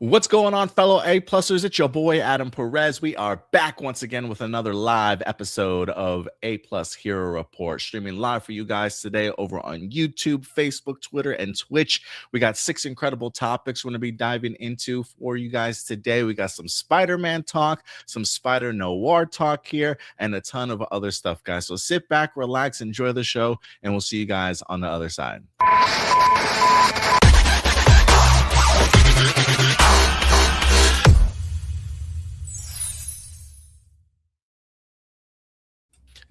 What's going on, fellow A-Plusers? It's your boy, Adam Perez. We are back once again with another live episode of A-Plus Hero Report, streaming live for you guys today over on YouTube, Facebook, Twitter, and Twitch. We got 6 incredible topics we're going to be diving into for you guys today. We got some Spider-Man talk, some Spider-Noir talk here, and a ton of other stuff, guys. So sit back, relax, enjoy the show, and we'll see you guys on the other side.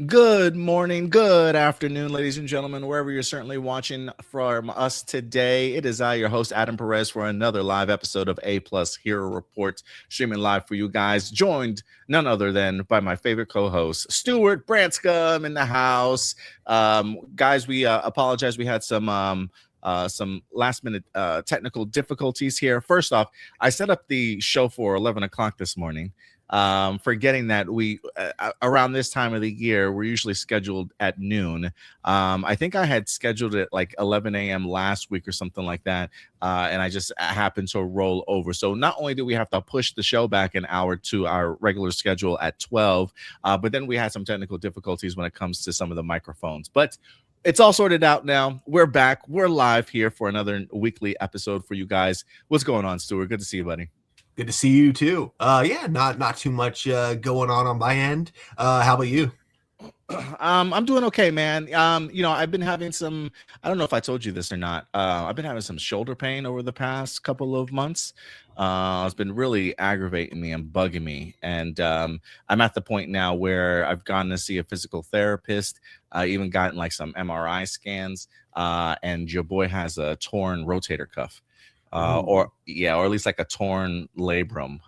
Good morning, good afternoon, ladies and gentlemen, wherever you're certainly watching from us today. It is I, your host, Adam Perez, for another live episode of A-Plus Hero Report, streaming live for you guys, joined none other than by my favorite co-host, Stuart Branscombe in the house. Guys, we apologize. We had some last-minute technical difficulties here. First off, I set up the show for 11 o'clock this morning. Forgetting that we around this time of the year we're usually scheduled at noon. I think I had scheduled it like 11 a.m. last week or something like that, and I just happened to roll over. So not only do we have to push the show back an hour to our regular schedule at 12, but then we had some technical difficulties when it comes to some of the microphones. But it's all sorted out now. We're back. We're live here for another weekly episode for you guys. What's going on, Stuart? Good to see you, buddy. Good to see you too. Yeah, not too much going on my end. How about you? I'm doing okay, man. I've been having some, I don't know if I told you this or not. I've been having some shoulder pain over the past couple of months. It's been really aggravating me and bugging me. And I'm at the point now where I've gone to see a physical therapist. I even gotten like some MRI scans. And your boy has a torn rotator cuff. Or at least like a torn labrum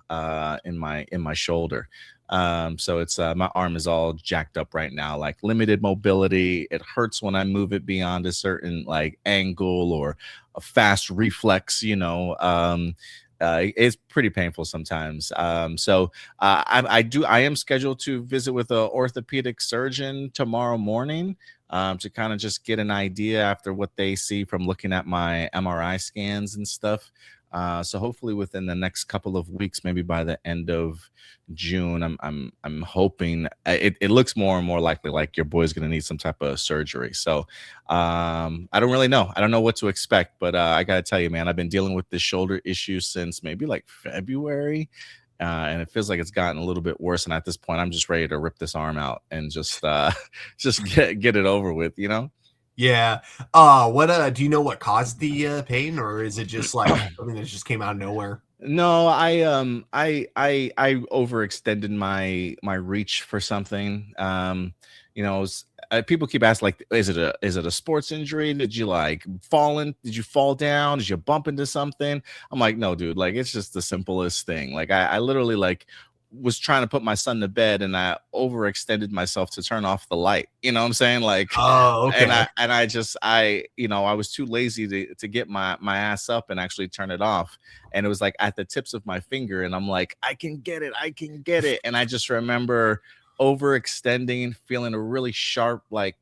in my shoulder. So it's my arm is all jacked up right now, like limited mobility. It hurts when I move it beyond a certain like angle or a fast reflex, it's pretty painful sometimes. So I am scheduled to visit with an orthopedic surgeon tomorrow morning. To kind of just get an idea after what they see from looking at my MRI scans and stuff. So hopefully within the next couple of weeks, maybe by the end of June, I'm hoping it looks more and more likely like your boy's going to need some type of surgery. So I don't really know. I don't know what to expect, but I got to tell you, man, I've been dealing with this shoulder issue since maybe like February. And it feels like it's gotten a little bit worse. And at this point, I'm just ready to rip this arm out and just get it over with, Yeah. What do you know what caused the pain, or is it just like something that just came out of nowhere? No, I overextended my reach for something. People keep asking, like, is it a sports injury? Did you like did you fall down? Did you bump into something? I'm like, no, dude, like it's just the simplest thing. Like I literally like was trying to put my son to bed and I overextended myself to turn off the light. You know what I'm saying? Like, oh, okay. I was too lazy to get my ass up and actually turn it off. And it was like at the tips of my finger. And I'm like, I can get it. And I just remember overextending, feeling a really sharp, like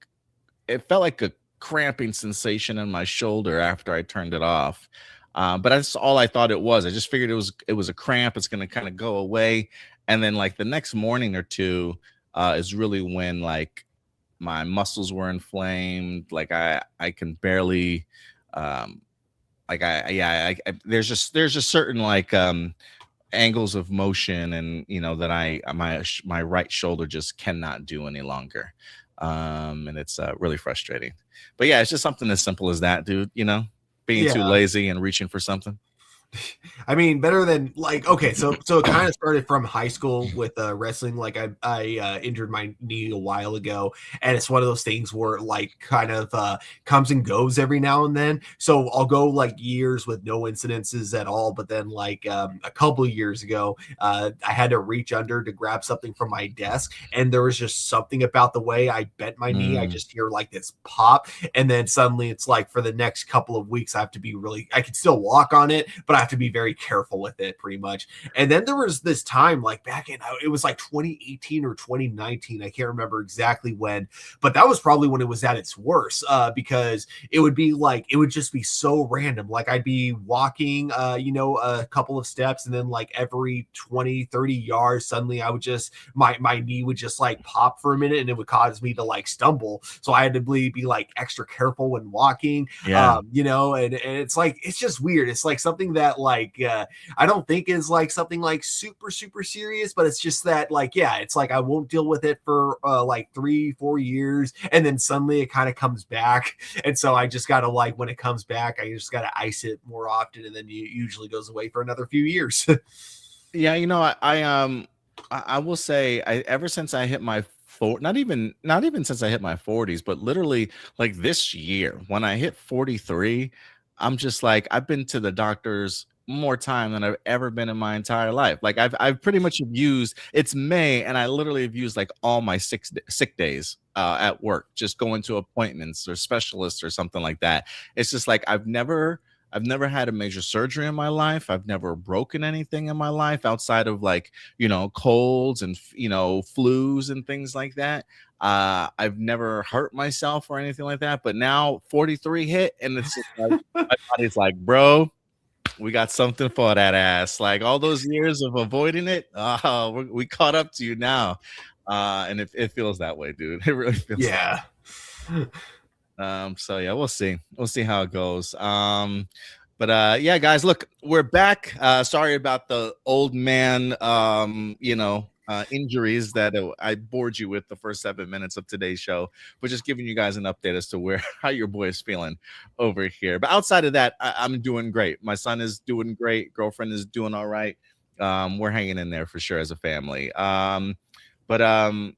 it felt like a cramping sensation in my shoulder after I turned it off. But that's all I thought it was. I just figured it was a cramp. It's going to kind of go away. And then like the next morning or two is really when like my muscles were inflamed. Like I can barely there's just certain like angles of motion and that my right shoulder just cannot do any longer. And it's really frustrating. But yeah, it's just something as simple as that, dude, being too lazy and reaching for something. I mean, better than like, okay, so it kind of started from high school with wrestling. Like I injured my knee a while ago, and it's one of those things where it like kind of comes and goes every now and then. So I'll go like years with no incidences at all, but then like a couple of years ago, I had to reach under to grab something from my desk, and there was just something about the way I bent my knee. I just hear like this pop, and then suddenly it's like for the next couple of weeks I have to be I can still walk on it, but have to be very careful with it, pretty much. And then there was this time, like back in, it was like 2018 or 2019. I can't remember exactly when, but that was probably when it was at its worst, because it would be like, it would just be so random. Like I'd be walking, a couple of steps, and then like every 20, 30 yards, suddenly I would just, my knee would just like pop for a minute, and it would cause me to like stumble. So I had to be like extra careful when walking, and it's like, it's just weird. It's like something that like, I don't think is like something like super, super serious, but it's just that like, yeah, it's like, I won't deal with it for like 3-4 years. And then suddenly it kind of comes back. And so I just got to like, when it comes back, I just got to ice it more often. And then it usually goes away for another few years. Yeah, I will say, ever since I hit my not even since I hit my 40s, but literally like this year when I hit 43, I'm just like, I've been to the doctors more time than I've ever been in my entire life. Like I've pretty much used, it's May, and I literally have used like all my sick days at work, just going to appointments or specialists or something like that. It's just like I've never had a major surgery in my life. I've never broken anything in my life outside of like, colds and, flus and things like that. I've never hurt myself or anything like that. But now 43 hit, and it's just like, my body's like, bro, we got something for that ass. Like all those years of avoiding it, we caught up to you now. And it feels that way, dude. It really feels Yeah. So yeah, we'll see how it goes. But yeah, guys, look, we're back. Sorry about the old man injuries that I bored you with the first 7 minutes of today's show, but just giving you guys an update as to how your boy is feeling over here. But outside of that, I'm doing great. My son is doing great. Girlfriend is doing all right. We're hanging in there for sure as a family. But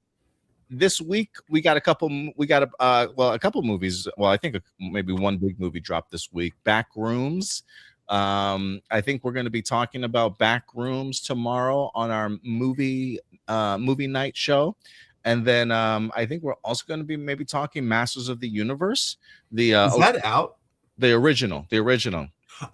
this week we got a couple movies. Well, I think maybe one big movie dropped this week, Backrooms. I think we're going to be talking about Backrooms tomorrow on our movie night show. And then I think we're also going to be maybe talking Masters of the Universe. Is that out? The original.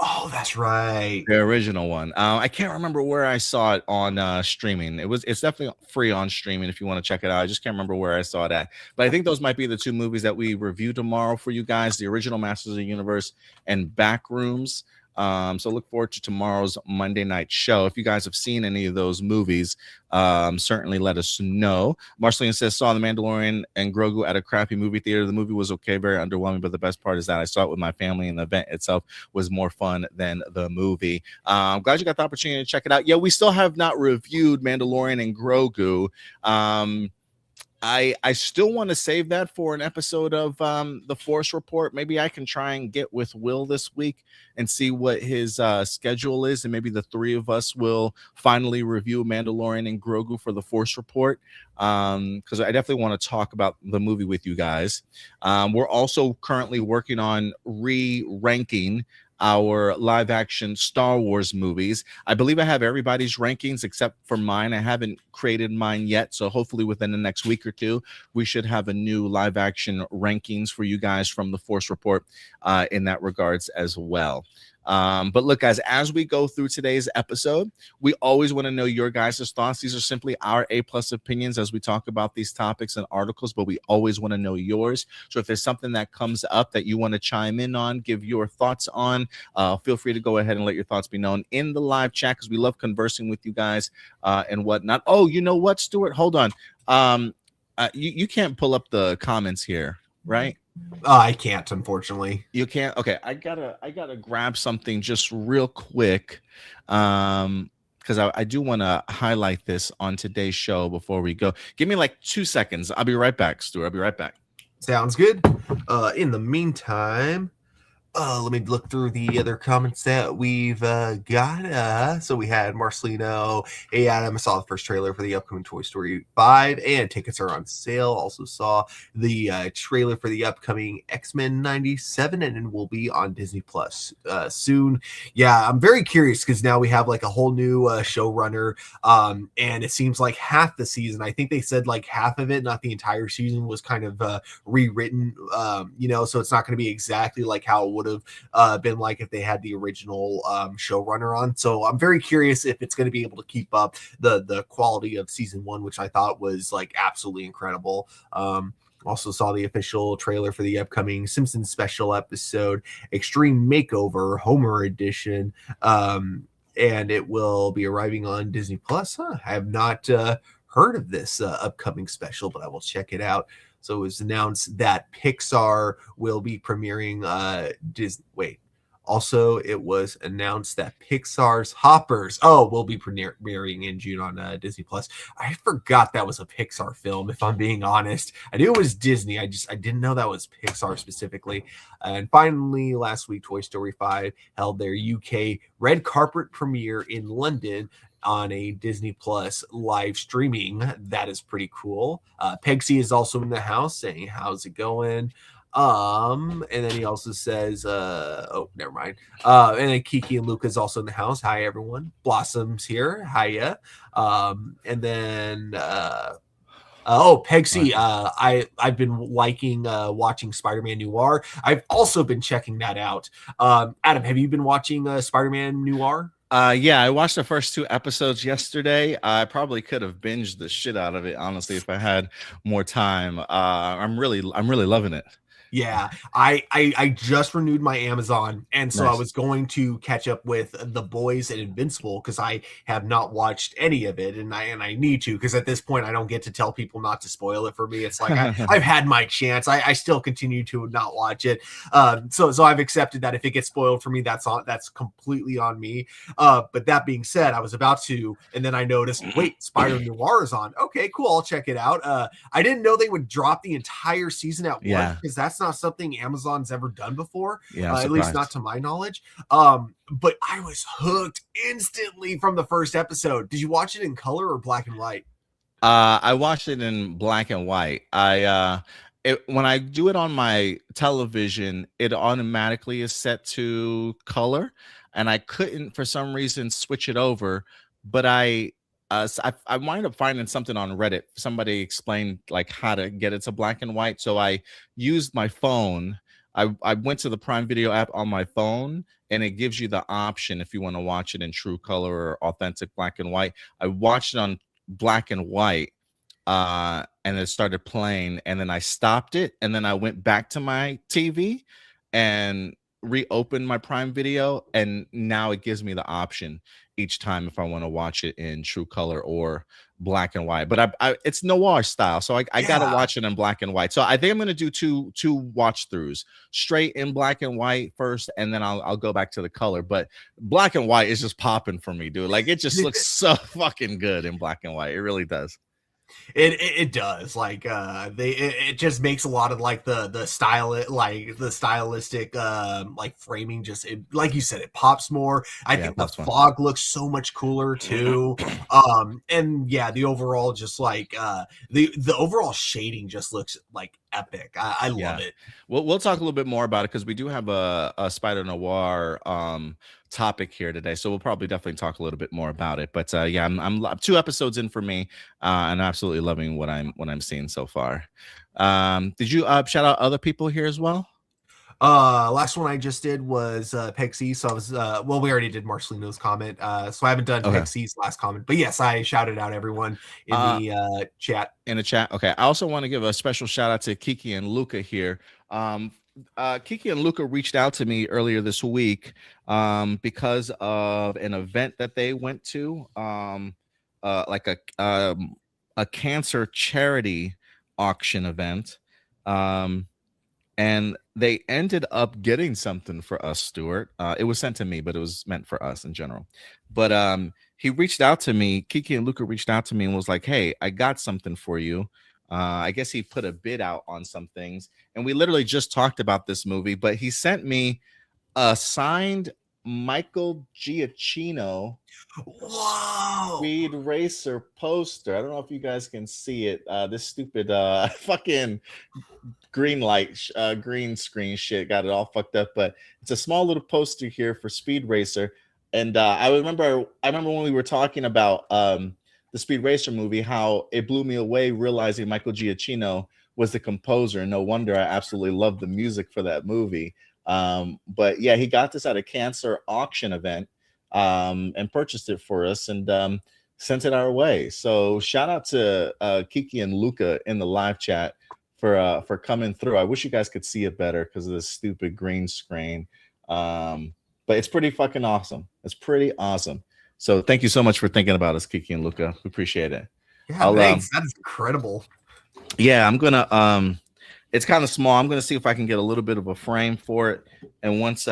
Oh, that's right. The original one. I can't remember where I saw it on streaming. It's definitely free on streaming if you want to check it out. I just can't remember where I saw it at. But I think those might be the two movies that we review tomorrow for you guys: the original Masters of the Universe and Backrooms. So look forward to tomorrow's Monday night show. If you guys have seen any of those movies, certainly let us know. Marceline says, saw The Mandalorian and Grogu at a crappy movie theater. The movie was okay, very underwhelming, but the best part is that I saw it with my family, and the event itself was more fun than the movie. I'm glad you got the opportunity to check it out. Yeah, we still have not reviewed Mandalorian and Grogu. I still want to save that for an episode of the Force Report. Maybe I can try and get with Will this week and see what his schedule is, and maybe the three of us will finally review Mandalorian and Grogu for the Force Report, because I definitely want to talk about the movie with you guys. We're also currently working on re-ranking our live action Star Wars movies. I believe I have everybody's rankings except for mine. I haven't created mine yet, so hopefully within the next week or two we should have a new live action rankings for you guys from the Force Report in that regards as well. But look, guys, as we go through today's episode, we always want to know your guys' thoughts. These are simply our A+ opinions as we talk about these topics and articles, but we always want to know yours. So if there's something that comes up that you want to chime in on, give your thoughts on, feel free to go ahead and let your thoughts be known in the live chat, because we love conversing with you guys and whatnot. Oh, you know what, Stuart? Hold on. You can't pull up the comments here, right? I can't, unfortunately. You can't. Okay, I gotta grab something just real quick, because I do want to highlight this on today's show before we go. Give me like 2 seconds. I'll be right back, Stuart. I'll be right back. Sounds good. In the meantime, let me look through the other comments that we've got. So we had Marcelino. Hey, Adam, I saw the first trailer for the upcoming Toy Story 5, and tickets are on sale. Also saw the trailer for the upcoming X-Men 97, and it will be on Disney Plus soon. Yeah, I'm very curious because now we have like a whole new showrunner, and it seems like half the season, I think they said like half of it, not the entire season, was kind of rewritten, so it's not going to be exactly like how it would have been like if they had the original showrunner on. So I'm very curious if it's going to be able to keep up the quality of season 1, which I thought was like absolutely incredible. Also saw the official trailer for the upcoming Simpsons special episode, Extreme Makeover Homer Edition. And it will be arriving on Disney Plus. I have not heard of this upcoming special, but I will check it out. So it was announced that Pixar will be premiering Disney. Wait. Also, it was announced that Pixar's Hoppers will be premiering in June on Disney Plus. I forgot that was a Pixar film, if I'm being honest. I knew it was Disney. I didn't know that was Pixar specifically. And finally, last week, Toy Story 5 held their UK red carpet premiere in London on a Disney Plus live streaming. That is pretty cool. Pegsy is also in the house saying, "How's it going?" And then he also says, never mind. And then Kiki and Luca is also in the house. Hi, everyone. Blossom's here. Hiya. And then Pegsy, I've been liking watching Spider-Man Noir. I've also been checking that out. Adam, have you been watching Spider-Man Noir? Yeah, I watched the first 2 episodes yesterday. I probably could have binged the shit out of it, honestly, if I had more time. I'm really loving it. Yeah, I just renewed my Amazon, and so Nice. I was going to catch up with The Boys and Invincible because I have not watched any of it, and I need to, because at this point I don't get to tell people not to spoil it for me. It's like I've had my chance. I still continue to not watch it. So I've accepted that if it gets spoiled for me, that's completely on me. But that being said, I was about to, and then I noticed, wait, Spider-Noir is on. Okay, cool, I'll check it out. I didn't know they would drop the entire season at once, because that's not something Amazon's ever done before, at least not to my knowledge. But I was hooked instantly from the first episode. Did you watch it in color or black and white? I watched it in black and white. When I do it on my television, it automatically is set to color, and I couldn't for some reason switch it over. But I wind up finding something on Reddit. Somebody explained like how to get it to black and white. So I used my phone. I went to the Prime Video app on my phone, and it gives you the option if you want to watch it in true color or authentic black and white. I watched it on black and white, and it started playing, and then I stopped it, and then I went back to my TV and reopened my Prime Video, and now it gives me the option each time if I want to watch it in true color or black and white. But it's noir style, so I gotta watch it in black and white. So I think I'm gonna do two watch throughs, straight in black and white first, and then I'll go back to the color. But black and white is just popping for me, dude. Like, it just looks so fucking good in black and white. It really does. It does. Like it just makes a lot of like the style, like the stylistic like framing, just like you said, it pops more. I think the fog looks so much cooler too. And yeah, the overall just like the overall shading just looks like epic. I love it. We'll talk a little bit more about it because we do have a Spider-Noir topic here today, so we'll probably definitely talk a little bit more about it. But yeah, I'm 2 episodes in for me, and absolutely loving what I'm seeing so far. Did you shout out other people here as well? Last one I just did was Pegsy. So I was we already did Marcelino's comment, so I haven't done Pegsy's last comment, but yes, I shouted out everyone in the chat. In the chat. Okay, I also want to give a special shout out to Kiki and Luca here. Kiki and Luca reached out to me earlier this week because of an event that they went to, like a cancer charity auction event, and they ended up getting something for us, Stuart. It was sent to me, but it was meant for us in general. But he reached out to me. Kiki and Luca reached out to me and was like, "Hey, I got something for you." I guess he put a bid out on some things, and we literally just talked about this movie, but he sent me a signed Michael Giacchino Speed Racer poster. I don't know if you guys can see it. This stupid fucking green screen shit got it all fucked up, but it's a small little poster here for Speed Racer. And I remember when we were talking about the Speed Racer movie, how it blew me away realizing Michael Giacchino was the composer. No wonder I absolutely loved the music for that movie. But yeah, he got this at a cancer auction event, and purchased it for us, and sent it our way. So shout out to Kiki and Luca in the live chat for coming through. I wish you guys could see it better because of this stupid green screen. But it's pretty fucking awesome. It's pretty awesome. So thank you so much for thinking about us, Kiki and Luca. We appreciate it. Yeah, thanks. That is incredible. Yeah, I'm gonna it's kind of small. I'm gonna see if I can get a little bit of a frame for it. And once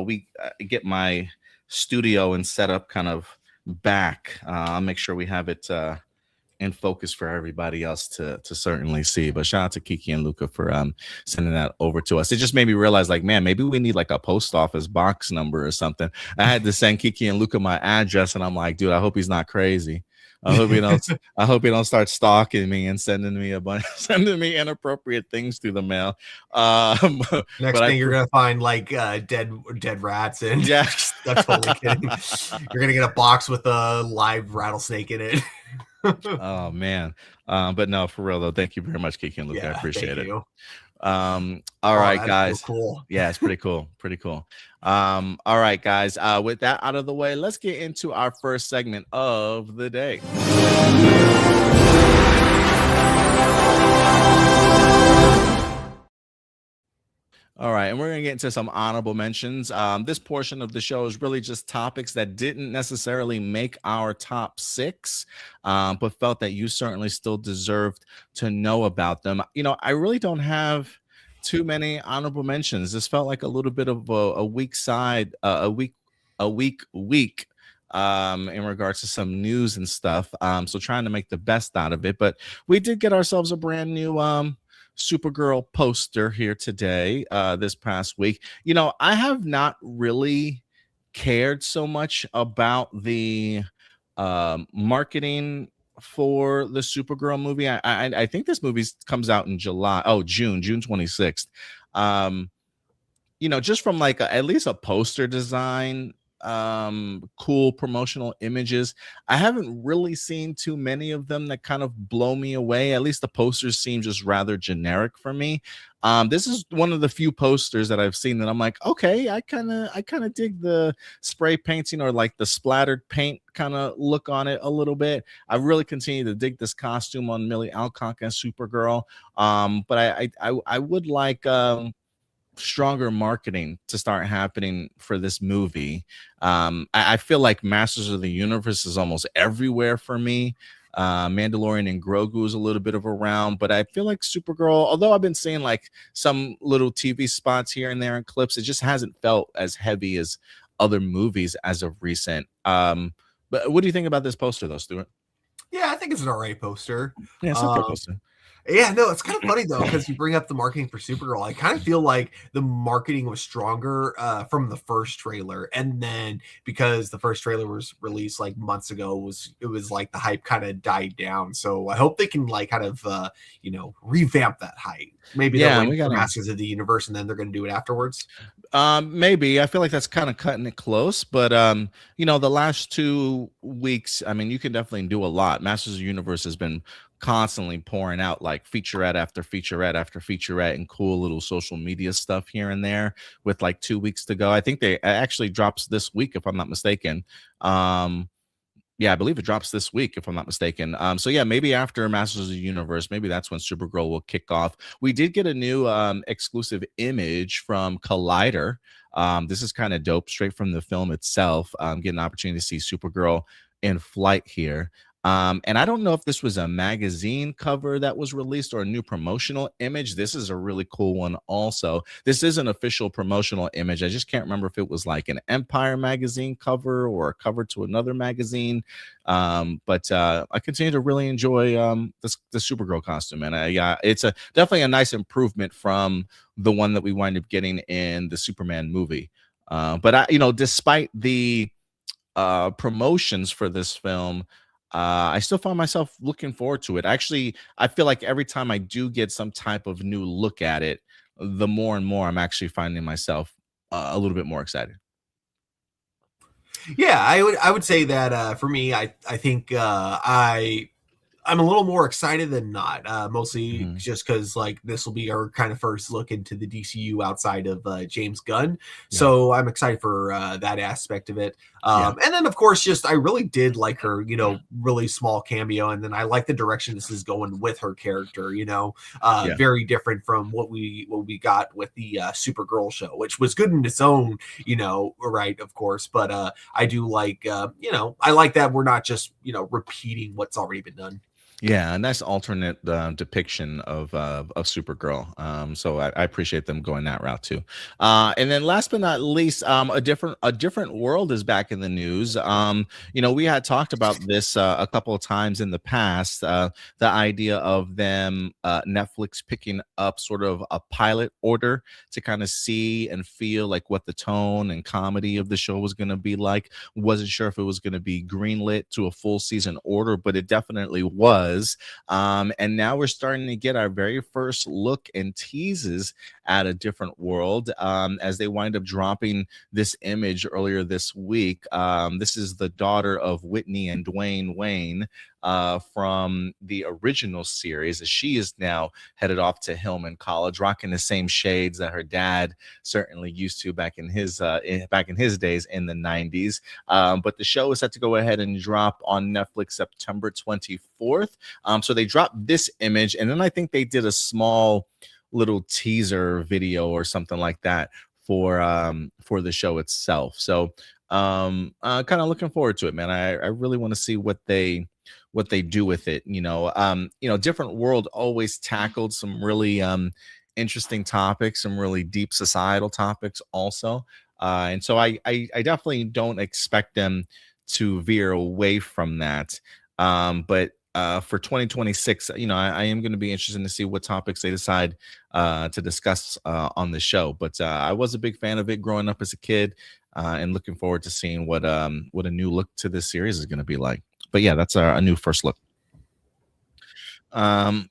we get my studio and setup kind of back, I'll make sure we have it in focus for everybody else to certainly see. But shout out to Kiki and Luca for sending that over to us. It just made me realize, like, man, maybe we need like a post office box number or something. I had to send Kiki and Luca my address, and I'm like, dude, I hope he's not crazy. I hope he don't. I hope he don't start stalking me and sending me inappropriate things through the mail. Next thing you're gonna find like dead rats, and yeah, that's totally kidding. You're gonna get a box with a live rattlesnake in it. Oh man, but no, for real though. Thank you very much, Kiki and Luke. I appreciate it. All right, guys. So cool. Yeah, it's pretty cool. Pretty cool. All right, guys. With that out of the way, let's get into our first segment of the day. All right, and we're going to get into some honorable mentions. This portion of the show is really just topics that didn't necessarily make our top 6, but felt that you certainly still deserved to know about them. You know, I really don't have too many honorable mentions. This felt like a little bit of a weak side, a week in regards to some news and stuff. So trying to make the best out of it, but we did get ourselves a brand new Supergirl poster here today, this past week. You know, I have not really cared so much about the marketing for the Supergirl movie. I think this movie comes out in June 26th. You know, just from like at least a poster design, cool promotional images, I haven't really seen too many of them that kind of blow me away. At least the posters seem just rather generic for me. This is one of the few posters that I've seen that I'm like, okay, I kind of dig the spray painting or like the splattered paint kind of look on it a little bit. I really continue to dig this costume on Millie Alcock and Supergirl. But I would like stronger marketing to start happening for this movie. I feel like Masters of the Universe is almost everywhere for me. Mandalorian and Grogu is a little bit of around, but I feel like Supergirl, although I've been seeing like some little TV spots here and there and clips, it just hasn't felt as heavy as other movies as of recent. But what do you think about this poster though, Stuart? Yeah, I think it's an alright poster. Yeah, it's a fair poster. Yeah, no, it's kind of funny though, because you bring up the marketing for Supergirl. I kind of feel like the marketing was stronger from the first trailer, and then because the first trailer was released like months ago, it was like the hype kind of died down. So I hope they can like kind of revamp that hype. Maybe they'll wait for Masters of the Universe, and then they're going to do it afterwards. Maybe. I feel like that's kind of cutting it close, but the last 2 weeks, I mean, you can definitely do a lot. Masters of the Universe has been constantly pouring out like featurette after featurette after featurette and cool little social media stuff here and there, with like 2 weeks to go. I think they actually drops this week, if I'm not mistaken. Yeah, I believe it drops this week, if I'm not mistaken. So yeah, maybe after Masters of the Universe, maybe that's when Supergirl will kick off. We did get a new exclusive image from Collider. This is kind of dope, straight from the film itself. Getting an opportunity to see Supergirl in flight here. And I don't know if this was a magazine cover that was released or a new promotional image. This is a really cool one also. This is an official promotional image. I just can't remember if it was like an Empire magazine cover or a cover to another magazine. But I continue to really enjoy the Supergirl costume. And it's definitely a nice improvement from the one that we wind up getting in the Superman movie. But despite the promotions for this film, I still find myself looking forward to it. Actually, I feel like every time I do get some type of new look at it, the more and more I'm actually finding myself a little bit more excited. Yeah, I would say that for me, I think I I'm a little more excited than not, mostly Mhm. just because like this will be our kind of first look into the DCU outside of James Gunn. Yeah. So I'm excited for that aspect of it. Yeah. And then of course, just I really did like her, really small cameo, and then I like the direction this is going with her character. Yeah. Very different from what we got with the Supergirl show, which was good in its own, right, of course. But I do like, I like that we're not just repeating what's already been done. Yeah, a nice alternate depiction of Supergirl. So I appreciate them going that route too. And then last but not least, a different world is back in the news. We had talked about this a couple of times in the past. The idea of them Netflix picking up sort of a pilot order to kind of see and feel like what the tone and comedy of the show was going to be like. Wasn't sure if it was going to be greenlit to a full season order, but it definitely was. And now we're starting to get our very first look and teases at a different world as they wind up dropping this image earlier this week. This is the daughter of Whitney and Dwayne Wayne from the original series. She is now headed off to Hillman College, rocking the same shades that her dad certainly used to back in his days in the 90s. But the show is set to go ahead and drop on Netflix September 24th. So they dropped this image, and then I think they did a small little teaser video or something like that for the show itself. So kind of looking forward to it, man. I really want to see what they do with it. Different World always tackled some really interesting topics, some really deep societal topics also. And so I definitely don't expect them to veer away from that. But for 2026, I am going to be interested to see what topics they decide to discuss on the show. But I was a big fan of it growing up as a kid, and looking forward to seeing what a new look to this series is going to be like. But yeah, that's a new first look. Um,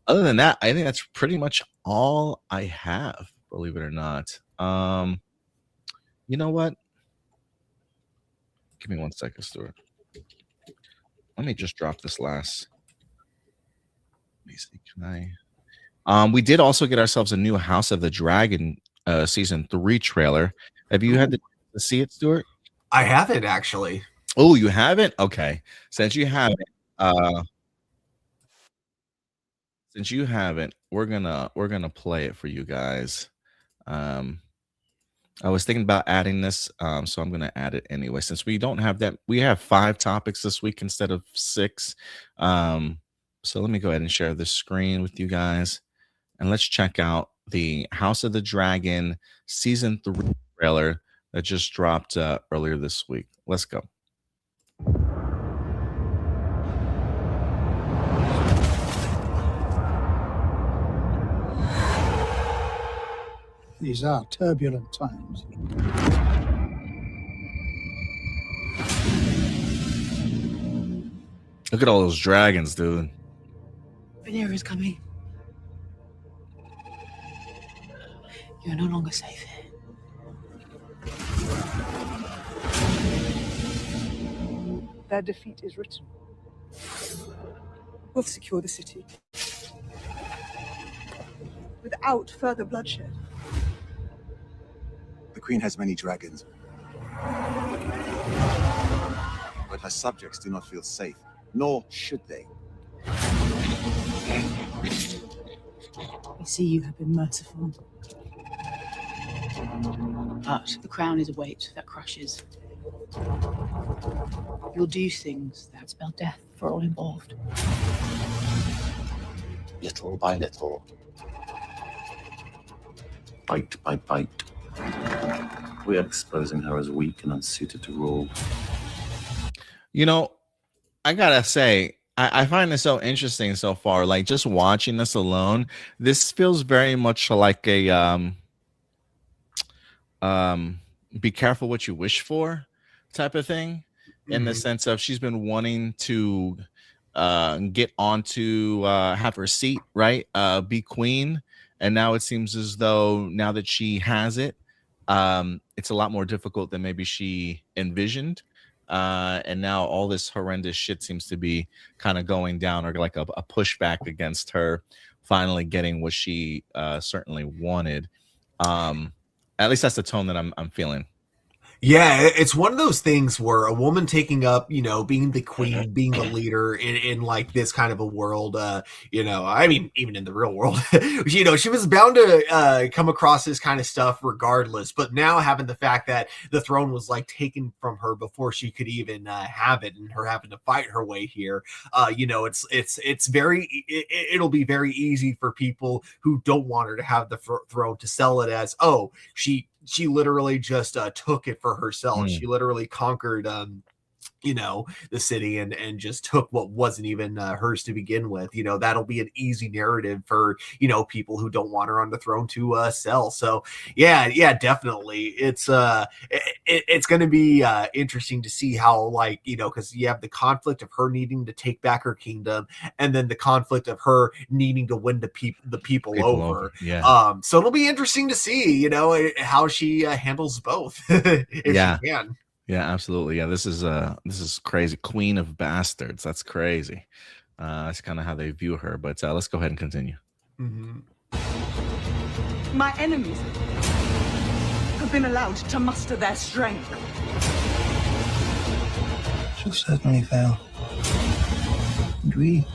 other than that, I think that's pretty much all I have. Believe it or not. You know what? Give me 1 second, Stuart. Let me just drop this last. Let me see. Can I? We did also get ourselves a new House of the Dragon season 3 trailer. Have you had Ooh. to see it, Stuart? I haven't actually. Oh, you haven't? Okay. Uh, since you haven't, we're gonna play it for you guys. Um, I was thinking about adding this, so I'm gonna add it anyway. Since we don't have that, we have 5 topics this week instead of 6. Um, so let me go ahead and share the screen with you guys, and let's check out the House of the Dragon season 3 trailer that just dropped earlier this week. Let's go. These are turbulent times. Look at all those dragons, dude. Rhaenyra is coming. You are no longer safe here. Their defeat is written. We'll secure the city without further bloodshed. The Queen has many dragons, but her subjects do not feel safe, nor should they. We see you have been merciful. But the crown is a weight that crushes. You'll do things that spell death for all involved. Little by little, bite by bite, we are exposing her as weak and unsuited to rule. I gotta say, I find this so interesting so far. Like, just watching this alone, this feels very much like a be careful what you wish for type of thing, in the sense of she's been wanting to get onto have her seat, right, be queen, and now it seems as though now that she has it, it's a lot more difficult than maybe she envisioned. and now all this horrendous shit seems to be kind of going down, or like a pushback against her finally getting what she certainly wanted. At least that's the tone that I'm feeling. Yeah, it's one of those things where a woman taking up, being the queen, being the leader in like this kind of a world, I mean, even in the real world, she was bound to come across this kind of stuff regardless. But now having the fact that the throne was like taken from her before she could even have it, and her having to fight her way here, it'll be very easy for people who don't want her to have the throne to sell it as, oh, she literally just took it for herself. She literally conquered the city and just took what wasn't even hers to begin with. That'll be an easy narrative for people who don't want her on the throne to sell. So yeah, definitely it's going to be interesting to see how, like, because you have the conflict of her needing to take back her kingdom, and then the conflict of her needing to win the people over. Yeah. So it'll be interesting to see how she handles both if she can. Yeah, absolutely. Yeah, this is crazy. Queen of Bastards. That's crazy. That's kind of how they view her. But let's go ahead and continue. Mm-hmm. My enemies have been allowed to muster their strength. She'll certainly fail. And we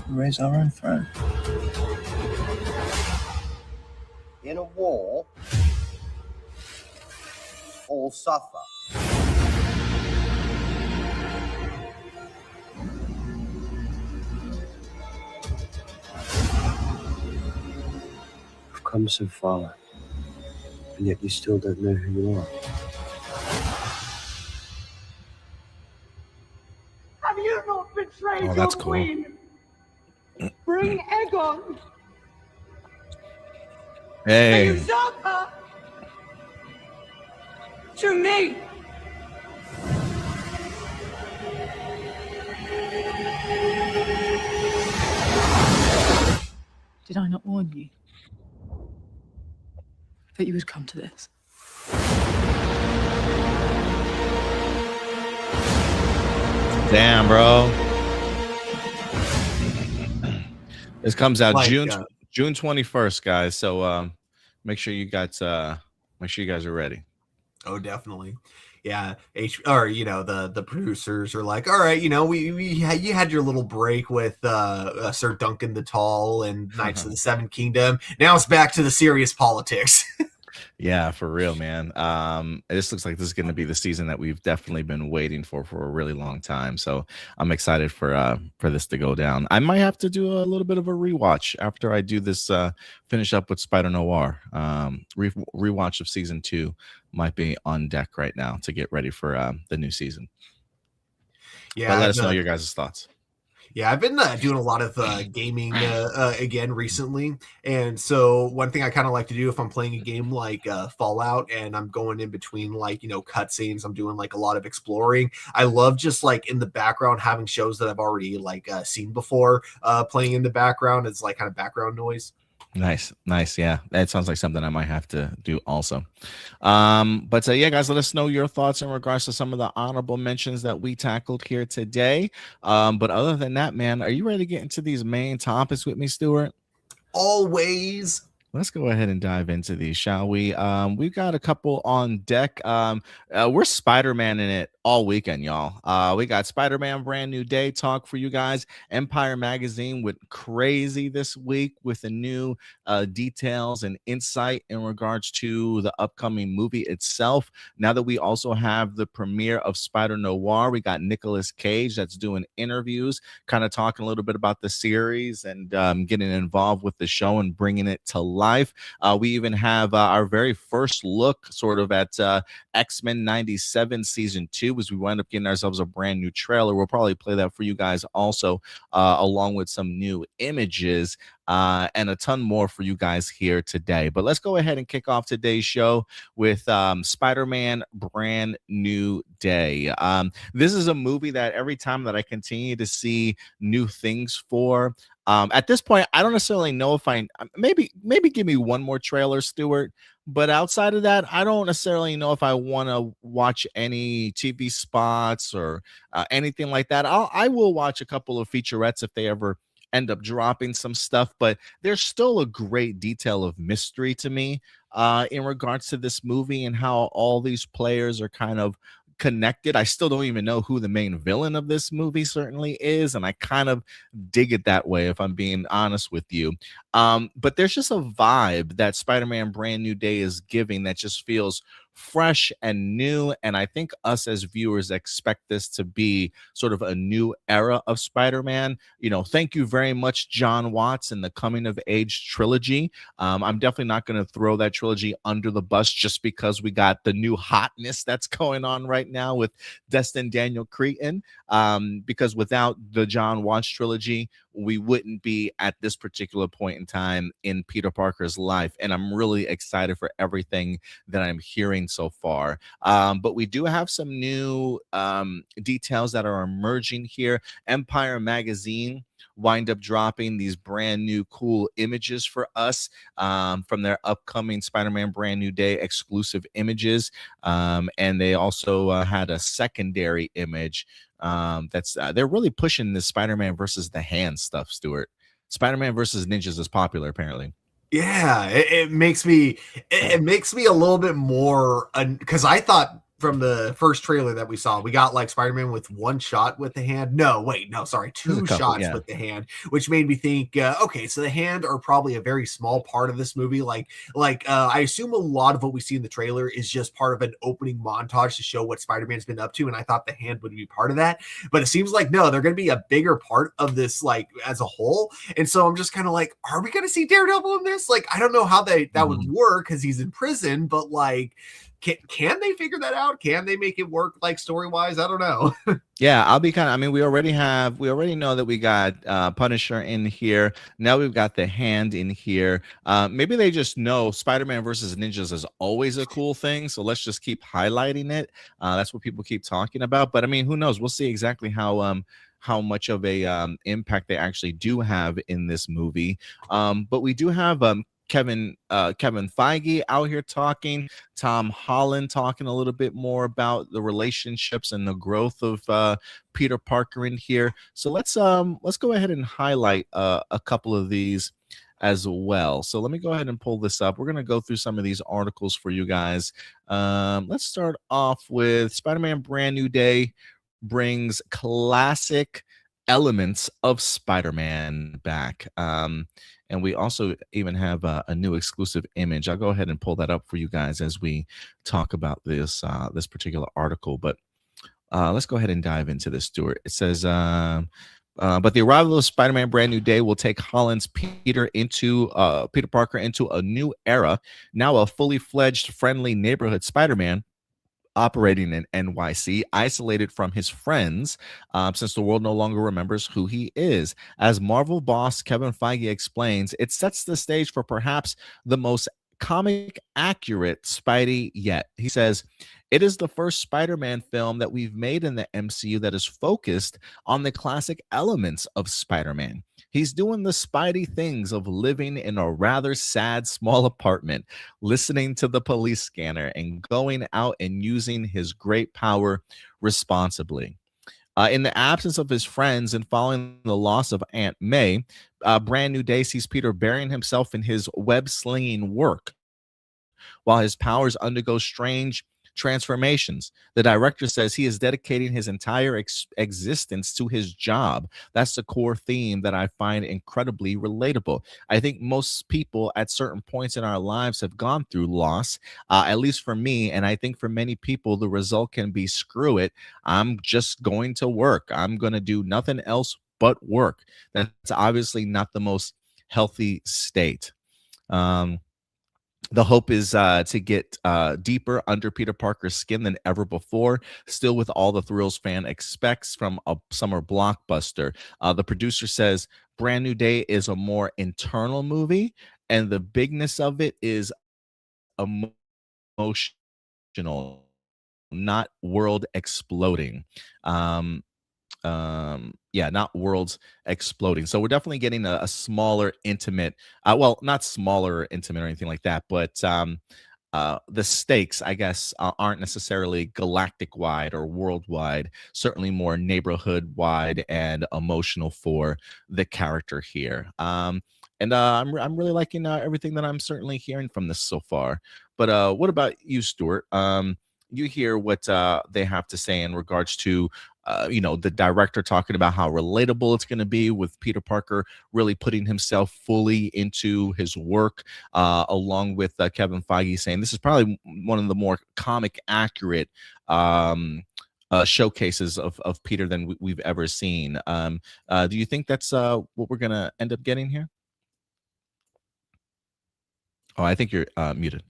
raise our own throne. In a war, all suffer. We've come so far, and yet you still don't know who you are. Have you not betrayed Oh, that's your cool. queen? Bring Aegon, the Hey, usurper, to me. Did I not warn you that you would come to this? damn, bro. This comes out Like, June 21st, guys. So make sure you guys are ready. Oh, definitely. Yeah. The producers are like, all right, you had your little break with Sir Duncan the Tall and Knights of the Seven Kingdom. Now it's back to the serious politics. Yeah, for real, man. This looks like this is going to be the season that we've definitely been waiting for a really long time. So I'm excited for this to go down. I might have to do a little bit of a rewatch after I do this. Finish up with Spider-Noir. Rewatch of season 2 might be on deck right now to get ready for the new season. Yeah, but let us know your guys' thoughts. Yeah, I've been doing a lot of gaming again recently. And so one thing I kind of like to do if I'm playing a game like Fallout and I'm going in between cutscenes, I'm doing like a lot of exploring. I love just like in the background having shows that I've already seen before playing in the background. It's like kind of background noise. Nice. Yeah, that sounds like something I might have to do also. But yeah, guys, let us know your thoughts in regards to some of the honorable mentions that we tackled here today. But other than that, man, are you ready to get into these main topics with me, Stuart? Always. Let's go ahead and dive into these, shall we? We've got a couple on deck. We're Spider-Man in it all weekend, y'all. We got Spider-Man Brand New Day talk for you guys. Empire Magazine went crazy this week with the new details and insight in regards to the upcoming movie itself. Now that we also have the premiere of Spider-Noir, we got Nicolas Cage that's doing interviews, kind of talking a little bit about the series and getting involved with the show and bringing it to life. We even have our very first look sort of at X-Men 97 season 2 as we wind up getting ourselves a brand new trailer. We'll probably play that for you guys also along with some new images and a ton more for you guys here today. But let's go ahead and kick off today's show with Spider-Man Brand New Day. This is a movie that every time that I continue to see new things for, at this point, I don't necessarily know if maybe give me one more trailer, Stuart. But outside of that, I don't necessarily know if I want to watch any TV spots or anything like that. I will watch a couple of featurettes if they ever end up dropping some stuff, but there's still a great detail of mystery to me in regards to this movie and how all these players are kind of connected. I still don't even know who the main villain of this movie certainly is, and I kind of dig it that way, if I'm being honest with you. But there's just a vibe that Spider-Man Brand New Day is giving that just feels fresh and new. And I think us as viewers expect this to be sort of a new era of Spider-Man. Thank you very much, John Watts, and the Coming of Age trilogy. I'm definitely not going to throw that trilogy under the bus just because we got the new hotness that's going on right now with Destin Daniel Cretton. Because without the John Watts trilogy, we wouldn't be at this particular point in time in Peter Parker's life. And I'm really excited for everything that I'm hearing so far. But we do have some new details that are emerging here. Empire Magazine wind up dropping these brand new cool images for us from their upcoming Spider-Man Brand New Day exclusive images. And they also had a secondary image that's they're really pushing this Spider-Man versus the Hand stuff, Stuart. Spider-Man versus ninjas is popular apparently. Yeah, it makes me a little bit more, because I thought from the first trailer that we saw, we got like Spider-Man with one shot with the hand. Two shots with the hand, which made me think, okay, so the hand are probably a very small part of this movie. I assume a lot of what we see in the trailer is just part of an opening montage to show what Spider-Man's been up to, and I thought the hand would be part of that, but it seems like no, they're going to be a bigger part of this, like as a whole. And so I'm just kind of like, are we going to see Daredevil in this? Like, I don't know how that would work because he's in prison, but like, can they figure that out? Can they make it work like story wise? I don't know. Yeah, I'll be I mean, we already know that we got Punisher in here. Now we've got the Hand in here. Maybe they just know Spider-Man versus ninjas is always a cool thing, so let's just keep highlighting it. That's what people keep talking about. But I mean, who knows? We'll see exactly how much of a impact they actually do have in this movie. But we do have Kevin Feige out here talking, Tom Holland talking a little bit more about the relationships and the growth of Peter Parker in here. So let's go ahead and highlight a couple of these as well. So let me go ahead and pull this up. We're going to go through some of these articles for you guys. Let's start off with Spider-Man Brand New Day brings classic elements of Spider-Man back. And we also even have a new exclusive image. I'll go ahead and pull that up for you guys as we talk about this this particular article. But let's go ahead and dive into this, Stuart. It says, but the arrival of Spider-Man Brand New Day will take Holland's Peter Parker into a new era. Now a fully fledged, friendly neighborhood Spider-Man operating in NYC, isolated from his friends, since the world no longer remembers who he is. As Marvel boss Kevin Feige explains, it sets the stage for perhaps the most comic accurate Spidey yet. He says, it is the first Spider-Man film that we've made in the MCU that is focused on the classic elements of Spider-Man. He's doing the Spidey things of living in a rather sad small apartment, listening to the police scanner, and going out and using his great power responsibly. In the absence of his friends and following the loss of Aunt May, Brand New Day sees Peter burying himself in his web-slinging work while his powers undergo strange transformations. The director says he is dedicating his entire existence to his job. That's the core theme that I find incredibly relatable. I think most people at certain points in our lives have gone through loss, at least for me, and I think for many people the result can be screw it, I'm just going to work. I'm going to do nothing else but work. That's obviously not the most healthy state. The hope is to get deeper under Peter Parker's skin than ever before, still with all the thrills fan expects from a summer blockbuster. The producer says Brand New Day is a more internal movie, and the bigness of it is emotional, not world exploding. Not worlds exploding. So we're definitely getting a smaller, intimate, well, not smaller, intimate or anything like that, but the stakes, I guess, aren't necessarily galactic wide or worldwide, certainly more neighborhood wide and emotional for the character here. And I'm really liking everything that I'm certainly hearing from this so far. But what about you, Stuart? You hear what they have to say in regards to the director talking about how relatable it's going to be with Peter Parker really putting himself fully into his work, along with Kevin Feige saying this is probably one of the more comic accurate showcases of Peter than we've ever seen. Do you think that's what we're going to end up getting here? Oh, I think you're muted.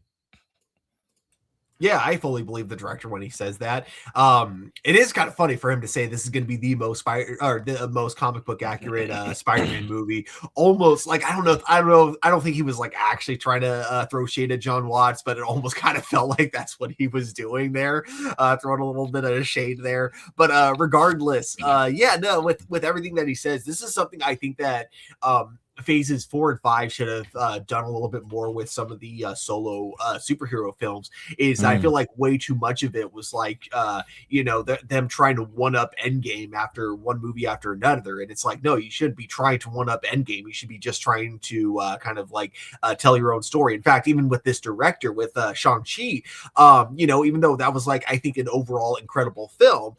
Yeah, I fully believe the director when he says that. It is kind of funny for him to say this is going to be the most the most comic book accurate Spider-Man movie. Almost like I don't think he was like actually trying to throw shade at John Watts, but it almost kind of felt like that's what he was doing there, throwing a little bit of shade there. But regardless, with everything that he says, this is something I think that phases 4 and 5 should have done a little bit more with some of the solo superhero films. I feel like way too much of it was like them trying to one up Endgame after one movie after another, and it's like, no, you shouldn't be trying to one up Endgame. You should be just trying to kind of like tell your own story. In fact, even with this director with Shang-Chi, even though that was like I think an overall incredible film,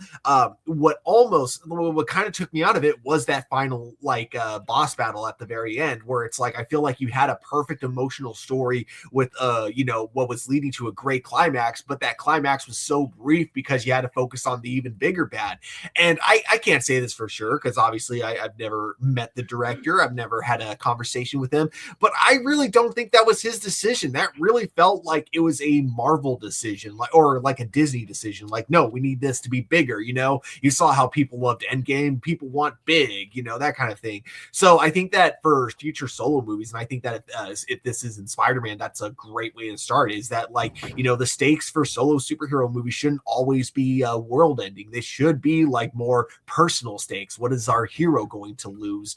what kind of took me out of it was that final like boss battle at the very end, where it's like I feel like you had a perfect emotional story with what was leading to a great climax, but that climax was so brief because you had to focus on the even bigger bad. And I can't say this for sure because obviously I've never met the director, I've never had a conversation with him, but I really don't think that was his decision. That really felt like it was a Marvel decision, or like a Disney decision. Like, no, we need this to be bigger. You saw how people loved Endgame, people want big, that kind of thing. So I think that for future solo movies, and I think that if this is in Spider-Man, that's a great way to start, is that like the stakes for solo superhero movies shouldn't always be world ending. They should be like more personal stakes. What is our hero going to lose,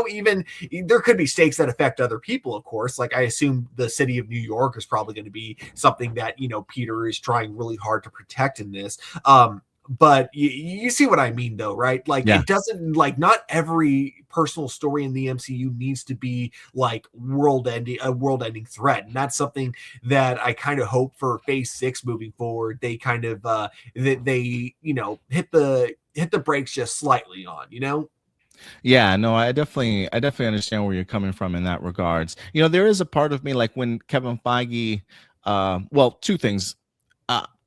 even there could be stakes that affect other people, of course. Like I assume the city of New York is probably going to be something that Peter is trying really hard to protect in this. But you see what I mean, though, right? Like, It doesn't, like, not every personal story in the MCU needs to be like a world-ending threat, and that's something that I kind of hope for Phase 6 moving forward. They kind of hit the brakes just slightly on, Yeah, no, I definitely understand where you're coming from in that regards. There is a part of me like when Kevin Feige, two things.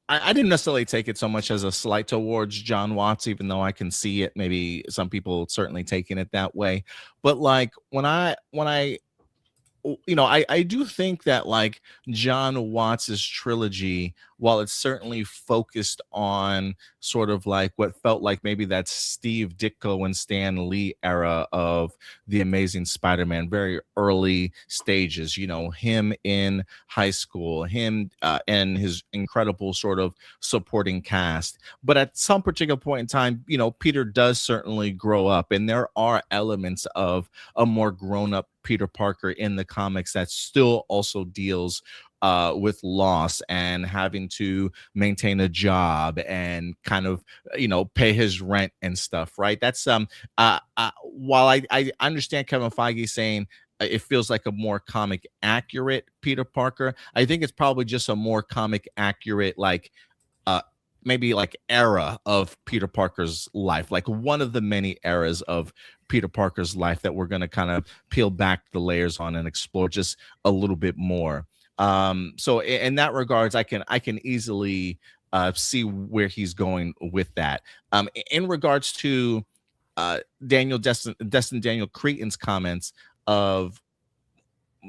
I didn't necessarily take it so much as a slight towards John Watts, even though I can see it. Maybe some people certainly taking it that way. But like when I I do think that like John Watts's trilogy, while it's certainly focused on sort of like what felt like maybe that Steve Ditko and Stan Lee era of the Amazing Spider-Man, very early stages, him in high school, him and his incredible sort of supporting cast. But at some particular point in time, Peter does certainly grow up, and there are elements of a more grown-up Peter Parker in the comics that still also deals with loss and having to maintain a job and kind of pay his rent and stuff, right? That's while I understand Kevin Feige saying it feels like a more comic accurate Peter Parker, I think it's probably just a more comic accurate like maybe like era of Peter Parker's life, like one of the many eras of Peter Parker's life that we're going to kind of peel back the layers on and explore just a little bit more. So in that regards, I can easily see where he's going with that. In regards to Daniel Cretton's comments of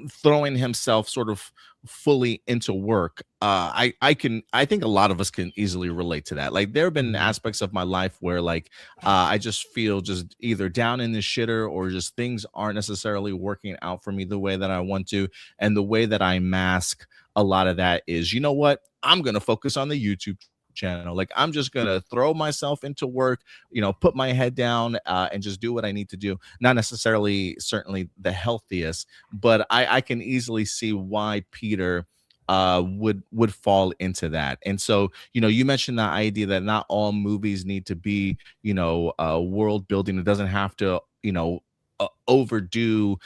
throwing himself sort of fully into work, I think a lot of us can easily relate to that. Like there have been aspects of my life where like I just feel just either down in the shitter or just things aren't necessarily working out for me the way that I want to, and the way that I mask a lot of that is, I'm gonna focus on the YouTube channel. Like, I'm just gonna throw myself into work, put my head down, and just do what I need to do. Not necessarily certainly the healthiest, but I can easily see why Peter would fall into that. And so, you mentioned the idea that not all movies need to be, world building. It doesn't have to, overdo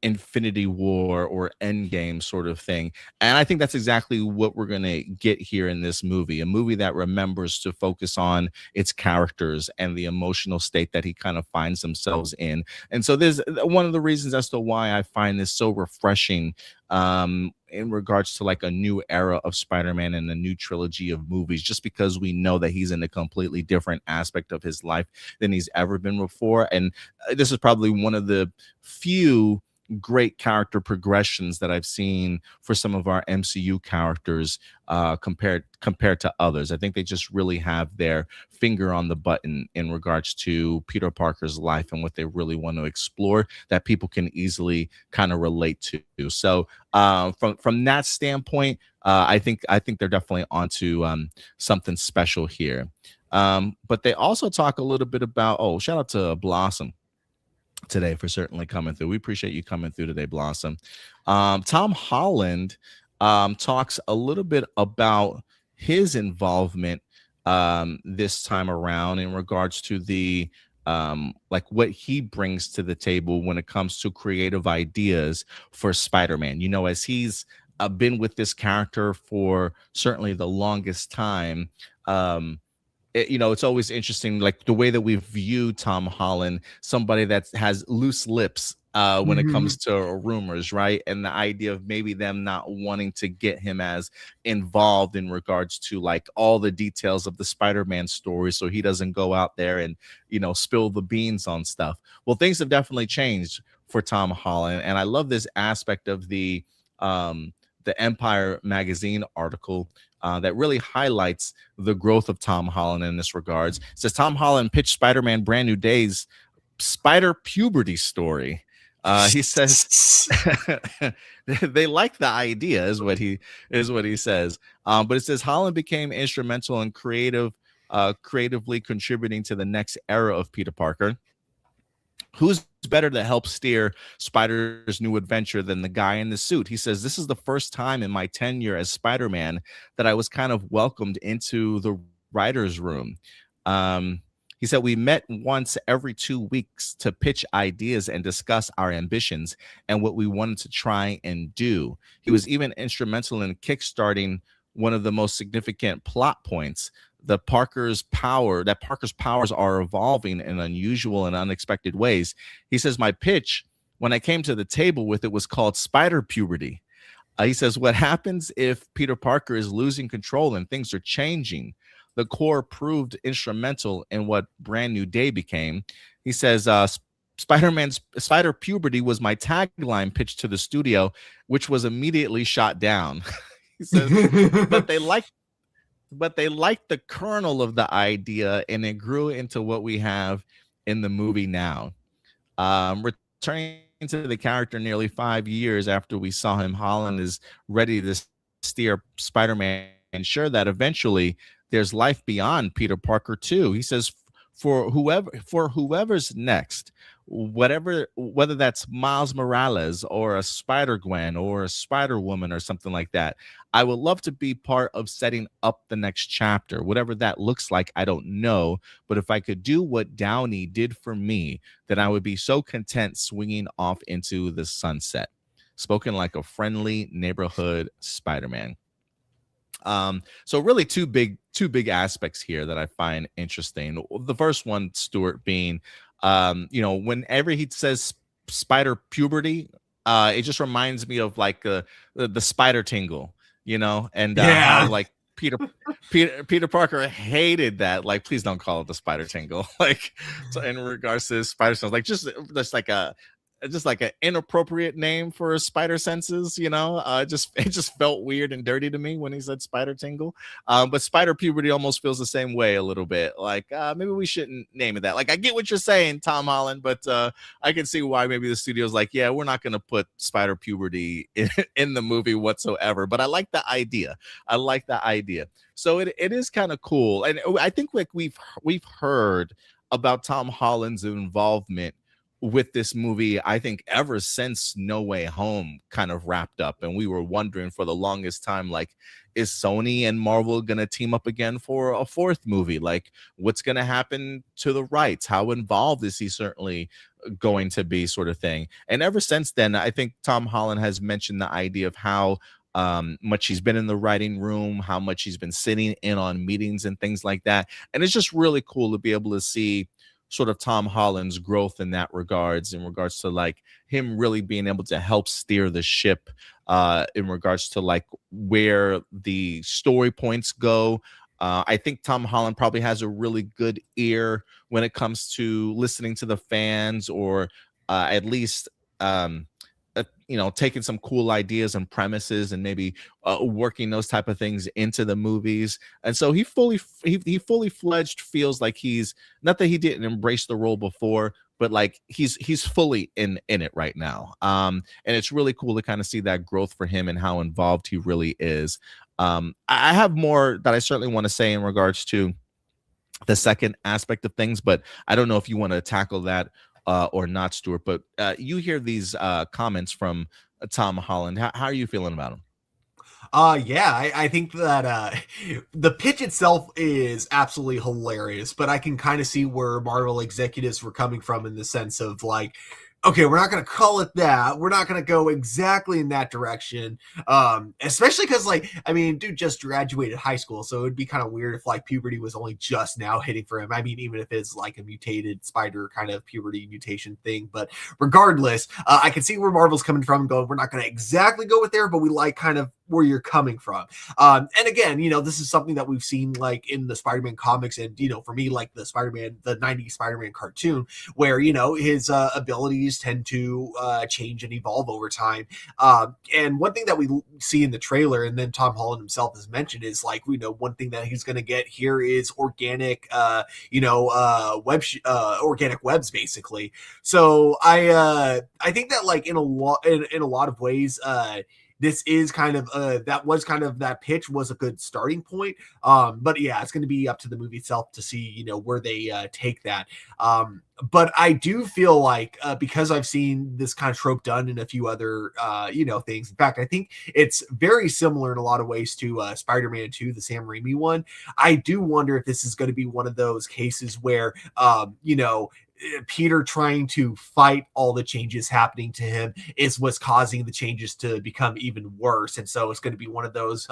Infinity War or Endgame sort of thing. And I think that's exactly what we're going to get here in this movie, a movie that remembers to focus on its characters and the emotional state that he kind of finds themselves in. And so there's one of the reasons as to why I find this so refreshing in regards to like a new era of Spider-Man and a new trilogy of movies, just because we know that he's in a completely different aspect of his life than he's ever been before. And this is probably one of the few great character progressions that I've seen for some of our MCU characters compared to others. I think they just really have their finger on the button in regards to Peter Parker's life and what they really want to explore that people can easily kind of relate to. So from that standpoint, I think they're definitely onto something special here. But they also talk a little bit about, shout out to Blossom today for certainly coming through. We appreciate you coming through today, Blossom. Tom Holland talks a little bit about his involvement this time around in regards to the like what he brings to the table when it comes to creative ideas for Spider-Man. As he's been with this character for certainly the longest time, it's always interesting, like the way that we view Tom Holland, somebody that has loose lips when it comes to rumors, right? And the idea of maybe them not wanting to get him as involved in regards to like all the details of the Spider-Man story, so he doesn't go out there and spill the beans on stuff. Well, things have definitely changed for Tom Holland, and I love this aspect of the Empire magazine article that really highlights the growth of Tom Holland in this regards. It says Tom Holland pitched Spider-Man Brand New Day's spider puberty story. He says they like the idea, is what he says. But it says Holland became instrumental in creatively contributing to the next era of Peter Parker. Who's better to help steer Spider's new adventure than the guy in the suit? He says, this is the first time in my tenure as Spider-Man that I was kind of welcomed into the writer's room. He said, we met once every 2 weeks to pitch ideas and discuss our ambitions and what we wanted to try and do. He was even instrumental in kickstarting one of the most significant plot points, Parker's powers are evolving in unusual and unexpected ways. He says, my pitch, when I came to the table with it, was called Spider Puberty. He says, what happens if Peter Parker is losing control and things are changing? The core proved instrumental in what Brand New Day became. He says, Spider Puberty was my tagline pitch to the studio, which was immediately shot down. He says, but they liked the kernel of the idea, and it grew into what we have in the movie now. Returning to the character nearly 5 years after we saw him, Holland is ready to steer Spider-Man and ensure that eventually there's life beyond Peter Parker too. He says, for whoever's next, whether that's Miles Morales or a Spider-Gwen or a Spider-Woman or something like that, I would love to be part of setting up the next chapter. Whatever that looks like, I don't know. But if I could do what Downey did for me, then I would be so content swinging off into the sunset. Spoken like a friendly neighborhood Spider-Man. So really two big aspects here that I find interesting. The first one, Stuart, being whenever he says spider puberty, it just reminds me of like the spider tingle, and how like Peter Parker hated that. Like, please don't call it the spider tingle. Like, so in regards to spider sounds, like just like just like an inappropriate name for spider senses, you know. It just felt weird and dirty to me when he said spider tingle. But spider puberty almost feels the same way a little bit. Like maybe we shouldn't name it that. Like I get what you're saying, Tom Holland, but I can see why maybe the studio's like, yeah, we're not going to put spider puberty in the movie whatsoever. But I like the idea. I like the idea. So it is kind of cool, and I think like we've heard about Tom Holland's involvement with this movie, I think ever since No Way Home kind of wrapped up, and we were wondering for the longest time, like, is Sony and Marvel gonna team up again for a fourth movie? Like, what's gonna happen to the rights? How involved is he certainly going to be, sort of thing? And ever since then, I think Tom Holland has mentioned the idea of how much he's been in the writing room, how much he's been sitting in on meetings and things like that. And it's just really cool to be able to see sort of Tom Holland's growth in that regards, in regards to like him really being able to help steer the ship in regards to like where the story points go. I think Tom Holland probably has a really good ear when it comes to listening to the fans, or at least you know, taking some cool ideas and premises and maybe working those type of things into the movies. And so he fully fledged feels like he's, not that he didn't embrace the role before, but like he's fully in it right now. And it's really cool to kind of see that growth for him and how involved he really is. I have more that I certainly want to say in regards to the second aspect of things, but I don't know if you want to tackle that or not, Stuart. But you hear these comments from Tom Holland. How are you feeling about him? Yeah, I think that the pitch itself is absolutely hilarious, but I can kind of see where Marvel executives were coming from, in the sense of like, okay, we're not going to call it that. We're not going to go exactly in that direction. Especially because, like, I mean, dude just graduated high school, so it would be kind of weird if, like, puberty was only just now hitting for him. I mean, even if it's, like, a mutated spider kind of puberty mutation thing. But regardless, I can see where Marvel's coming from and going, we're not going to exactly go with there, but we like kind of where you're coming from. And again, you know, this is something that we've seen, like, in the Spider-Man comics, and, you know, for me, like, the 90s Spider-Man cartoon, where, you know, his abilities tend to change and evolve over time. And one thing that we see in the trailer, and then Tom Holland himself has mentioned, is like, we know one thing that he's going to get here is organic, organic webs, basically. So I think that, like, in a lot of ways, this is kind of that pitch was a good starting point. But yeah, it's going to be up to the movie itself to see, you know, where they take that. But I do feel like because I've seen this kind of trope done in a few other things. In fact, I think it's very similar in a lot of ways to Spider-Man 2, the Sam Raimi one. I do wonder if this is going to be one of those cases where Peter trying to fight all the changes happening to him is what's causing the changes to become even worse. And so it's going to be one of those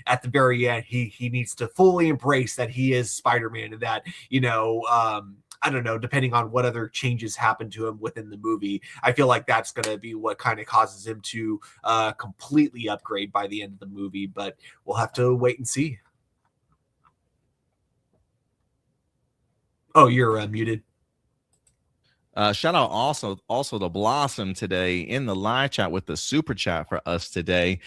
at the very end, he needs to fully embrace that he is Spider-Man, and that, I don't know, depending on what other changes happen to him within the movie, I feel like that's going to be what kind of causes him to completely upgrade by the end of the movie. But we'll have to wait and see. Oh, you're muted. Shout out also to Blossom today in the live chat with the super chat for us today.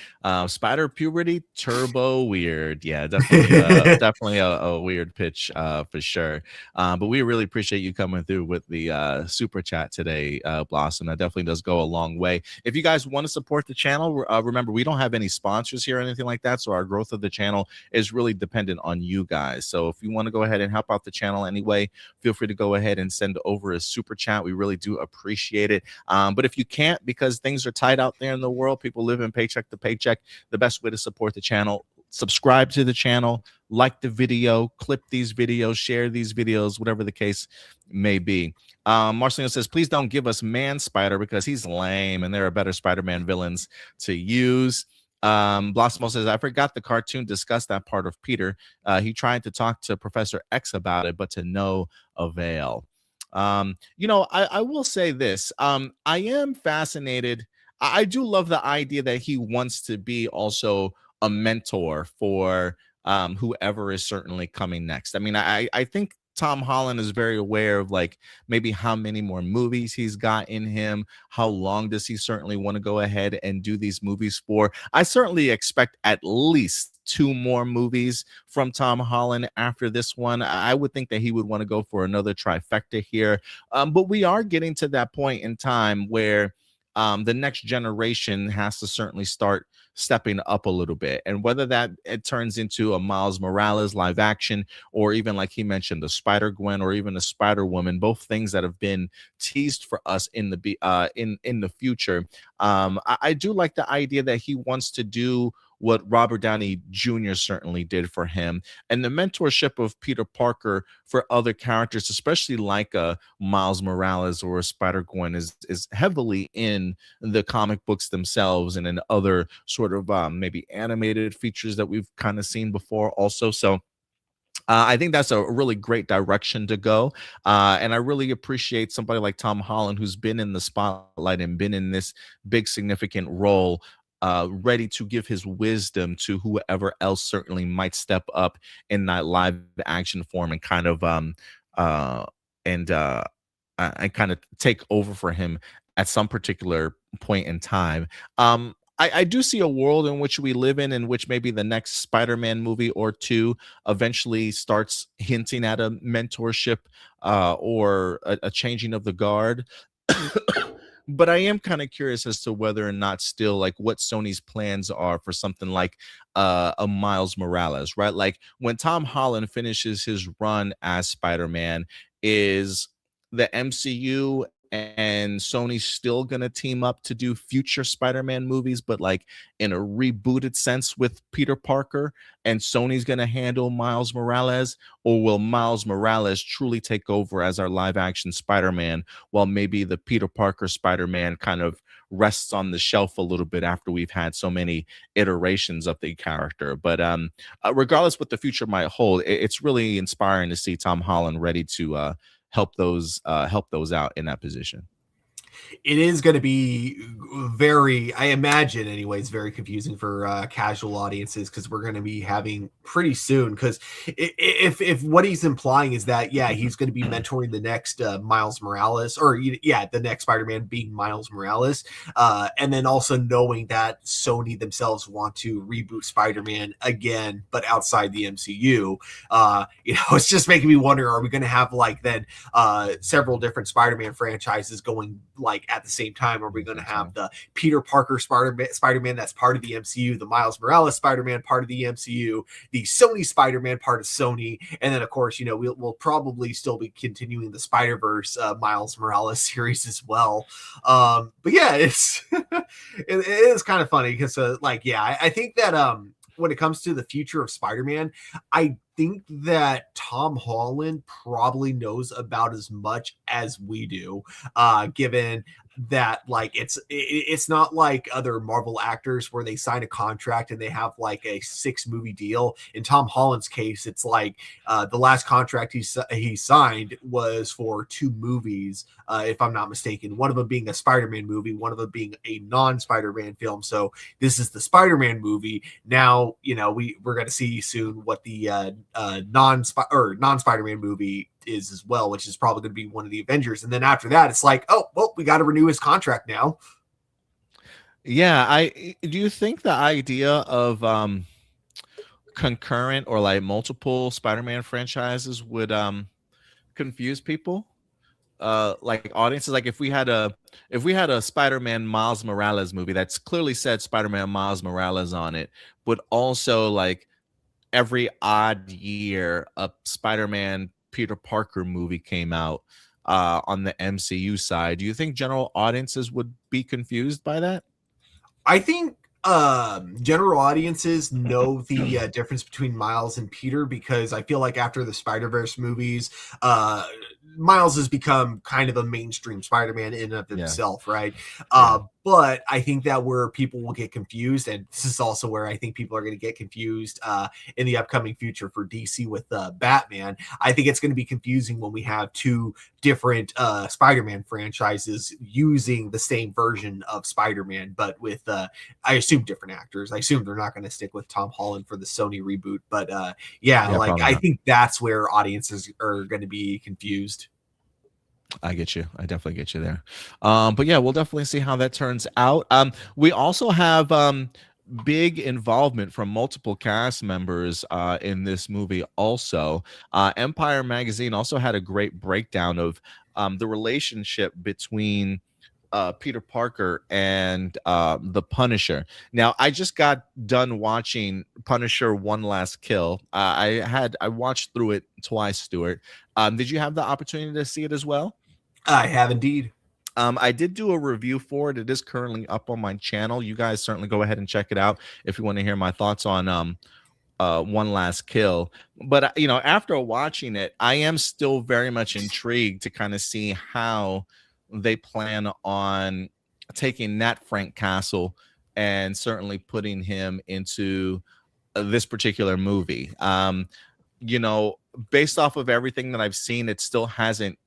Spider puberty turbo weird. Yeah, definitely definitely a weird pitch for sure. But we really appreciate you coming through with the super chat today, Blossom. That definitely does go a long way. If you guys want to support the channel, remember, we don't have any sponsors here or anything like that, so our growth of the channel is really dependent on you guys. So if you want to go ahead and help out the channel anyway, feel free to go ahead and send over a super chat. We really do appreciate it. But if you can't, because things are tight out there in the world, people live in paycheck to paycheck, the best way to support the channel, subscribe to the channel, like the video, clip these videos, share these videos, whatever the case may be. Marcelino says, please don't give us Man Spider because he's lame and there are better Spider-Man villains to use. Blossom says, I forgot the cartoon discussed that part of Peter. He tried to talk to Professor X about it, but to no avail. I will say this. I am fascinated. I do love the idea that he wants to be also a mentor for whoever is certainly coming next. I mean, I think Tom Holland is very aware of like maybe how many more movies he's got in him. How long does he certainly want to go ahead and do these movies for? I certainly expect at least 2 more movies from Tom Holland after this one. I would think that he would want to go for another trifecta here. But we are getting to that point in time where the next generation has to certainly start stepping up a little bit. And whether that it turns into a Miles Morales live action, or even like he mentioned, the Spider-Gwen or even a Spider-Woman, both things that have been teased for us in the in the future. I do like the idea that he wants to do what Robert Downey Jr. certainly did for him, and the mentorship of Peter Parker for other characters, especially like a Miles Morales or a Spider-Gwen, is heavily in the comic books themselves and in other sort of maybe animated features that we've kind of seen before also. So I think that's a really great direction to go. And I really appreciate somebody like Tom Holland, who's been in the spotlight and been in this big, significant role, ready to give his wisdom to whoever else certainly might step up in that live action form and kind of and kind of take over for him at some particular point in time. I do see a world in which we live in which maybe the next Spider-Man movie or two eventually starts hinting at a mentorship or a changing of the guard. But I am kind of curious as to whether or not still like what Sony's plans are for something like a Miles Morales, right? Like when Tom Holland finishes his run as Spider-Man, is the MCU and Sony still gonna team up to do future Spider-Man movies, but like in a rebooted sense with Peter Parker, and Sony's gonna handle Miles Morales? Or will Miles Morales truly take over as our live action Spider-Man, while maybe the Peter Parker Spider-Man kind of rests on the shelf a little bit after we've had so many iterations of the character? But regardless what the future might hold, it's really inspiring to see Tom Holland ready to help those out in that position. It is going to be very, I imagine anyways, very confusing for casual audiences, because we're going to be having pretty soon, because if what he's implying is that, yeah, he's going to be mentoring the next Miles Morales, or yeah, the next Spider-Man being Miles Morales, and then also knowing that Sony themselves want to reboot Spider-Man again, but outside the MCU, it's just making me wonder, are we going to have like then several different Spider-Man franchises going like at the same time? Are we going to have the Peter Parker Spider-Man that's part of the MCU, the Miles Morales Spider-Man part of the MCU, the Sony Spider-Man part of Sony, and then of course we'll probably still be continuing the Spider-Verse Miles Morales series as well. But yeah, it's it is kind of funny because I think that when it comes to the future of Spider-Man, I think that Tom Holland probably knows about as much as we do, given that like it's not like other Marvel actors where they sign a contract and they have like a 6-movie deal. In Tom Holland's case, it's like the last contract he signed was for 2 movies, if I'm not mistaken. One of them being a Spider-Man movie, one of them being a non-Spider-Man film. So this is the Spider-Man movie. Now we're going to see soon what the non-Spider-Man movie is as well, which is probably going to be one of the Avengers. And then after that, it's like, oh, well, we got to renew his contract now. Yeah, do you think the idea of concurrent or like multiple Spider-Man franchises would confuse people? Like audiences, like if we had a Spider-Man Miles Morales movie that's clearly said Spider-Man Miles Morales on it, but also like every odd year a Spider-Man Peter Parker movie came out on the MCU side, do you think general audiences would be confused by that? I think general audiences know the difference between Miles and Peter, because I feel like after the Spider-Verse movies, Miles has become kind of a mainstream Spider-Man in and of himself, right? But I think that where people will get confused, and this is also where I think people are going to get confused in the upcoming future for DC with Batman. I think it's going to be confusing when we have two different Spider-Man franchises using the same version of Spider-Man, but with I assume different actors. I assume they're not going to stick with Tom Holland for the Sony reboot, but I think that's where audiences are going to be confused. I get you. I definitely get you there. But yeah, we'll definitely see how that turns out. We also have big involvement from multiple cast members in this movie also. Empire Magazine also had a great breakdown of the relationship between Peter Parker and the Punisher. Now, I just got done watching Punisher: One Last Kill. I watched through it twice, Stuart. Did you have the opportunity to see it as well? I have indeed. I did do a review for it. It is currently up on my channel. You guys certainly go ahead and check it out if you want to hear my thoughts on One Last Kill. But after watching it, I am still very much intrigued to kind of see how they plan on taking Nat Frank Castle and certainly putting him into this particular movie. Based off of everything that I've seen, it still hasn't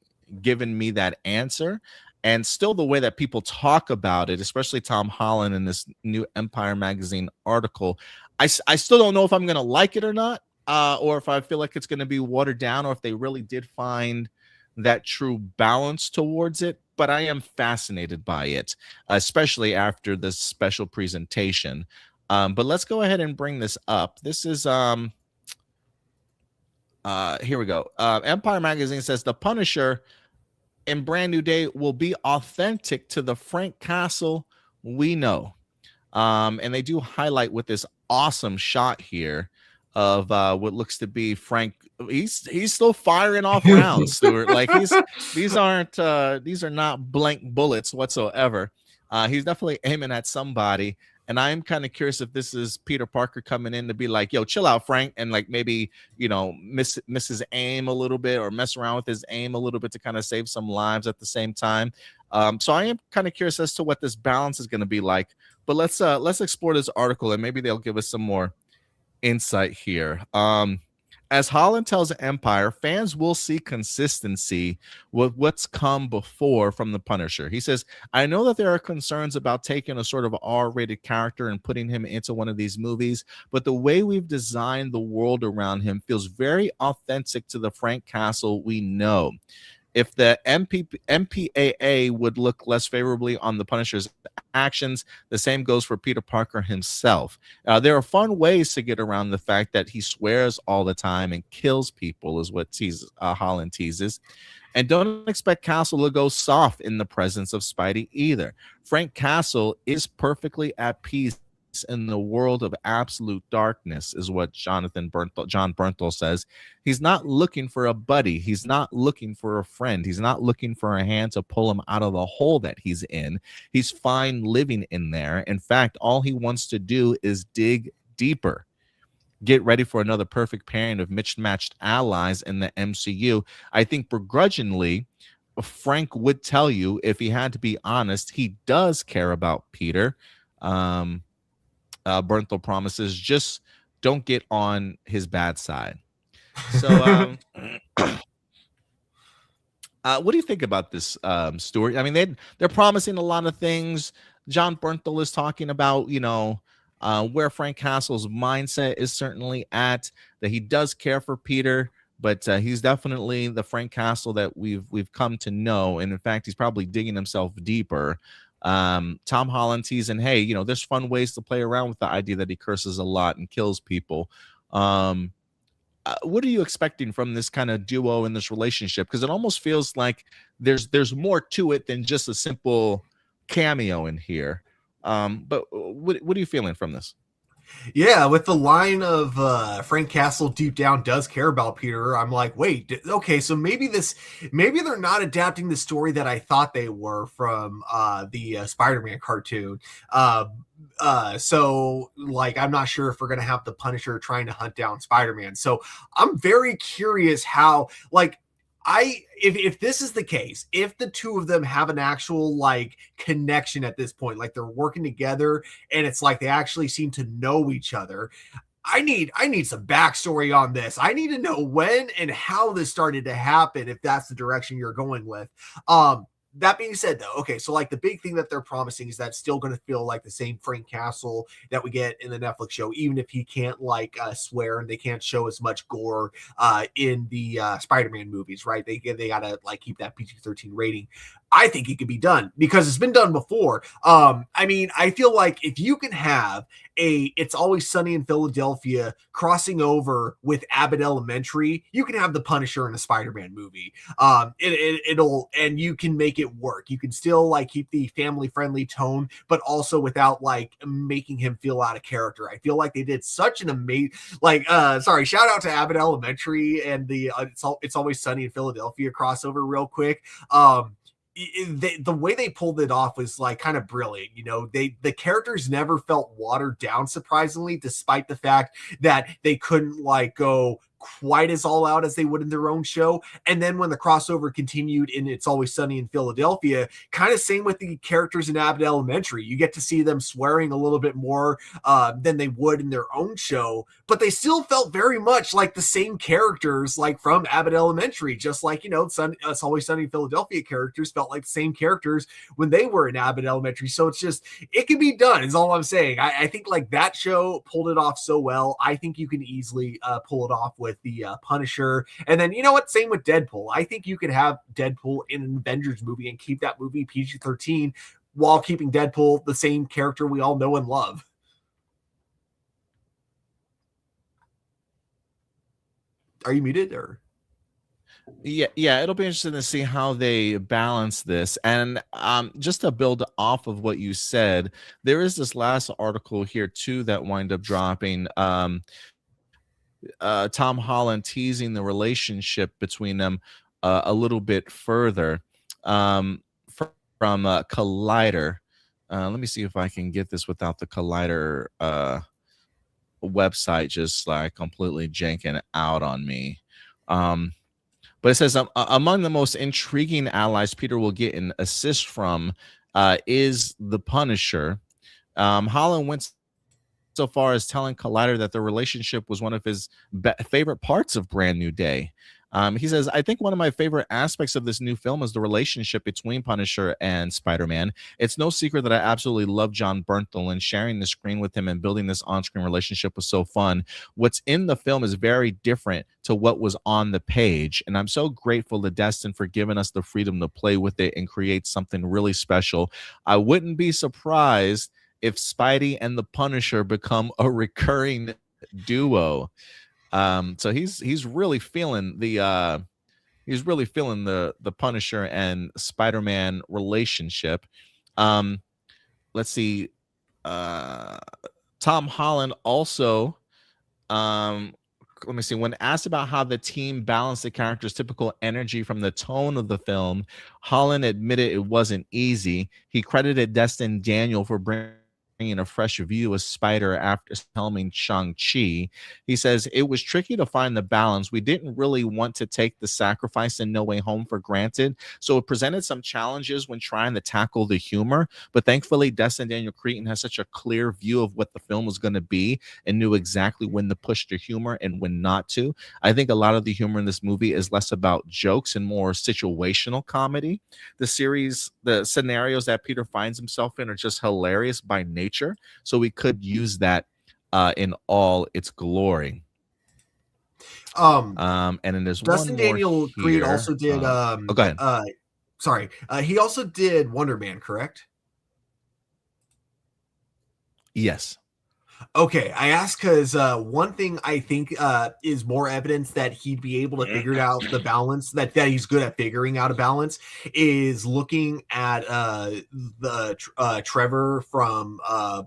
given me that answer. And still the way that people talk about it, especially Tom Holland in this new Empire Magazine article, I still don't know if I'm going to like it or not, or if I feel like it's going to be watered down, or if they really did find that true balance towards it. But I am fascinated by it, especially after this special presentation. But let's go ahead and bring this up. This is here we go. Empire Magazine says the Punisher in Brand New Day will be authentic to the Frank Castle we know. And they do highlight with this awesome shot here of what looks to be Frank. He's still firing off rounds, Stuart. Like these are not blank bullets whatsoever. He's definitely aiming at somebody. And I'm kind of curious if this is Peter Parker coming in to be like, yo, chill out, Frank, and like maybe, miss his aim a little bit, or mess around with his aim a little bit to kind of save some lives at the same time. So I am kind of curious as to what this balance is going to be like. But let's explore this article, and maybe they'll give us some more insight here. As Holland tells Empire, fans will see consistency with what's come before from the Punisher. He says, I know that there are concerns about taking a sort of R-rated character and putting him into one of these movies, but the way we've designed the world around him feels very authentic to the Frank Castle we know. If the MPAA would look less favorably on the Punisher's actions, the same goes for Peter Parker himself. There are fun ways to get around the fact that he swears all the time and kills people, is what Holland teases. And don't expect Castle to go soft in the presence of Spidey either. Frank Castle is perfectly at peace in the world of absolute darkness, is what John Bernthal says. He's not looking for a buddy. He's not looking for a friend. He's not looking for a hand to pull him out of the hole that he's in. He's fine living in there. In fact, all he wants to do is dig deeper. Get ready for another perfect pairing of mismatched allies in the MCU. I think begrudgingly, Frank would tell you, if he had to be honest, he does care about Peter. Bernthal promises, just don't get on his bad side. So what do you think about this, Stuart? I mean, they're promising a lot of things. John Bernthal is talking about, where Frank Castle's mindset is certainly at, that he does care for Peter, but he's definitely the Frank Castle that we've come to know. And in fact, he's probably digging himself deeper. Tom Holland teasing, hey, there's fun ways to play around with the idea that he curses a lot and kills people. What are you expecting from this kind of duo in this relationship? Because it almost feels like there's more to it than just a simple cameo in here. But what are you feeling from this? Yeah, with the line of Frank Castle deep down does care about Peter, I'm like, wait, okay, so maybe they're not adapting the story that I thought they were from the Spider-Man cartoon. So like, I'm not sure if we're gonna have the Punisher trying to hunt down Spider-Man. So I'm very curious how, like, if this is the case, if the two of them have an actual like connection at this point, like they're working together and it's like they actually seem to know each other, I need some backstory on this. I need to know when and how this started to happen, if that's the direction you're going with. That being said, though, okay, so like the big thing that they're promising is that's still going to feel like the same Frank Castle that we get in the Netflix show, even if he can't like swear and they can't show as much gore in the Spider-Man movies, right? They gotta like keep that PG-13 rating. I think it could be done because it's been done before. I mean, I feel like if you can have It's Always Sunny in Philadelphia crossing over with Abbott Elementary, you can have the Punisher in a Spider-Man movie. It'll and you can make it work. You can still like keep the family-friendly tone, but also without like making him feel out of character. I feel like they did such an amazing shout out to Abbott Elementary and the It's Always Sunny in Philadelphia crossover real quick. The way they pulled it off was like kind of brilliant. You know, the characters never felt watered down, surprisingly, despite the fact that they couldn't like go quite as all out as they would in their own show. And then when the crossover continued in It's Always Sunny in Philadelphia, kind of same with the characters in Abbott Elementary. You get to see them swearing a little bit more than they would in their own show, but they still felt very much like the same characters like from Abbott Elementary, just like, you know, It's Always Sunny in Philadelphia characters felt like the same characters when they were in Abbott Elementary. So it's just, it can be done is all I'm saying. I think like that show pulled it off so well. I think you can easily pull it off with the Punisher. And then, you know what? Same with Deadpool. I think you could have Deadpool in an Avengers movie and keep that movie PG-13 while keeping Deadpool the same character we all know and love. Are you muted or? Yeah, it'll be interesting to see how they balance this. And just to build off of what you said, there is this last article here too that wind up dropping. Tom Holland teasing the relationship between them a little bit further from Collider. Let me see if I can get this without the Collider website just like completely janking out on me. But it says among the most intriguing allies Peter will get an assist from is the Punisher. Holland went so far as telling Collider that the relationship was one of his favorite parts of Brand New Day. He says, I think one of my favorite aspects of this new film is the relationship between Punisher and Spider-Man. It's no secret that I absolutely love John Bernthal, and sharing the screen with him and building this on-screen relationship was so fun. What's in the film is very different to what was on the page, and I'm so grateful to Destin for giving us the freedom to play with it and create something really special. I wouldn't be surprised if Spidey and the Punisher become a recurring duo. So he's really feeling the Punisher and Spider-Man relationship. Let's see. Tom Holland also let me see. When asked about how the team balanced the character's typical energy from the tone of the film, Holland admitted it wasn't easy. He credited Destin Daniel for bringing a fresh view of Spider after filming Shang-Chi. He says, it was tricky to find the balance. We didn't really want to take the sacrifice in No Way Home for granted, so it presented some challenges when trying to tackle the humor, but thankfully Destin Daniel Cretton has such a clear view of what the film was going to be and knew exactly when to push the humor and when not to. I think a lot of the humor in this movie is less about jokes and more situational comedy. The scenarios that Peter finds himself in are just hilarious by nature. So we could use that in all its glory. And then there's Dustin Daniel Creed also did go ahead. He also did Wonder Man, correct? Yes. Okay, I asked because one thing I think is more evidence that he'd be able to figure out the balance, that he's good at figuring out a balance, is looking at Trevor from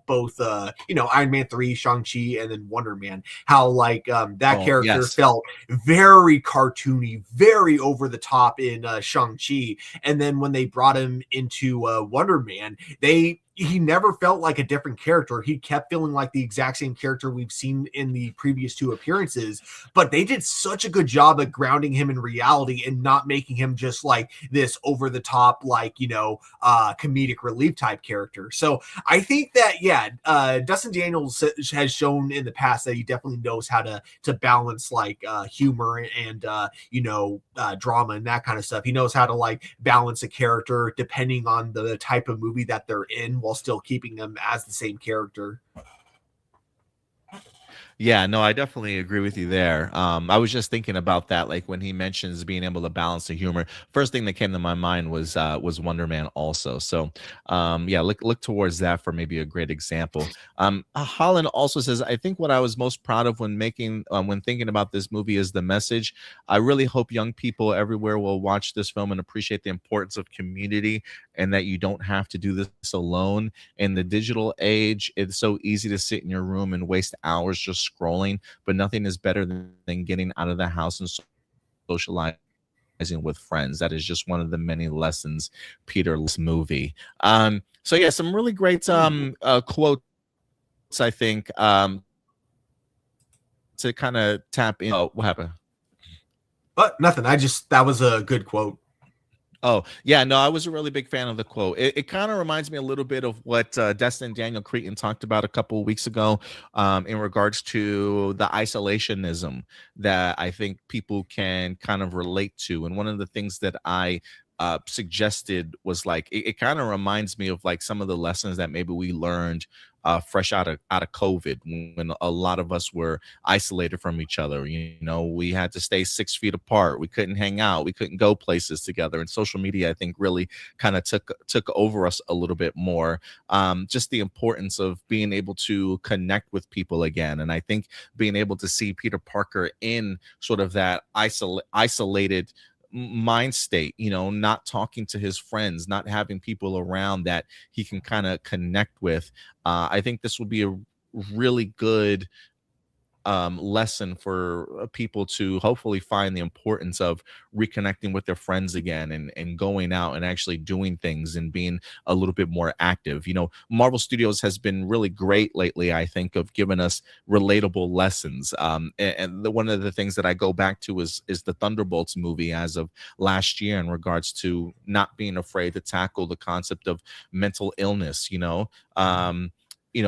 both Iron Man 3, Shang-Chi, and then Wonder Man. How like that character felt very cartoony, very over the top in Shang-Chi, and then when they brought him into Wonder Man, they he never felt like a different character. He kept feeling like the exact same character we've seen in the previous 2 appearances, but they did such a good job at grounding him in reality and not making him just like this over the top, like, comedic relief type character. So I think that, Dustin Daniels has shown in the past that he definitely knows how to balance like humor and, drama and that kind of stuff. He knows how to like balance a character depending on the type of movie that they're in while still keeping them as the same character. Yeah, no, I definitely agree with you there. I was just thinking about that, like when he mentions being able to balance the humor. First thing that came to my mind was Wonder Man also. So, yeah, look towards that for maybe a great example. Holland also says, I think what I was most proud of when thinking about this movie is the message. I really hope young people everywhere will watch this film and appreciate the importance of community and that you don't have to do this alone. In the digital age, it's so easy to sit in your room and waste hours just scrolling, but nothing is better than getting out of the house and socializing with friends. That is just one of the many lessons Peter Lee's movie. So yeah, some really great quotes, I think, to kind of tap in. Oh, what happened? But nothing. That was a good quote. Oh, yeah, no, I was a really big fan of the quote. It kind of reminds me a little bit of what Destin Daniel Cretton talked about a couple of weeks ago in regards to the isolationism that I think people can kind of relate to. And one of the things that I suggested was like, it kind of reminds me of like some of the lessons that maybe we learned fresh out of COVID, when a lot of us were isolated from each other. We had to stay 6 feet apart. We couldn't hang out. We couldn't go places together. And social media, I think, really kind of took over us a little bit more. Just the importance of being able to connect with people again. And I think being able to see Peter Parker in sort of that isolated mind state, not talking to his friends, not having people around that he can kind of connect with. I think this would be a really good lesson for people to hopefully find the importance of reconnecting with their friends again and going out and actually doing things and being a little bit more active. Marvel Studios has been really great lately, I think, of giving us relatable lessons. One of the things that I go back to is the Thunderbolts movie as of last year in regards to not being afraid to tackle the concept of mental illness.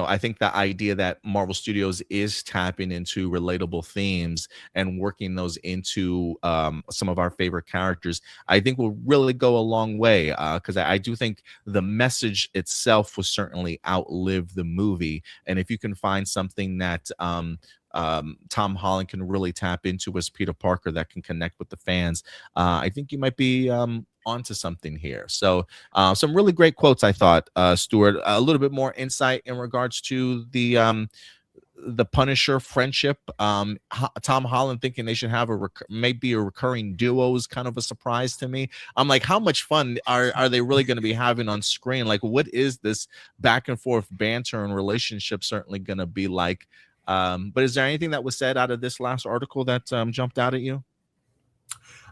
I think the idea that Marvel Studios is tapping into relatable themes and working those into some of our favorite characters, I think will really go a long way, because I do think the message itself will certainly outlive the movie. And if you can find something that Tom Holland can really tap into as Peter Parker that can connect with the fans, I think you might be onto something here. So some really great quotes, I thought, Stuart. A little bit more insight in regards to the Punisher friendship. Tom Holland thinking they should have maybe a recurring duo is kind of a surprise to me. I'm like, how much fun are they really going to be having on screen? Like, what is this back and forth banter and relationship certainly going to be like? But is there anything that was said out of this last article that jumped out at you?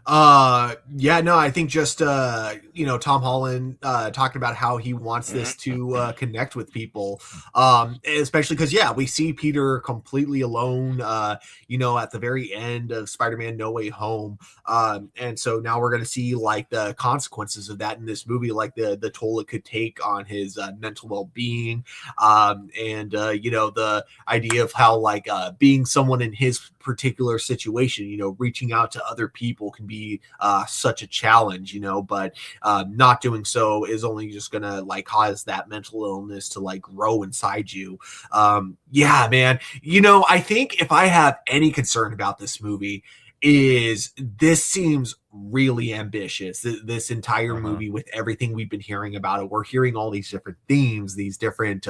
I think just Tom Holland talking about how he wants this to connect with people, especially because we see Peter completely alone at the very end of Spider-Man No Way Home, and so now we're going to see like the consequences of that in this movie, like the toll it could take on his mental well-being, and the idea of how like being someone in his particular situation, reaching out to other people can be such a challenge, but not doing so is only just gonna like cause that mental illness to like grow inside you. Man, I think if I have any concern about this movie, is this seems really ambitious, this entire movie, with everything we've been hearing about it. We're hearing all these different themes, these different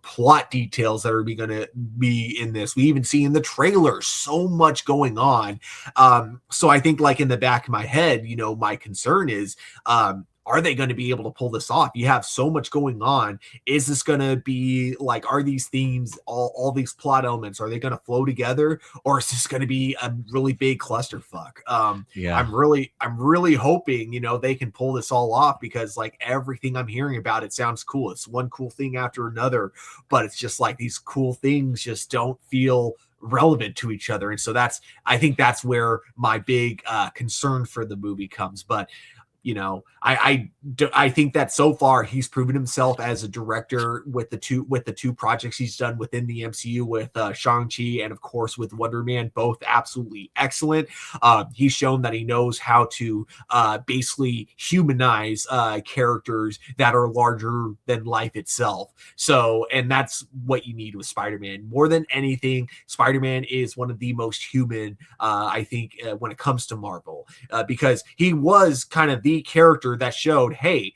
plot details that are going to be in this. We even see in the trailer so much going on. So I think like in the back of my head, my concern is are they going to be able to pull this off? You have so much going on. Is this going to be like, are these themes, all these plot elements, are they going to flow together, or is this going to be a really big clusterfuck? Yeah. I'm really hoping, you know, they can pull this all off, because like everything I'm hearing about it sounds cool. It's one cool thing after another, but it's just like these cool things just don't feel relevant to each other. And so I think that's where my big concern for the movie comes. But you know, I think that so far he's proven himself as a director with the two projects he's done within the MCU, with Shang-Chi and of course with Wonder Man, both absolutely excellent. He's shown that he knows how to basically humanize characters that are larger than life itself. So, and that's what you need with Spider-Man. More than anything, Spider-Man is one of the most human, I think, when it comes to Marvel, because he was kind of the character that showed, hey,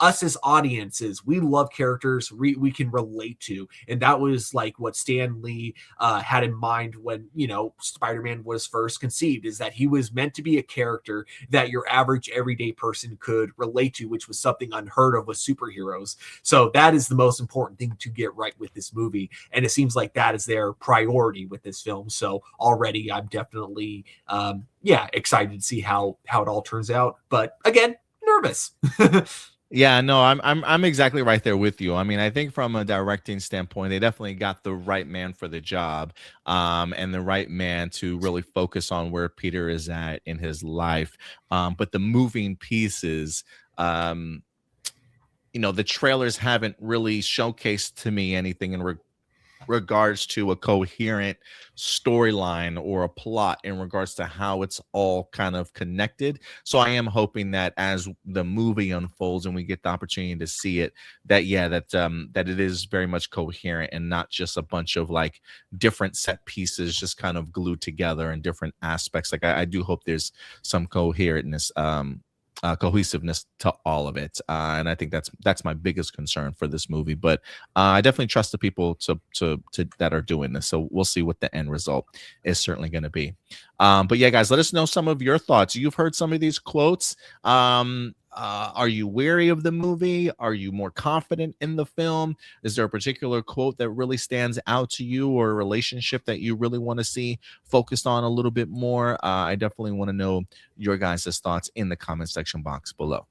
us as audiences, we love characters we can relate to. And that was like what Stan Lee had in mind when, you know, Spider-Man was first conceived, is that he was meant to be a character that your average everyday person could relate to, which was something unheard of with superheroes. So that is the most important thing to get right with this movie. And it seems like that is their priority with this film. So already I'm definitely, excited to see how it all turns out. But again, nervous. Yeah, no, I'm exactly right there with you. I mean, I think from a directing standpoint, they definitely got the right man for the job, and the right man to really focus on where Peter is at in his life. But the moving pieces, you know, the trailers haven't really showcased to me anything in regards to a coherent storyline or a plot in regards to how it's all kind of connected. So I am hoping that as the movie unfolds and we get the opportunity to see it, that that it is very much coherent and not just a bunch of like different set pieces just kind of glued together in different aspects. Like I do hope there's some coherentness, cohesiveness to all of it, and I think that's my biggest concern for this movie. But I definitely trust the people to that are doing this, so we'll see what the end result is certainly going to be. But yeah, guys, let us know some of your thoughts. You've heard some of these quotes. Are you wary of the movie? Are you more confident in the film? Is there a particular quote that really stands out to you, or a relationship that you really want to see focused on a little bit more? I definitely want to know your guys' thoughts in the comment section box below.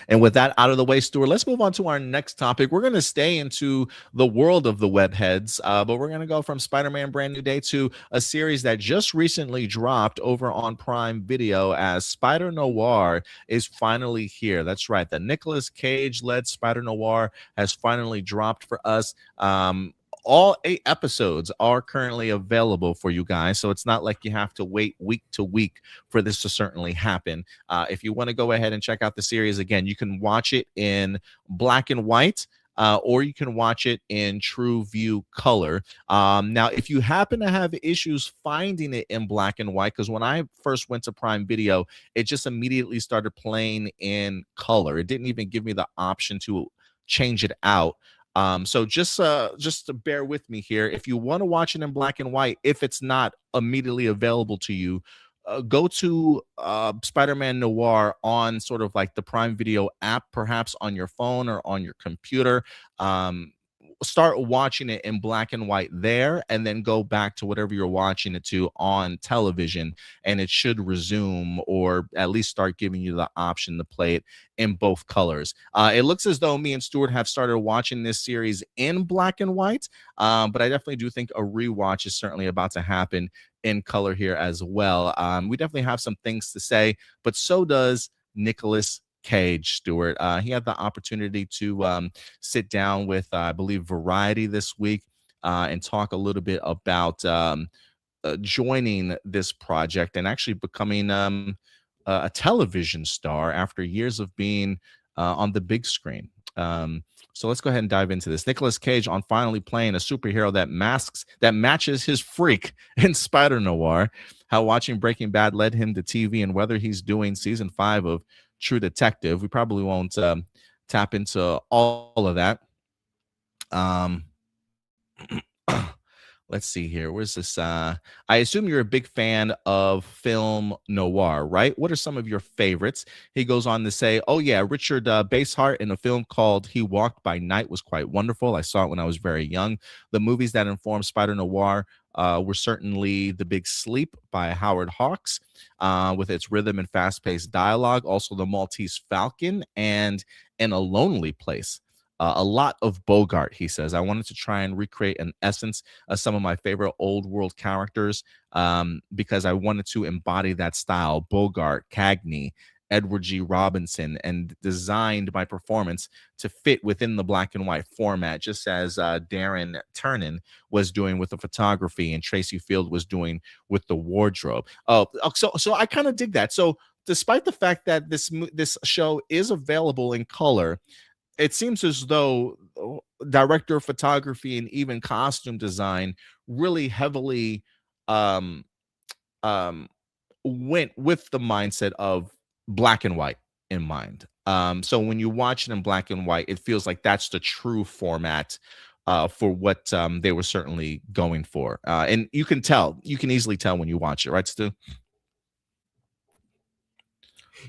And with that out of the way, Stuart, let's move on to our next topic. We're going to stay into the world of the webheads, but we're going to go from Spider-Man Brand New Day to a series that just recently dropped over on Prime Video, as Spider-Noir is finally here. That's right. The Nicolas Cage-led Spider-Noir has finally dropped for us. All 8 episodes are currently available for you guys, so it's not like you have to wait week to week for this to certainly happen. If you want to go ahead and check out the series, again, you can watch it in black and white, or you can watch it in true view color. Now, if you happen to have issues finding it in black and white, because when I first went to Prime Video, it just immediately started playing in color. It didn't even give me the option to change it out. So just to bear with me here, if you want to watch it in black and white, if it's not immediately available to you, go to Spider-Man Noir on sort of like the Prime Video app, perhaps on your phone or on your computer. Start watching it in black and white there, and then go back to whatever you're watching it to on television, and it should resume, or at least start giving you the option to play it in both colors. It looks as though me and Stuart have started watching this series in black and white, but I definitely do think a rewatch is certainly about to happen in color here as well. We definitely have some things to say, but so does Nicolas Cage, Stuart. He had the opportunity to sit down with, I believe, Variety this week, and talk a little bit about joining this project and actually becoming a television star after years of being on the big screen. So let's go ahead and dive into this. Nicolas Cage on finally playing a superhero that matches his freak in Spider-Noir, how watching Breaking Bad led him to TV, and whether he's doing season 5 of True Detective. We probably won't tap into all of that. Let's see here. Where's this? I assume you're a big fan of film noir, right? What are some of your favorites? He goes on to say, oh, yeah, Richard Basehart in a film called He Walked by Night was quite wonderful. I saw it when I was very young. The movies that informed Spider-Noir were certainly The Big Sleep by Howard Hawks, with its rhythm and fast-paced dialogue. Also, The Maltese Falcon and In a Lonely Place. A lot of Bogart, he says. I wanted to try and recreate an essence of some of my favorite old world characters, because I wanted to embody that style. Bogart, Cagney, Edward G. Robinson, and designed my performance to fit within the black and white format, just as Darren Turner was doing with the photography and Tracy Field was doing with the wardrobe. So I kind of dig that. So despite the fact that this show is available in color, it seems as though director of photography and even costume design really heavily um, um, went with the mindset of black and white in mind. So when you watch it in black and white, it feels like that's the true format for what they were certainly going for. And you can easily tell when you watch it, right, Stu?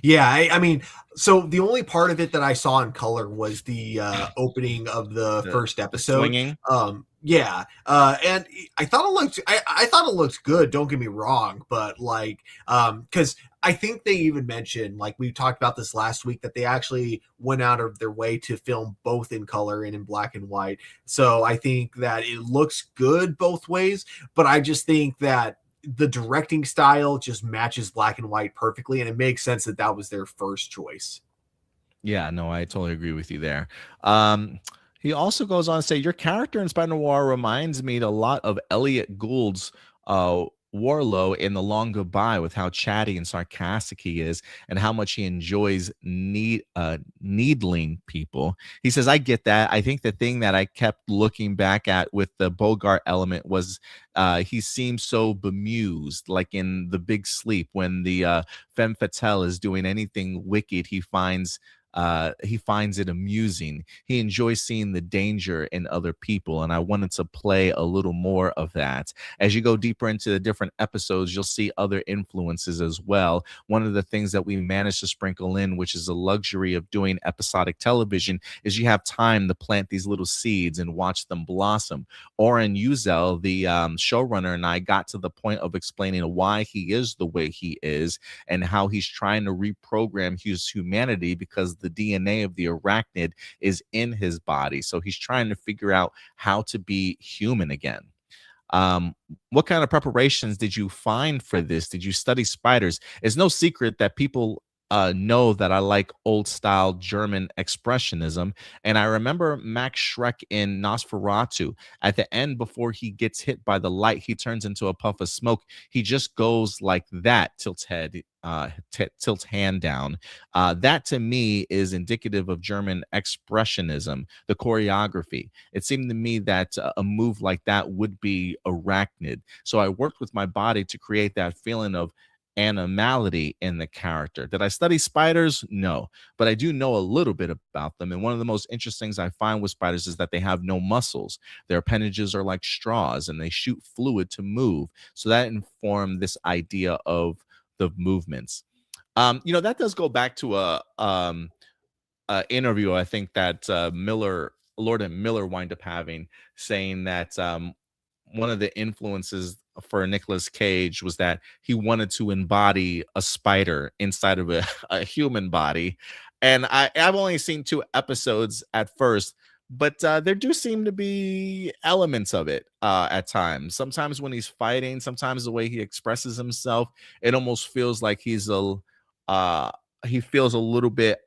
Yeah, I mean, so the only part of it that I saw in color was the opening of the first The episode. swinging. Yeah, and I thought it looked, I thought it looked good. Don't get me wrong, but like, because I think they even mentioned, like we talked about this last week, that they actually went out of their way to film both in color and in black and white. So I think that it looks good both ways, but I just think that the directing style just matches black and white perfectly, and it makes sense that that was their first choice. Yeah, no, I totally agree with you there. He also goes on to say, your character in Spider-Noir reminds me a lot of Elliot Gould's Warlow in The Long Goodbye, with how chatty and sarcastic he is and how much he enjoys needling people. He says, I get that. I think the thing that I kept looking back at with the Bogart element was he seems so bemused, like in The Big Sleep, when the femme fatale is doing anything wicked, he finds it amusing. He enjoys seeing the danger in other people, and I wanted to play a little more of that. As you go deeper into the different episodes, you'll see other influences as well. One of the things that we managed to sprinkle in, which is the luxury of doing episodic television, is you have time to plant these little seeds and watch them blossom. Oren Uzel, the showrunner, and I got to the point of explaining why he is the way he is and how he's trying to reprogram his humanity, because the DNA of the arachnid is in his body. So he's trying to figure out how to be human again. What kind of preparations did you find for this? Did you study spiders? It's no secret that people know that I like old style German expressionism. And I remember Max Schreck in Nosferatu. At the end, before he gets hit by the light, he turns into a puff of smoke. He just goes like that, tilts hand down. That to me is indicative of German expressionism, the choreography. It seemed to me that a move like that would be arachnid. So I worked with my body to create that feeling of animality in the character. Did I study spiders? No, but I do know a little bit about them. And one of the most interesting things I find with spiders is that they have no muscles. Their appendages are like straws and they shoot fluid to move. So that informed this idea of the movements. That does go back to a interview, I think, that Lord and Miller wind up having, saying that one of the influences for Nicolas Cage was that he wanted to embody a spider inside of a human body. And I've only seen 2 episodes at first, but there do seem to be elements of it at times. Sometimes when he's fighting, sometimes the way he expresses himself, it almost feels like he feels a little bit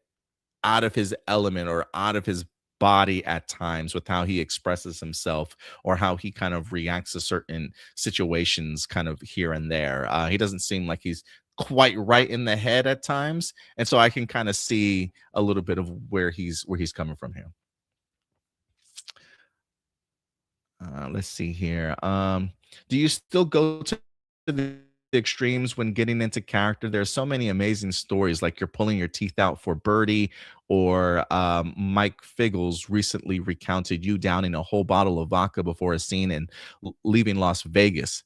out of his element or out of his body at times with how he expresses himself or how he kind of reacts to certain situations kind of here and there. He doesn't seem like he's quite right in the head at times, and so I can kind of see a little bit of where he's coming from here. Let's see here. Do you still go to the extremes when getting into character. There's so many amazing stories, like you're pulling your teeth out for Birdie, or Mike Figgles recently recounted you downing a whole bottle of vodka before a scene and leaving Las Vegas.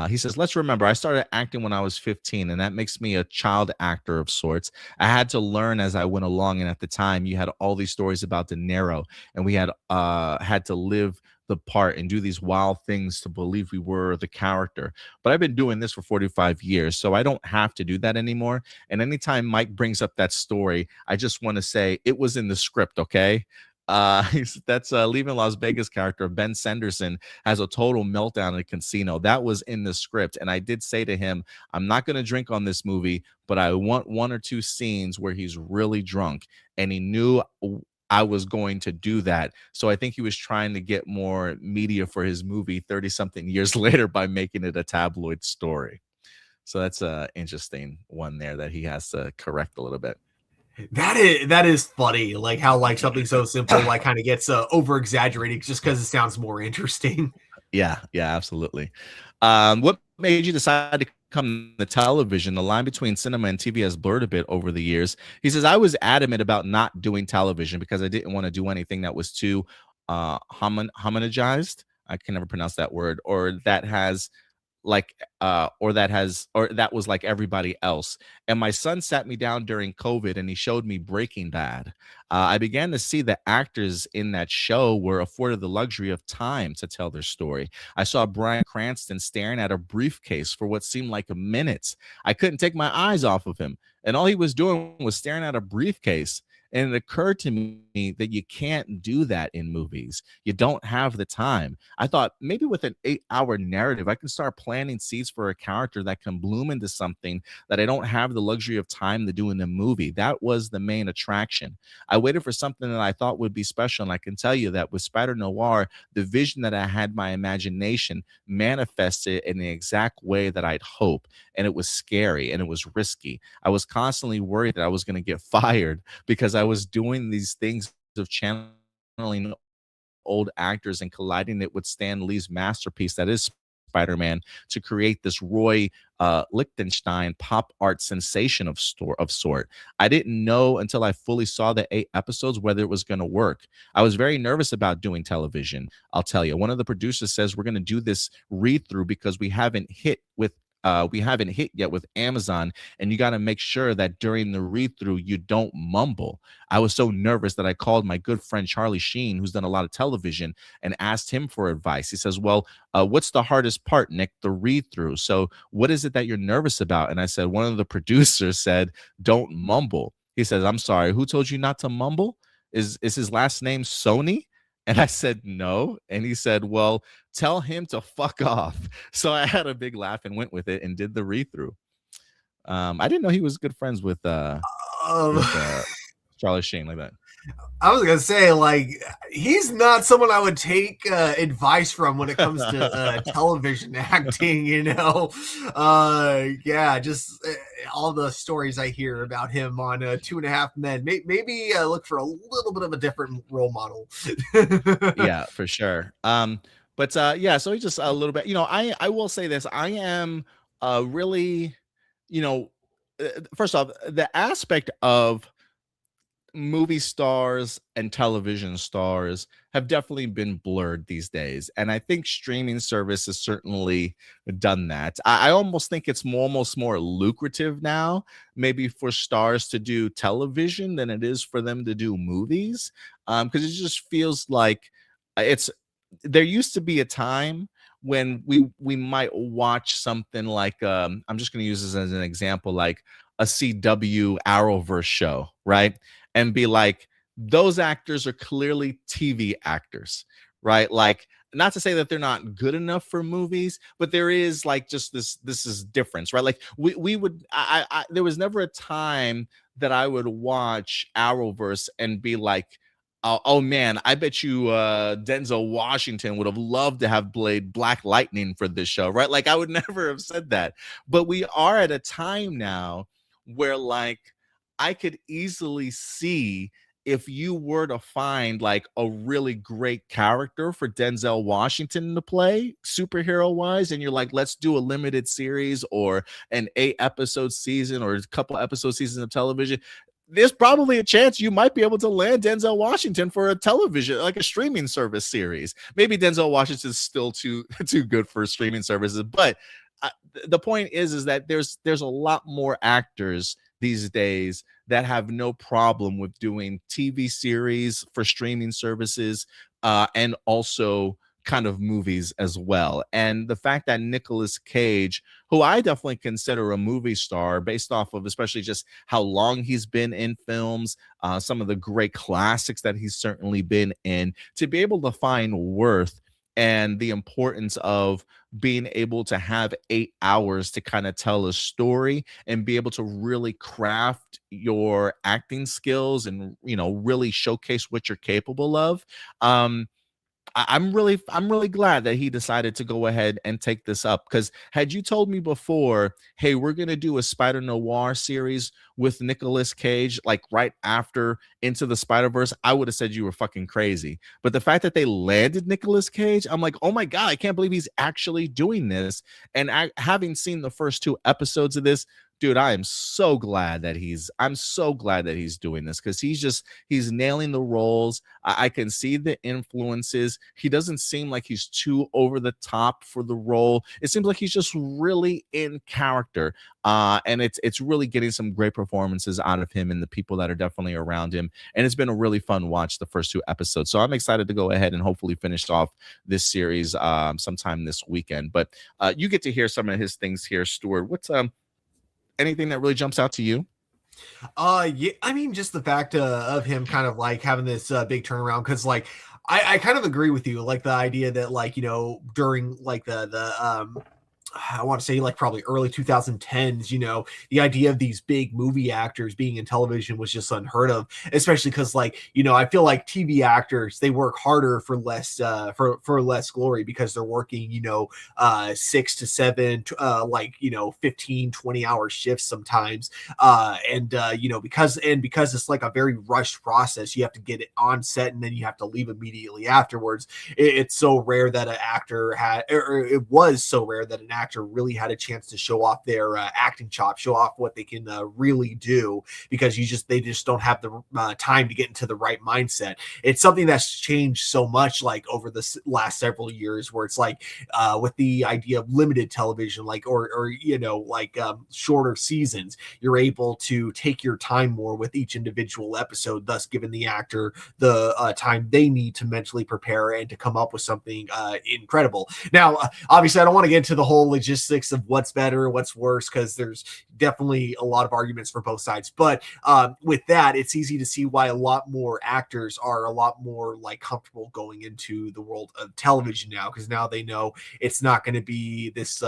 He says, let's remember, I started acting when I was 15, and that makes me a child actor of sorts. I had to learn as I went along, and at the time, you had all these stories about De Niro, and we had to live the part and do these wild things to believe we were the character. But I've been doing this for 45 years, so I don't have to do that anymore. And anytime Mike brings up that story, I just want to say it was in the script, okay? That's Leaving Las Vegas character Ben Sanderson has a total meltdown in a casino. That was in the script, and I did say to him, I'm not going to drink on this movie, but I want one or two scenes where he's really drunk, and he knew I was going to do that. So I think he was trying to get more media for his movie 30 something years later by making it a tabloid story. So that's a interesting one there that he has to correct a little bit. That is funny, like how like something so simple like kind of gets over exaggerated just because it sounds more interesting. Yeah, absolutely. What made you decide to come to television? The line between cinema and TV has blurred a bit over the years. He says, I was adamant about not doing television because I didn't want to do anything that was too homogenized. I can never pronounce that word, or that has or that was like everybody else. And my son sat me down during COVID and he showed me Breaking Bad. I began to see the actors in that show were afforded the luxury of time to tell their story. I saw Bryan Cranston staring at a briefcase for what seemed like a minute. I couldn't take my eyes off of him, and all he was doing was staring at a briefcase. And it occurred to me that you can't do that in movies. You don't have the time. I thought maybe with an 8-hour narrative, I can start planting seeds for a character that can bloom into something that I don't have the luxury of time to do in the movie. That was the main attraction. I waited for something that I thought would be special. And I can tell you that with Spider-Noir, the vision that I had, my imagination manifested in the exact way that I'd hope. And it was scary and it was risky. I was constantly worried that I was going to get fired because I was doing these things of channeling old actors and colliding it with Stan Lee's masterpiece that is Spider-Man to create this Roy Lichtenstein pop art sensation of sort. I didn't know until I fully saw the 8 episodes whether it was going to work. I was very nervous about doing television. I'll tell you, one of the producers says we're going to do this read through because we haven't hit yet with Amazon, and you got to make sure that during the read-through you don't mumble. I was so nervous that I called my good friend Charlie Sheen, who's done a lot of television, and asked him for advice. He says, well, what's the hardest part, Nick? The read-through. So what is it that you're nervous about? And I said, one of the producers said, don't mumble. He says, I'm sorry, who told you not to mumble? Is his last name Sony? And I said, no. And he said, well, tell him to fuck off. So I had a big laugh and went with it and did the read-through. I didn't know he was good friends with Charlie Sheen like that. I was gonna say, like, he's not someone I would take advice from when it comes to television acting, you know. Yeah, just all the stories I hear about him on 2.5 Men. Maybe look for a little bit of a different role model. Yeah, for sure. But yeah, so just a little bit, you know, I will say this. I am really, you know, first off, the aspect of movie stars and television stars have definitely been blurred these days, and I think streaming service has certainly done that. I almost think it's almost more lucrative now, maybe for stars to do television than it is for them to do movies, because it just feels like there used to be a time when we might watch something like I'm just going to use this as an example, like a CW Arrowverse show, right? And be like, those actors are clearly TV actors, right? Like, not to say that they're not good enough for movies, but there is like just this is difference, right? Like we would there was never a time that I would watch Arrowverse and be like, oh man, I bet you Denzel Washington would have loved to have played Black Lightning for this show, right? Like I would never have said that. But we are at a time now where like I could easily see if you were to find like a really great character for Denzel Washington to play superhero wise, and you're like, let's do a limited series or an 8-episode season or a couple episode seasons of television, there's probably a chance you might be able to land Denzel Washington for a television, like a streaming service series. Maybe Denzel Washington's still too good for streaming services, but the point is that there's a lot more actors these days that have no problem with doing TV series for streaming services, and also kind of movies as well. And the fact that Nicolas Cage, who I definitely consider a movie star based off of especially just how long he's been in films, some of the great classics that he's certainly been in, to be able to find worth and the importance of being able to have 8 hours to kind of tell a story and be able to really craft your acting skills and, you know, really showcase what you're capable of. I'm really glad that he decided to go ahead and take this up, because had you told me before, hey, we're gonna do a Spider-Noir series with Nicolas Cage like right after Into the Spider-Verse, I would have said you were fucking crazy. But the fact that they landed Nicolas Cage, I'm like, oh my god, I can't believe he's actually doing this. And having seen the first 2 episodes of this, dude, I'm so glad that he's doing this, because he's nailing the roles. I can see the influences. He doesn't seem like he's too over the top for the role. It seems like he's just really in character. And it's really getting some great performances out of him and the people that are definitely around him. And it's been a really fun watch the first 2 episodes. So I'm excited to go ahead and hopefully finish off this series sometime this weekend. But you get to hear some of his things here, Stuart. What's anything that really jumps out to you? Yeah, I mean, just the fact of him kind of like having this big turnaround, because like I kind of agree with you, like the idea that, like, you know, during like the I want to say like probably early 2010s, you know, the idea of these big movie actors being in television was just unheard of, especially because, like, you know, I feel like TV actors, they work harder for less for less glory, because they're working, you know, 6 to 7 like, you know, 15-20 hour shifts sometimes, and you know, because it's like a very rushed process, you have to get it on set and then you have to leave immediately afterwards. It's so rare that an actor had, or it was so rare that an actor really had a chance to show off their acting chops, show off what they can really do, because they just don't have the time to get into the right mindset. It's something that's changed so much, like over the last several years, where it's like with the idea of limited television, like or you know, like shorter seasons, you're able to take your time more with each individual episode, thus giving the actor the time they need to mentally prepare and to come up with something incredible. Now, obviously, I don't want to get into the whole logistics of what's better, what's worse, because there's definitely a lot of arguments for both sides. But with that, it's easy to see why a lot more actors are a lot more like comfortable going into the world of television now, because now they know it's not going to be this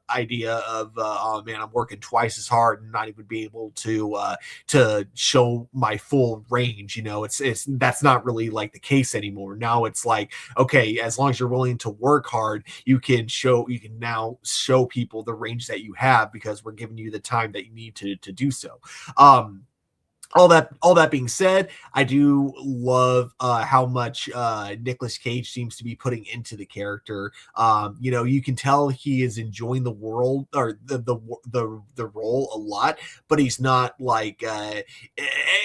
idea of oh man, I'm working twice as hard and not even be able to show my full range. You know, it's that's not really like the case anymore. Now it's like, okay, as long as you're willing to work hard, you can now show people the range that you have, because we're giving you the time that you need to do so. All that being said, I do love how much Nicolas Cage seems to be putting into the character. You know, you can tell he is enjoying the world, or the role a lot, but he's not like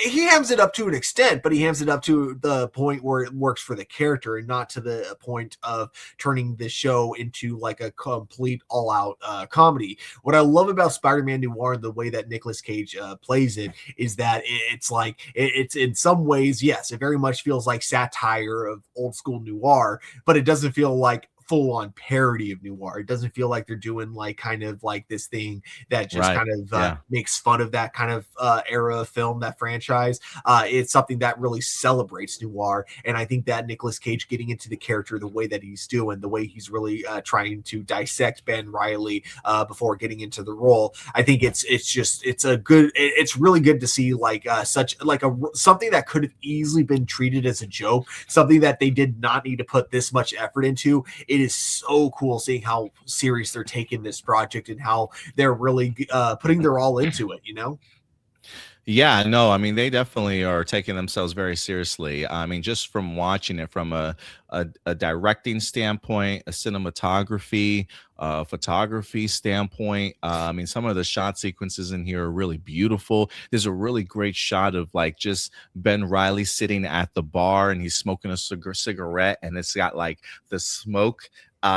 he hams it up to an extent, but he hams it up to the point where it works for the character, and not to the point of turning the show into like a complete all-out comedy. What I love about Spider-Man Noir and the way that Nicolas Cage plays it is that it's like it's in some ways, yes, it very much feels like satire of old school noir, but it doesn't feel like full on parody of noir. It doesn't feel like they're doing like kind of like this thing that just kind of makes fun of that kind of era of film, that franchise. It's something that really celebrates noir, and I think that Nicolas Cage getting into the character the way that he's doing, the way he's really trying to dissect Ben Reilly before getting into the role, I think it's really good to see like such like something that could have easily been treated as a joke, something that they did not need to put this much effort into. It is so cool seeing how serious they're taking this project and how they're really putting their all into it, you know? Yeah, no, I mean they definitely are taking themselves very seriously. I mean, just from watching it from a directing standpoint, a cinematography, photography standpoint. I mean, some of the shot sequences in here are really beautiful. There's a really great shot of like just Ben Riley sitting at the bar and he's smoking a cigarette, and it's got like the smoke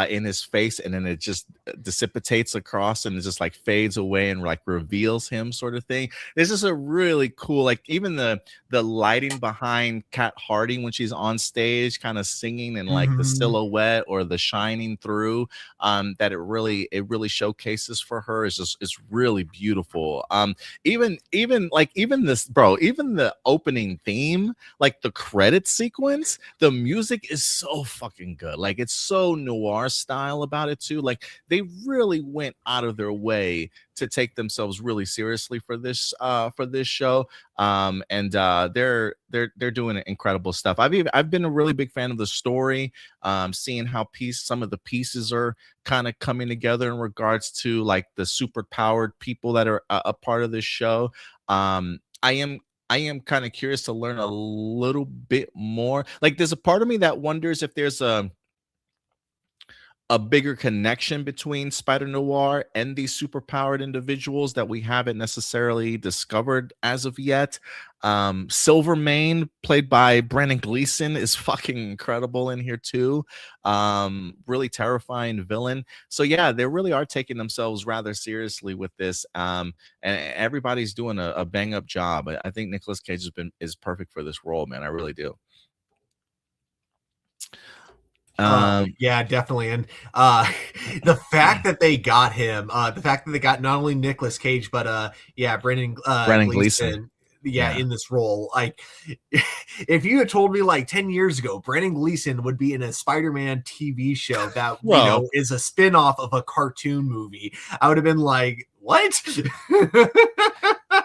in his face, and then it just dissipates across and it just like fades away and like reveals him, sort of thing. This is a really cool, like even the lighting behind Kat Harding when she's on stage, kind of singing, and like the silhouette or the shining through that it really showcases for her is just it's really beautiful. Even this, bro, even the opening theme, like the credit sequence, the music is so fucking good. Like it's so noir style about it too. Like they really went out of their way to take themselves really seriously for this show. And they're doing incredible stuff. I've been a really big fan of the story, seeing how some of the pieces are kind of coming together in regards to like the super powered people that are a part of this show. I am kind of curious to learn a little bit more. Like there's a part of me that wonders if there's a bigger connection between Spider-Noir and these superpowered individuals that we haven't necessarily discovered as of yet. Silvermane, played by Brandon Gleeson, is fucking incredible in here too. Really terrifying villain. So yeah, they really are taking themselves rather seriously with this. And everybody's doing a bang up job. I think Nicolas Cage is perfect for this role, man. I really do. Yeah, definitely. And the fact that they got him, the fact that they got not only Nicolas Cage, but Brandon Gleeson, in this role. Like if you had told me like 10 years ago Brandon Gleeson would be in a Spider-Man TV show that is a spin-off of a cartoon movie, I would have been like, what?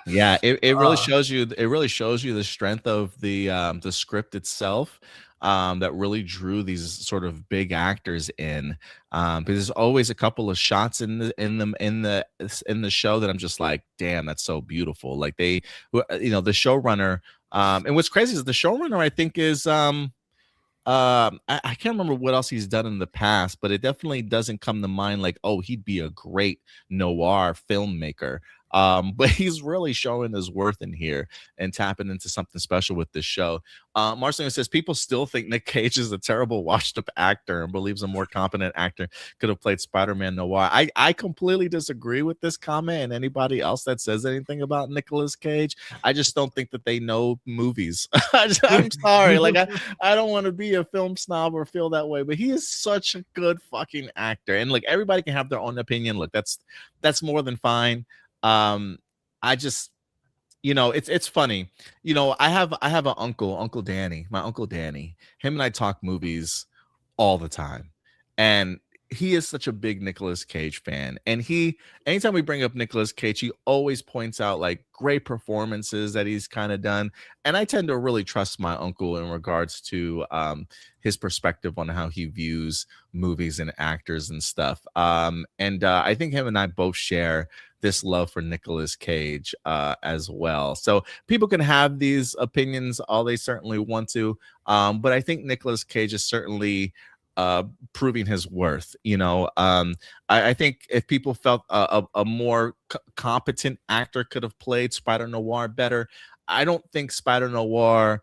Yeah, it really shows you the strength of the script itself, that really drew these sort of big actors in. Because there's always a couple of shots in the show that I'm just like, damn, that's so beautiful. Like the showrunner, and what's crazy is the showrunner I think is I can't remember what else he's done in the past, but it definitely doesn't come to mind like, oh, he'd be a great noir filmmaker. But he's really showing his worth in here and tapping into something special with this show. Marcelino says people still think Nick Cage is a terrible washed-up actor and believes a more competent actor could have played Spider-Man Noir. I completely disagree with this comment, and anybody else that says anything about Nicolas Cage, I just don't think that they know movies. I'm sorry, like I don't want to be a film snob or feel that way, but he is such a good fucking actor, and like everybody can have their own opinion. Look, that's more than fine. I just, it's funny. I have an Uncle Danny, my Uncle Danny. Him and I talk movies all the time, and he is such a big Nicolas Cage fan. And anytime we bring up Nicolas Cage, he always points out like great performances that he's kind of done. And I tend to really trust my uncle in regards to his perspective on how he views movies and actors and stuff. And I think him and I both share this love for Nicolas Cage as well. So people can have these opinions all they certainly want to. But I think Nicolas Cage is certainly proving his worth. I think if people felt a more competent actor could have played Spider-Noir better, I don't think Spider-Noir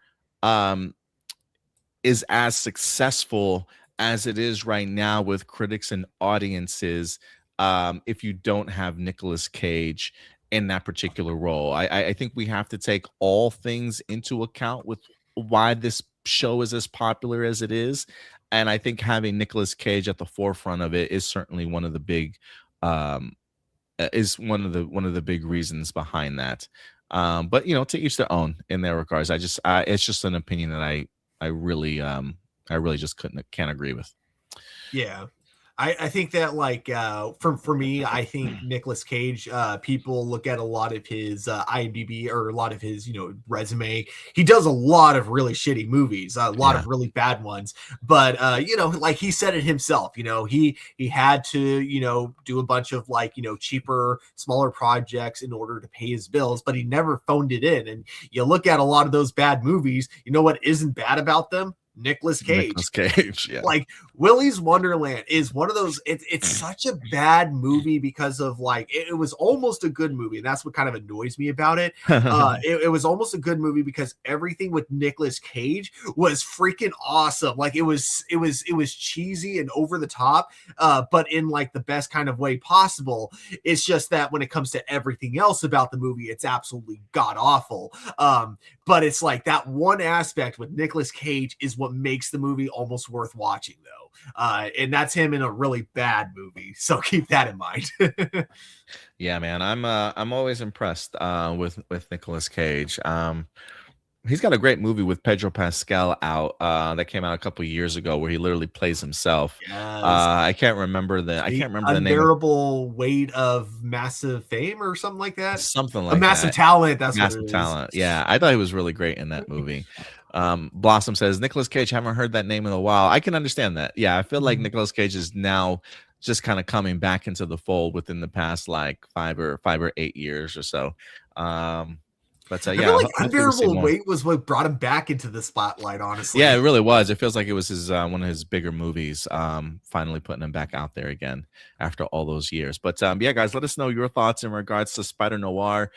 is as successful as it is right now with critics and audiences if you don't have Nicolas Cage in that particular role. I think we have to take all things into account with why this show is as popular as it is. And I think having Nicolas Cage at the forefront of it is certainly one of the big big reasons behind that. But to each their own in their regards. It's just an opinion that I really just can't agree with. Yeah. I think that like for me, I think Nicolas Cage, people look at a lot of his IMDb or a lot of his, resume. He does a lot of really shitty movies, a lot of really bad ones. But like he said it himself, he had to, do a bunch of like, cheaper, smaller projects in order to pay his bills, but he never phoned it in. And you look at a lot of those bad movies, you know what isn't bad about them? Nicolas Cage. Yeah. Like Willy's Wonderland is one of those. It's such a bad movie because of like it was almost a good movie, and that's what kind of annoys me about it. It was almost a good movie because everything with Nicolas Cage was freaking awesome. Like it was cheesy and over the top, but in like the best kind of way possible. It's just that when it comes to everything else about the movie, it's absolutely god awful. But it's like that one aspect with Nicolas Cage is what makes the movie almost worth watching, though. And that's him in a really bad movie. So keep that in mind. Yeah, man. I'm always impressed with Nicolas Cage. He's got a great movie with Pedro Pascal out that came out a couple of years ago where he literally plays himself. Yes. I can't remember the name. Unbearable Weight of Massive Fame or something like that. Something like a Massive Talent. That's Massive what it Talent. is. Yeah, I thought he was really great in that movie. Blossom says Nicolas Cage. Haven't heard that name in a while. I can understand that. Yeah, I feel like Nicolas Cage is now just kind of coming back into the fold within the past like 5 or 8 years or so. But yeah, I feel like Unbearable Weight was what brought him back into the spotlight, honestly. Yeah, it really was. It feels like it was his one of his bigger movies, finally putting him back out there again after all those years. But yeah, guys, let us know your thoughts in regards to Spider-Noir,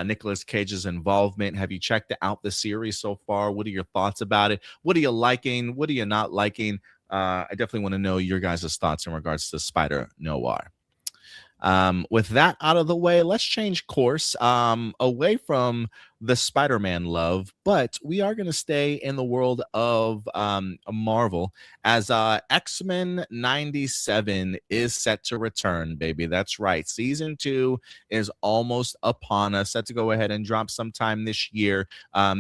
Nicolas Cage's involvement. Have you checked out the series so far? What are your thoughts about it? What are you liking? What are you not liking? I definitely want to know your guys' thoughts in regards to Spider-Noir. With that out of the way, let's change course away from the Spider-Man love, but we are going to stay in the world of Marvel as X-Men 97 is set to return, baby. That's right. Season 2 is almost upon us, set to go ahead and drop sometime this year.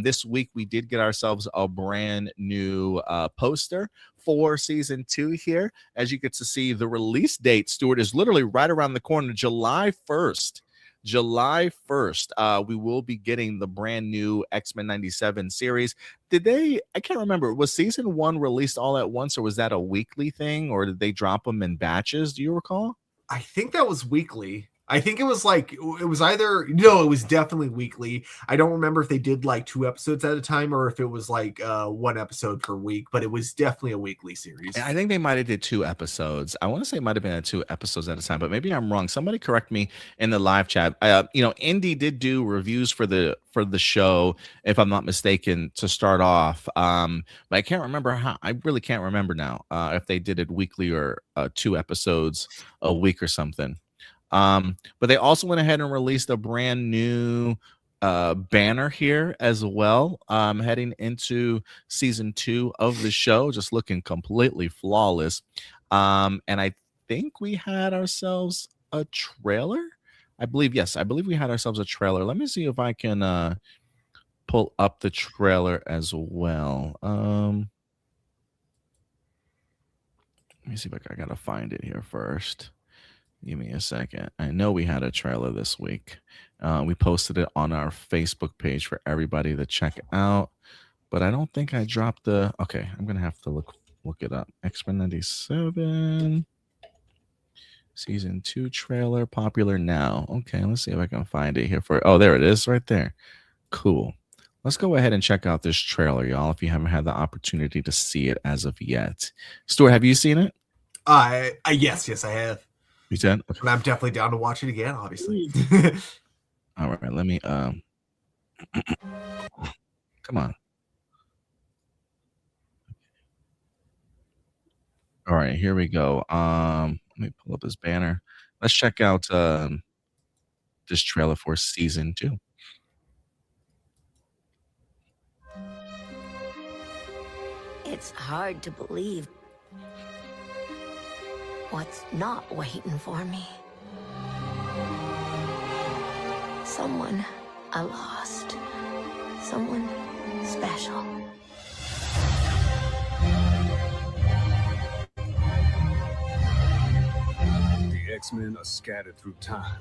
This week, we did get ourselves a brand new poster for season 2 here. As you get to see, the release date, Stuart, is literally right around the corner, July 1st. July 1st, we will be getting the brand new X-Men 97 series. I can't remember, was season 1 released all at once, or was that a weekly thing, or did they drop them in batches? Do you recall? I think that was weekly. I think it was like, it was definitely weekly. I don't remember if they did like 2 episodes at a time or if it was like 1 episode per week, but it was definitely a weekly series. I think they might have did 2 episodes. I want to say it might have been 2 episodes at a time, but maybe I'm wrong. Somebody correct me in the live chat. Indy did do reviews for the show, if I'm not mistaken, to start off. But I can't remember how. I really can't remember now if they did it weekly or 2 episodes a week or something. But they also went ahead and released a brand new banner here as well, heading into season 2 of the show, just looking completely flawless. And I think we had ourselves a trailer. I believe we had ourselves a trailer. Let me see if I can pull up the trailer as well. Let me see if I gotta find it here first. Give me a second. I know we had a trailer this week. We posted it on our Facebook page for everybody to check out, but I don't think I dropped the. Okay, I'm gonna have to look it up. X-Men 97 season 2 trailer, popular now. Okay, let's see if I can find it here oh, there it is, right there. Cool. Let's go ahead and check out this trailer, y'all. If you haven't had the opportunity to see it as of yet, Stuart, have you seen it? Yes, I have. You did? Okay. And I'm definitely down to watch it again, obviously. All right, let me come on. All right, here we go. Let me pull up this banner. Let's check out this trailer for season 2. It's hard to believe what's not waiting for me. Someone I lost. Someone special. X-Men are scattered through time.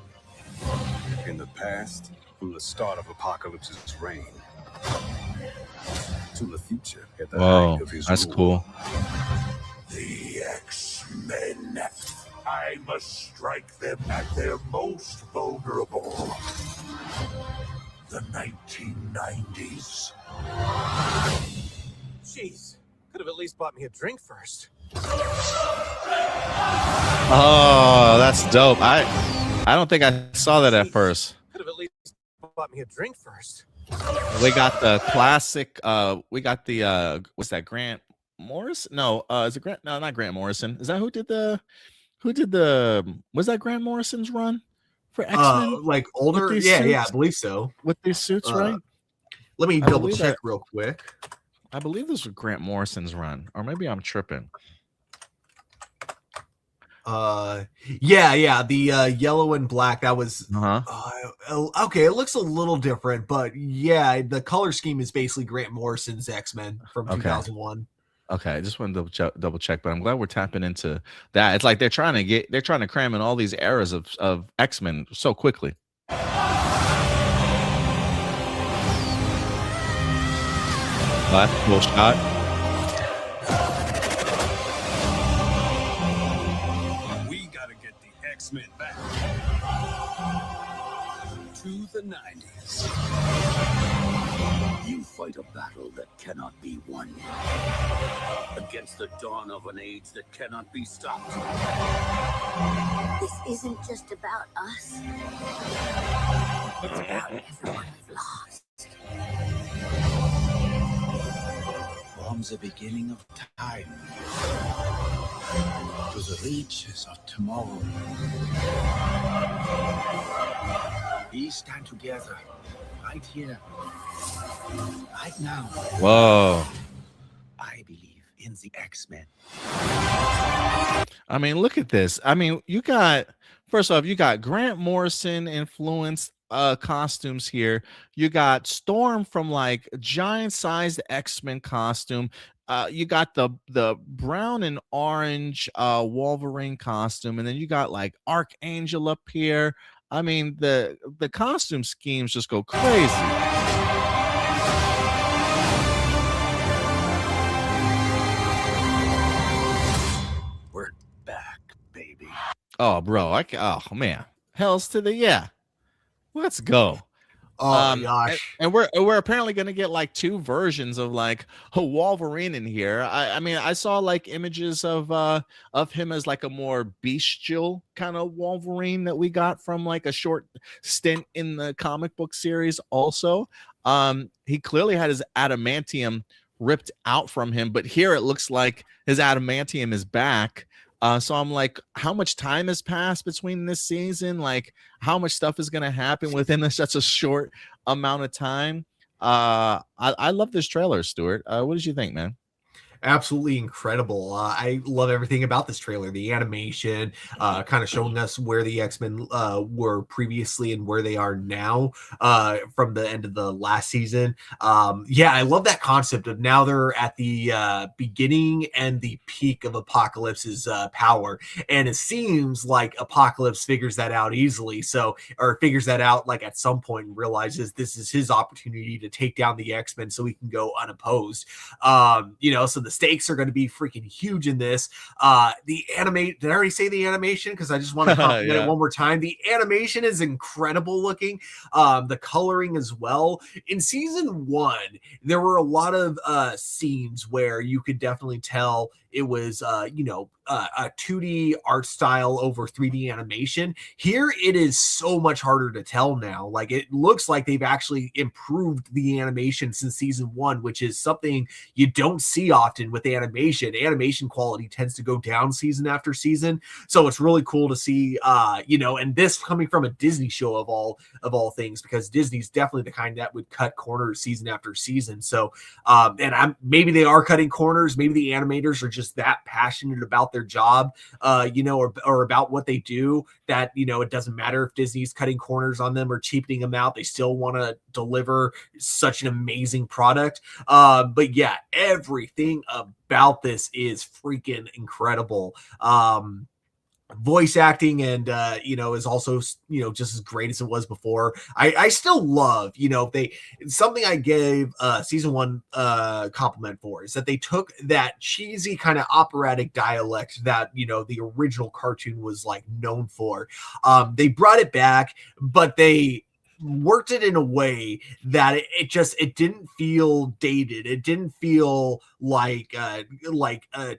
In the past, from the start of Apocalypse's reign, to the future at the height of his that's rule. cool. The X-Men. I must strike them at their most vulnerable. The 1990s. Jeez, could have at least bought me a drink first. Oh, that's dope. I don't think I saw that at first. Could have at least bought me a drink first. We got the classic. We got the what's that? Grant Morris? No, is it Grant? No, not Grant Morrison. Is that who did the? Was that Grant Morrison's run for X-Men? Like older? Yeah, I believe so. With these suits, right? Let me double check real quick. I believe this was Grant Morrison's run, or maybe I'm tripping. Yeah, the yellow and black, that was okay, it looks a little different, but yeah, the color scheme is basically Grant Morrison's X-Men from 2001. Okay, I just wanted to double check, but I'm glad we're tapping into that. It's like they're trying to cram in all these eras of X-Men so quickly. That's a cool shot. We gotta get the X-Men back to the 90s. You fight a battle that cannot be won. Against the dawn of an age that cannot be stopped. This isn't just about us. It's about everyone we've lost. From the beginning of time to the reaches of tomorrow, we stand together right here, right now. Whoa. I believe in the X-Men. I mean, look at this. I mean, first off, you got Grant Morrison influenced costumes here. You got Storm from like giant sized X-Men costume. You got the brown and orange Wolverine costume, and then you got like Archangel up here. I mean, the costume schemes just go crazy. We're back, baby. Oh, bro. Oh man. Hells to the yeah. Let's go. Oh gosh. And we're apparently gonna get like two versions of like a Wolverine in here. I mean, I saw like images of him as like a more bestial kind of Wolverine that we got from like a short stint in the comic book series also. He clearly had his adamantium ripped out from him, but here it looks like his adamantium is back. So I'm like, how much time has passed between this season? Like, how much stuff is going to happen within such a short amount of time? I love this trailer, Stuart. What did you think, man? Absolutely incredible. I love everything about this trailer. The animation, kind of showing us where the X-Men were previously and where they are now from the end of the last season. Yeah, I love that concept of now they're at the beginning and the peak of Apocalypse's power. And it seems like Apocalypse figures that out easily. Or figures that out like at some point and realizes this is his opportunity to take down the X-Men so he can go unopposed. So the stakes are going to be freaking huge in this. Did I already say the animation? Because I just want to compliment it one more time. The animation is incredible looking. The coloring as well. In season 1, there were a lot of scenes where you could definitely tell it was a 2D art style over 3D animation. Here it is so much harder to tell now. Like, it looks like they've actually improved the animation since season 1, which is something you don't see often with animation. Animation quality tends to go down season after season. So it's really cool to see, and this coming from a Disney show of all things, because Disney's definitely the kind that would cut corners season after season. So, maybe they are cutting corners. Maybe the animators are just that passionate about their job, or about what they do, that, it doesn't matter if Disney's cutting corners on them or cheapening them out. They still want to deliver such an amazing product. But yeah, everything about this is freaking incredible. voice acting and is also just as great as it was before. I still love something I gave season 1 compliment for is that they took that cheesy kind of operatic dialect that the original cartoon was like known for. They brought it back, but they worked it in a way that it didn't feel dated. It didn't feel like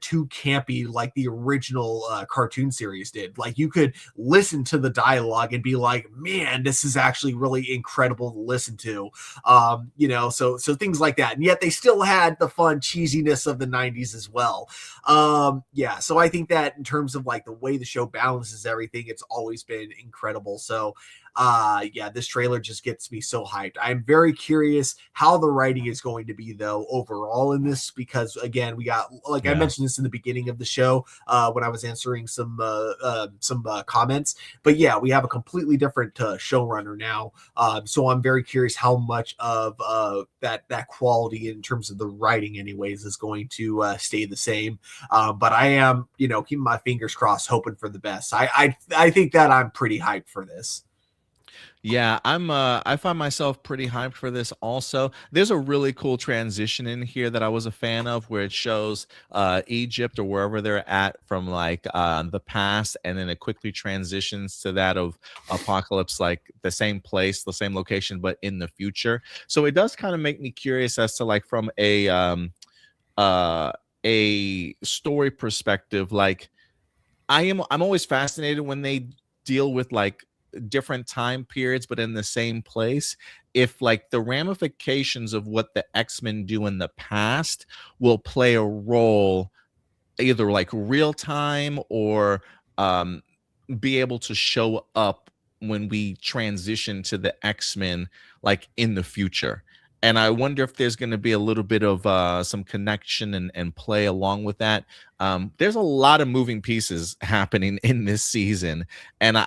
too campy like the original cartoon series did. Like you could listen to the dialogue and be like, man, this is actually really incredible to listen to. So things like that. And yet they still had the fun cheesiness of the 90s as well. So I think that in terms of like the way the show balances everything, it's always been incredible. So this trailer just gets me so hyped. I'm very curious how the writing is going to be though overall in this, because again, we got I mentioned this in the beginning of the show when I was answering some comments, but we have a completely different showrunner now. So I'm very curious how much of that quality in terms of the writing anyways is going to stay the same. But I am, keeping my fingers crossed, hoping for the best. I think that I'm pretty hyped for this. Yeah, I find myself pretty hyped for this also. There's a really cool transition in here that I was a fan of where it shows Egypt or wherever they're at from like the past, and then it quickly transitions to that of Apocalypse, like the same place, the same location, but in the future. So it does kind of make me curious as to like from a story perspective, like I'm always fascinated when they deal with like different time periods but in the same place, if like the ramifications of what the X-Men do in the past will play a role either like real time or be able to show up when we transition to the X-Men like in the future. And I wonder if there's going to be a little bit of some connection and play along with that. There's a lot of moving pieces happening in this season. And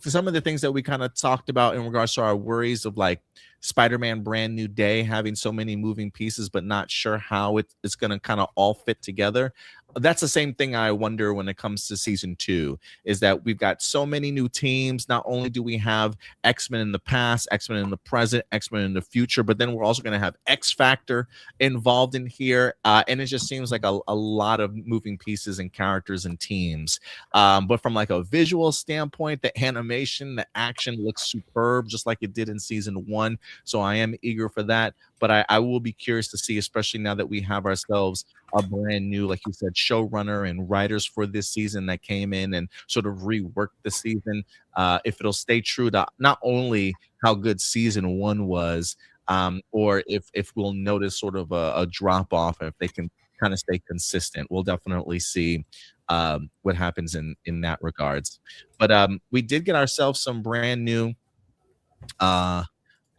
some of the things that we kind of talked about in regards to our worries of like Spider-Man Brand New Day having so many moving pieces, but not sure how it's going to kind of all fit together. That's the same thing I wonder when it comes to season 2, is that we've got so many new teams. Not only do we have X-Men in the past, X-Men in the present, X-Men in the future, but then we're also going to have X-Factor involved in here. And it just seems like a lot of moving pieces and characters and teams. But from like a visual standpoint, the animation, the action looks superb, just like it did in season 1. So I am eager for that. But I will be curious to see, especially now that we have ourselves a brand new, like you said, showrunner and writers for this season that came in and sort of reworked the season. If it'll stay true to not only how good season 1 was, or if we'll notice sort of a drop off, if they can kind of stay consistent, we'll definitely see what happens in that regards. But we did get ourselves some brand new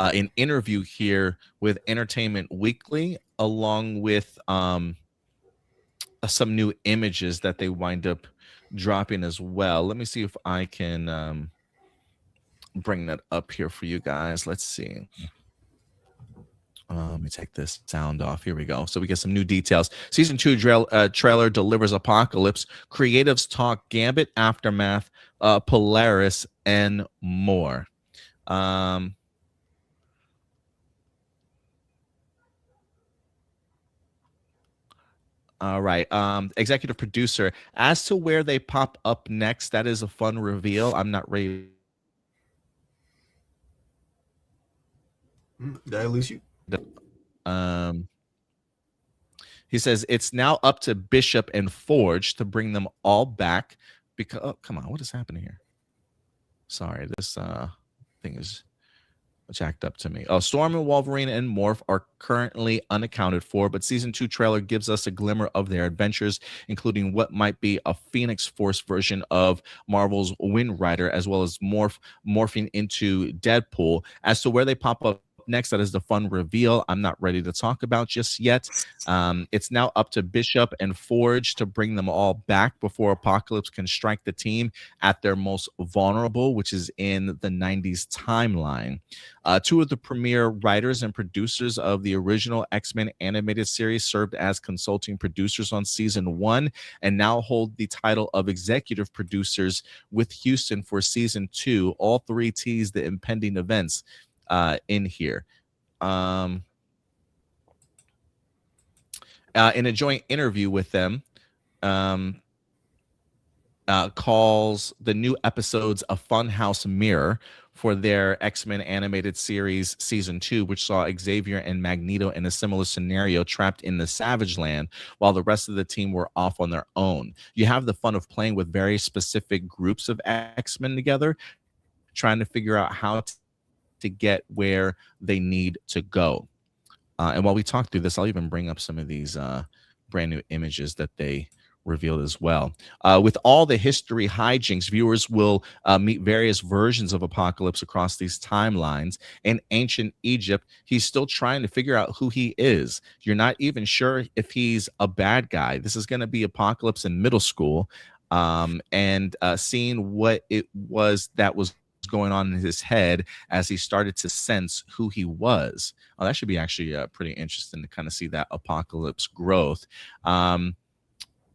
an interview here with Entertainment Weekly, along with some new images that they wind up dropping as well. Let me see if I can bring that up here for you guys. Let's see. Let me take this sound off. Here we go. So we get some new details. Season 2 trailer delivers Apocalypse. Creatives talk Gambit, Aftermath, Polaris, and more. All right. Executive producer, as to where they pop up next, that is a fun reveal. I'm not ready. Did I lose you? He says it's now up to Bishop and Forge to bring them all back. Because come on, what is happening here? Sorry, this thing is jacked up to me. Storm and Wolverine and Morph are currently unaccounted for, but season 2 trailer gives us a glimmer of their adventures, including what might be a Phoenix Force version of Marvel's Wind Rider, as well as morphing into Deadpool. As to where they pop up next, that is the fun reveal I'm not ready to talk about just yet. It's now up to Bishop and Forge to bring them all back before Apocalypse can strike the team at their most vulnerable, which is in the 90s timeline. Two of the premier writers and producers of the original X-Men animated series served as consulting producers on season 1 and now hold the title of executive producers with Houston for season 2. All three tease the impending events in here. In a joint interview with them, calls the new episodes a funhouse mirror for their X-Men animated series season 2, which saw Xavier and Magneto in a similar scenario trapped in the Savage Land while the rest of the team were off on their own. You have the fun of playing with very specific groups of X-Men together, trying to figure out how to get where they need to go. And while we talk through this, I'll even bring up some of these brand new images that they revealed as well. With all the history hijinks, viewers will meet various versions of Apocalypse across these timelines. In ancient Egypt, he's still trying to figure out who he is. You're not even sure if he's a bad guy. This is going to be Apocalypse in middle school, and seeing what it was that was going on in his head as he started to sense who he was. Oh, that should be actually pretty interesting to kind of see that Apocalypse growth.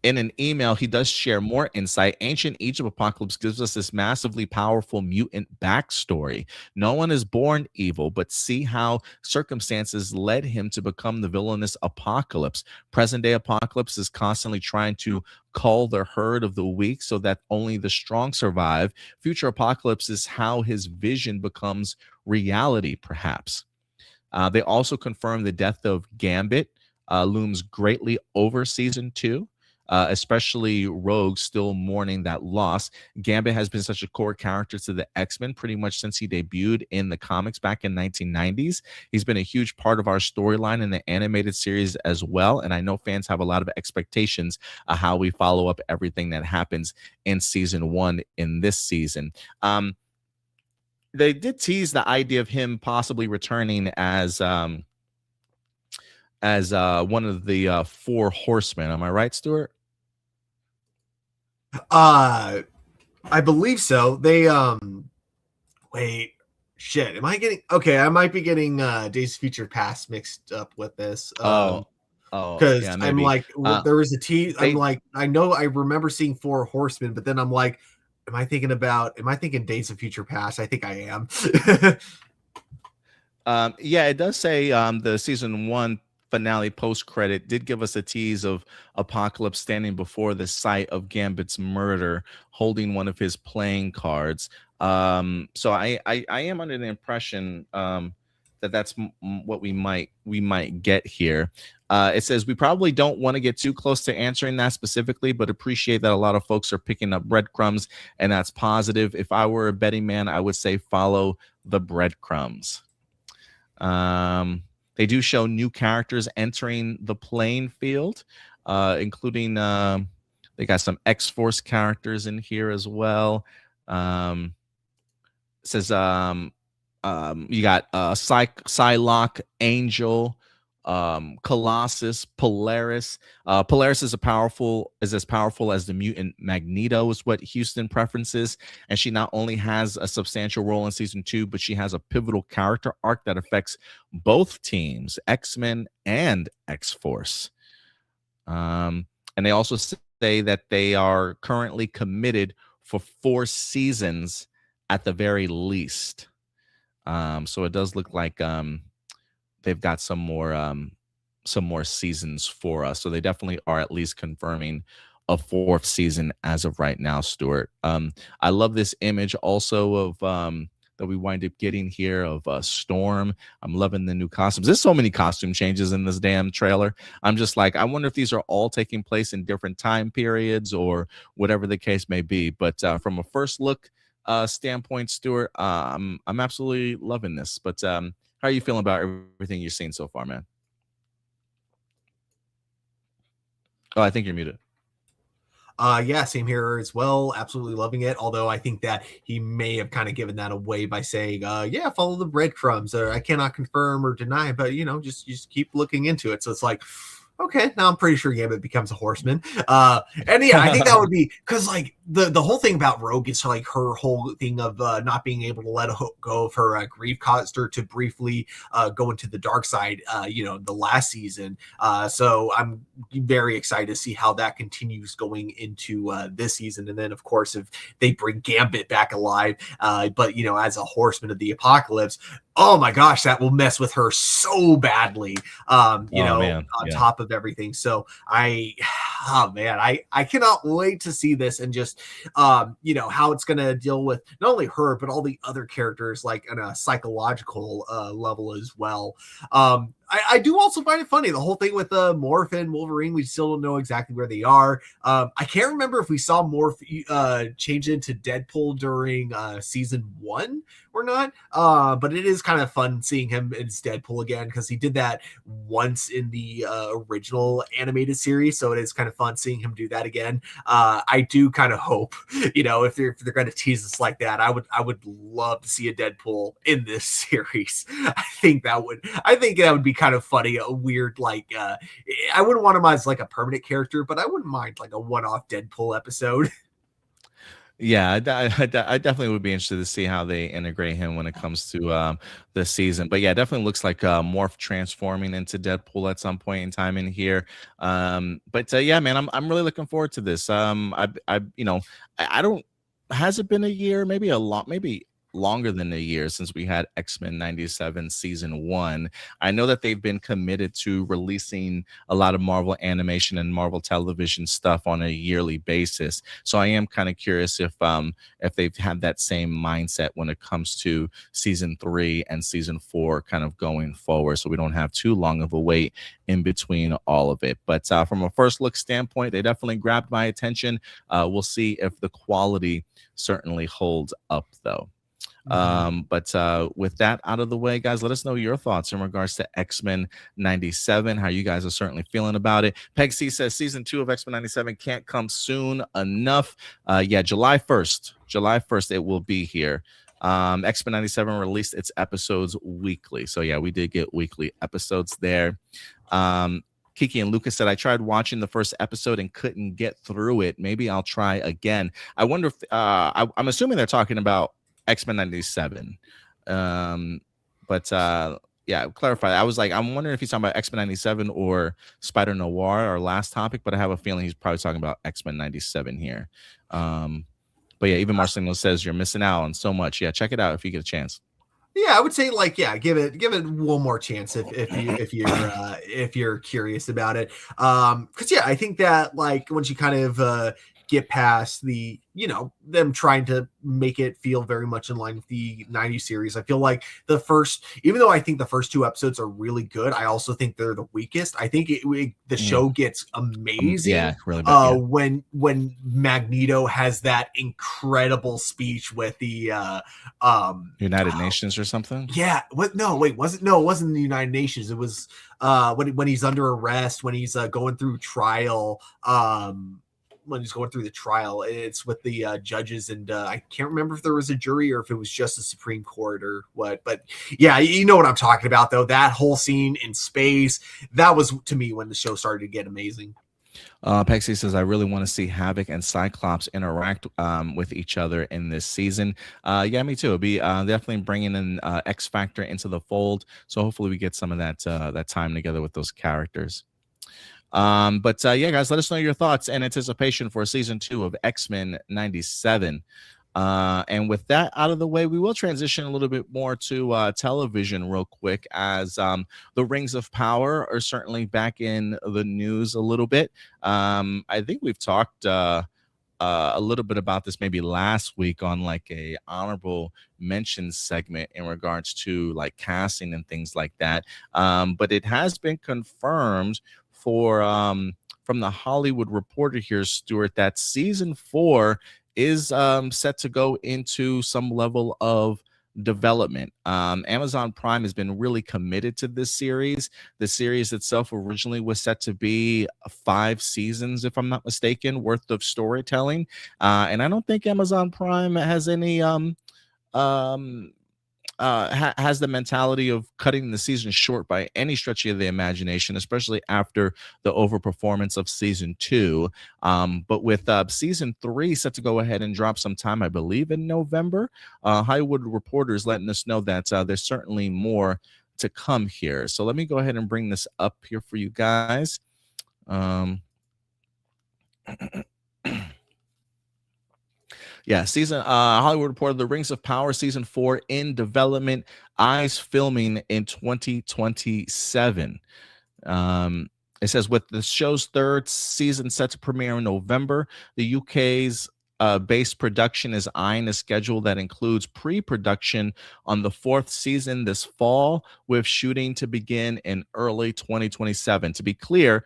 In an email, he does share more insight. Ancient Egypt Apocalypse gives us this massively powerful mutant backstory. No one is born evil, but see how circumstances led him to become the villainous Apocalypse. Present-day Apocalypse is constantly trying to cull the herd of the weak so that only the strong survive. Future Apocalypse is how his vision becomes reality, perhaps. They also confirm the death of Gambit looms greatly over season 2. Especially Rogue still mourning that loss. Gambit has been such a core character to the X-Men pretty much since he debuted in the comics back in 1990s. He's been a huge part of our storyline in the animated series as well, and I know fans have a lot of expectations of how we follow up everything that happens in season 1 in this season. They did tease the idea of him possibly returning as one of the 4 horsemen. Am I right, Stuart? I believe so. They wait, shit. Am I getting okay? I might be getting Days of Future Past mixed up with this. Because yeah, I'm like, there was a tease. I'm like, I know I remember seeing 4 horsemen, but then I'm like, am I thinking Days of Future Past? I think I am. Yeah, it does say the season 1 finale post-credit did give us a tease of Apocalypse standing before the site of Gambit's murder, holding one of his playing cards. So I am under the impression that that's what we might get here. It says we probably don't want to get too close to answering that specifically, but appreciate that a lot of folks are picking up breadcrumbs, and that's positive. If I were a betting man, I would say follow the breadcrumbs. They do show new characters entering the playing field, including they got some X-Force characters in here as well. It says you got Psylocke, Angel, Colossus, Polaris. Polaris is as powerful as the mutant Magneto, is what Houston preferences, and she not only has a substantial role in season 2, but she has a pivotal character arc that affects both teams, X-Men and X-Force. And they also say that they are currently committed for 4 seasons at the very least. So it does look like they've got some more seasons for us. So they definitely are at least confirming a 4th season as of right now, Stuart. I love this image also of that we wind up getting here of Storm. I'm loving the new costumes. There's so many costume changes in this damn trailer. I'm just like, I wonder if these are all taking place in different time periods or whatever the case may be. But from a first look standpoint, Stuart, I'm absolutely loving this. But how are you feeling about everything you've seen so far, man? Oh, I think you're muted. Yeah, same here as well. Absolutely loving it. Although I think that he may have kind of given that away by saying, yeah, follow the breadcrumbs. Or I cannot confirm or deny, but just keep looking into it. So it's like, okay, now I'm pretty sure Gambit becomes a horseman. And yeah, I think that would be because like the whole thing about Rogue is like her whole thing of not being able to let go of her grief caused her to briefly go into the dark side, the last season. So I'm very excited to see how that continues going into this season. And then of course, if they bring Gambit back alive, but as a horseman of the apocalypse, oh my gosh, that will mess with her so badly. On top of everything. So I cannot wait to see this and just how it's going to deal with not only her but all the other characters, like on a psychological level as well. I do also find it funny, the whole thing with Morph and Wolverine. We still don't know exactly where they are. I can't remember if we saw Morph change into Deadpool during season 1 or not. But it is kind of fun seeing him as Deadpool again, because he did that once in the original animated series. So it is kind of fun seeing him do that again. I do kind of hope, if they're going to tease us like that, I would love to see a Deadpool in this series. I think that would be kind of funny, a weird, like I wouldn't want him as like a permanent character, but I wouldn't mind like a one-off Deadpool episode. Yeah, I definitely would be interested to see how they integrate him when it comes to the season. But yeah, it definitely looks like Morph transforming into Deadpool at some point in time in here. But yeah, man, I'm really looking forward to this. I don't. Has it been a year? Maybe a lot. Maybe longer than a year since we had X-Men 97 season 1. I know that they've been committed to releasing a lot of Marvel animation and Marvel television stuff on a yearly basis. So I am kind of curious if they've had that same mindset when it comes to season 3 and season 4 kind of going forward, so we don't have too long of a wait in between all of it. But from a first look standpoint, they definitely grabbed my attention. We'll see if the quality certainly holds up though. But with that out of the way, guys, let us know your thoughts in regards to X-Men 97, how you guys are certainly feeling about it. Peg C says season 2 of X-Men 97 can't come soon enough. Yeah, July 1st it will be here. X-Men 97 released its episodes weekly, so yeah, we did get weekly episodes there. Kiki and Lucas said, I tried watching the first episode and couldn't get through it. Maybe I'll try again. I wonder if I'm assuming they're talking about X-Men 97. But yeah, clarify. I was like, I'm wondering if he's talking about X-Men 97 or Spider-Noir, our last topic, but I have a feeling he's probably talking about X-Men 97 here. But yeah, even Marcelino says you're missing out on so much. Yeah, check it out if you get a chance. Yeah, I would say like, yeah, give it one more chance if you're curious about it. Because yeah, I think that like once you kind of get past the them trying to make it feel very much in line with the 90s series, I feel like even though I think the first 2 episodes are really good, I also think they're the weakest. I think the show gets amazing really bad, when Magneto has that incredible speech with the United Nations or something. Yeah, it wasn't the United Nations. It was when he's under arrest, when he's going through trial. When he's going through the trial, it's with the judges, and I can't remember if there was a jury or if it was just the Supreme Court or what. But yeah, you know what I'm talking about, though. That whole scene in space, that was to me when the show started to get amazing. Pexi says, I really want to see Havoc and Cyclops interact with each other in this season. Yeah, me too. It'll be definitely bringing in X Factor into the fold. So hopefully we get some of that time together with those characters. But yeah, guys, let us know your thoughts and anticipation for season 2 of X-Men 97. And with that out of the way, we will transition a little bit more to television real quick, as the Rings of Power are certainly back in the news a little bit. I think we've talked a little bit about this maybe last week on like a honorable mention segment in regards to like casting and things like that. But it has been confirmed from the Hollywood Reporter here, Stuart, that season 4 is set to go into some level of development. Amazon Prime has been really committed to this series. The series itself originally was set to be 5 seasons, if I'm not mistaken, worth of storytelling. And I don't think Amazon Prime has any has the mentality of cutting the season short by any stretch of the imagination, especially after the overperformance of season 2. But with season 3 set to go ahead and drop sometime, I believe in November, Hollywood Reporter is letting us know that there's certainly more to come here. So let me go ahead and bring this up here for you guys. Yeah, Hollywood Reporter, The Rings of Power season 4 in development, eyes filming in 2027. It says with the show's 3rd season set to premiere in November, the UK's base production is eyeing a schedule that includes pre-production on the 4th season this fall, with shooting to begin in early 2027. To be clear,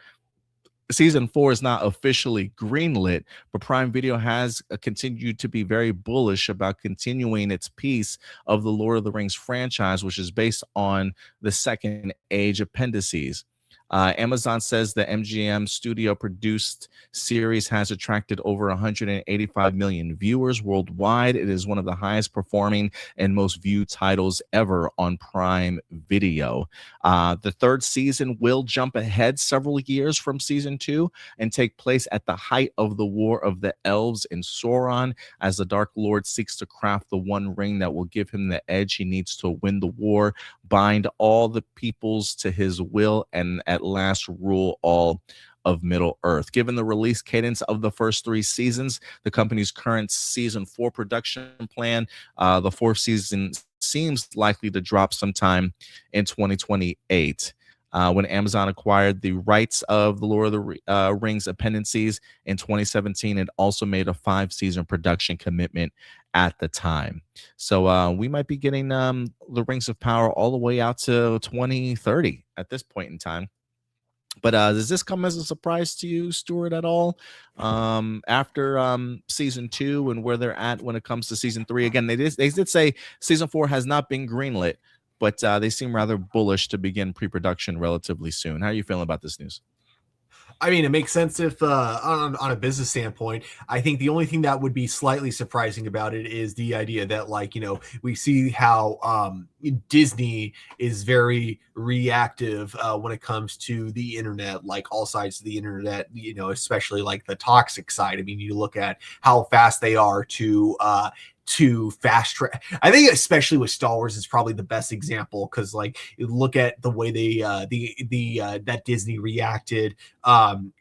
season 4 is not officially greenlit, but Prime Video has continued to be very bullish about continuing its piece of the Lord of the Rings franchise, which is based on the Second Age appendices. Amazon says the MGM studio produced series has attracted over 185 million viewers worldwide. It is one of the highest performing and most viewed titles ever on Prime Video. The 3rd season will jump ahead several years from season 2 and take place at the height of the War of the Elves in Sauron, as the Dark Lord seeks to craft the one ring that will give him the edge he needs to win the war, bind all the peoples to his will, and at last rule all of Middle Earth. Given the release cadence of the first 3 seasons, the company's current season 4 production plan, the 4th season seems likely to drop sometime in 2028. When Amazon acquired the rights of the Lord of the Rings appendices in 2017, it also made a 5-season production commitment at the time. So we might be getting the Rings of Power all the way out to 2030 at this point in time. But does this come as a surprise to you, Stuart, at all? After season 2 and where they're at when it comes to season 3? Again, they did say season 4 has not been greenlit, but they seem rather bullish to begin pre-production relatively soon. How are you feeling about this news? I mean, it makes sense if on a business standpoint. I think the only thing that would be slightly surprising about it is the idea that, like, you know, we see how Disney is very reactive when it comes to the internet, like all sides of the internet, you know, especially like the toxic side. I mean, you look at how fast they are to fast track. I think especially with Star Wars is probably the best example, because like you look at the way they that Disney reacted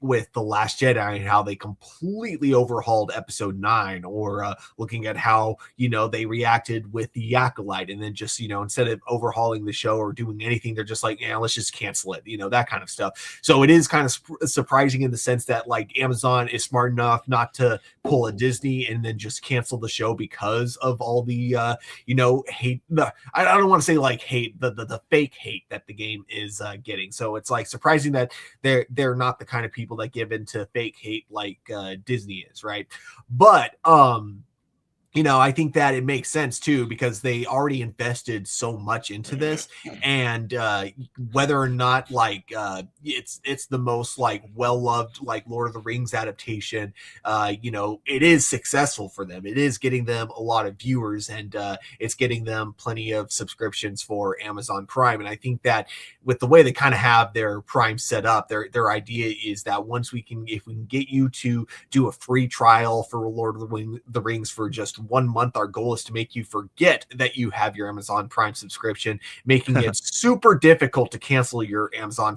with The Last Jedi and how they completely overhauled episode 9, or looking at how, you know, they reacted with The Acolyte, and then just, you know, instead of overhauling the show or doing anything, they're just like, yeah, let's just cancel it, you know, that kind of stuff. So it is kind of surprising in the sense that like Amazon is smart enough not to pull a Disney and then just cancel the show because of all the you know, hate. I don't want to say like hate, the fake hate that the game is getting. So it's like surprising that they're not the kind of people that give into fake hate like Disney is, right? But you know, I think that it makes sense too, because they already invested so much into this, and whether or not like it's the most like well-loved like Lord of the Rings adaptation, you know, it is successful for them. It is getting them a lot of viewers, and it's getting them plenty of subscriptions for Amazon Prime. And I think that with the way they kind of have their Prime set up, their idea is that if we can get you to do a free trial for Lord of the Rings for just 1 month, our goal is to make you forget that you have your Amazon Prime subscription, making it super difficult to cancel your Amazon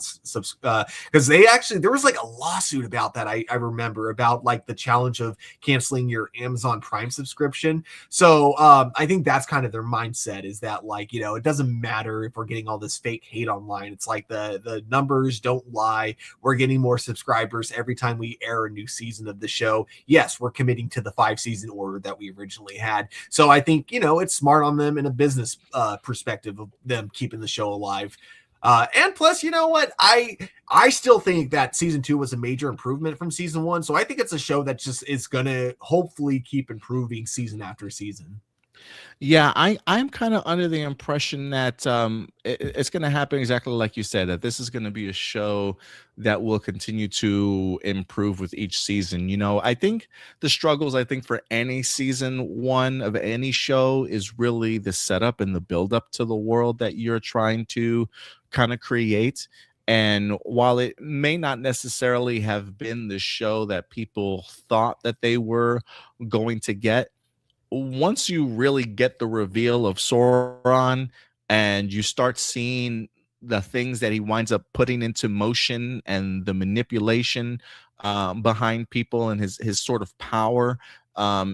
because there was like a lawsuit about that. I remember about like the challenge of canceling your Amazon Prime subscription. So I think that's kind of their mindset, is that like, you know, it doesn't matter if we're getting all this fake hate online. It's like the numbers don't lie. We're getting more subscribers every time we air a new season of the show. Yes, we're committing to the 5-season order that we originally had. So I think, you know, it's smart on them in a business perspective of them keeping the show alive. And plus, you know what? I still think that season 2 was a major improvement from season 1. So I think it's a show that just is going to hopefully keep improving season after season. Yeah, I'm kind of under the impression that it's going to happen exactly like you said, that this is going to be a show that will continue to improve with each season. You know, I think the struggles, I think, for any season one of any show is really the setup and the build up to the world that you're trying to kind of create. And while it may not necessarily have been the show that people thought that they were going to get, once you really get the reveal of Sauron and you start seeing the things that he winds up putting into motion and the manipulation behind people and his sort of power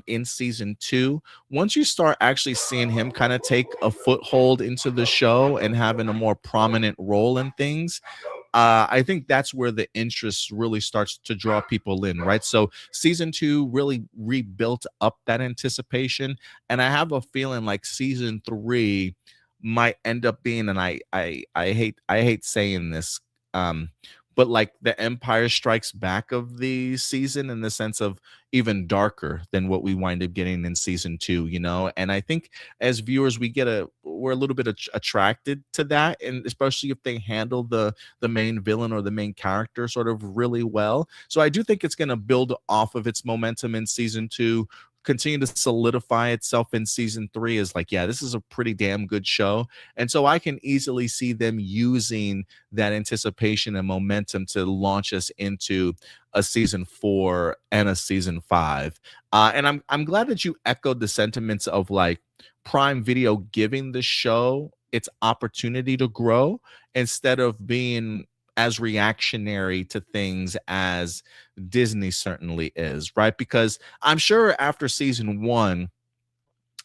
in season two, once you start actually seeing him kind of take a foothold into the show and having a more prominent role in things, I think that's where the interest really starts to draw people in, right? So season two really rebuilt up that anticipation, and I have a feeling like season three might end up being, and I hate saying this, um, but like the Empire Strikes Back of the season, in the sense of even darker than what we wind up getting in season two, you know. And I think as viewers, we're a little bit attracted to that, and especially if they handle the main villain or the main character sort of really well. So I do think it's going to build off of its momentum in season two, continue to solidify itself in season three as like, yeah, this is a pretty damn good show. And so I can easily see them using that anticipation and momentum to launch us into a season four and a season five. And I'm glad that you echoed the sentiments of like Prime Video giving the show its opportunity to grow instead of being as reactionary to things as Disney certainly is, right? Because I'm sure after season one,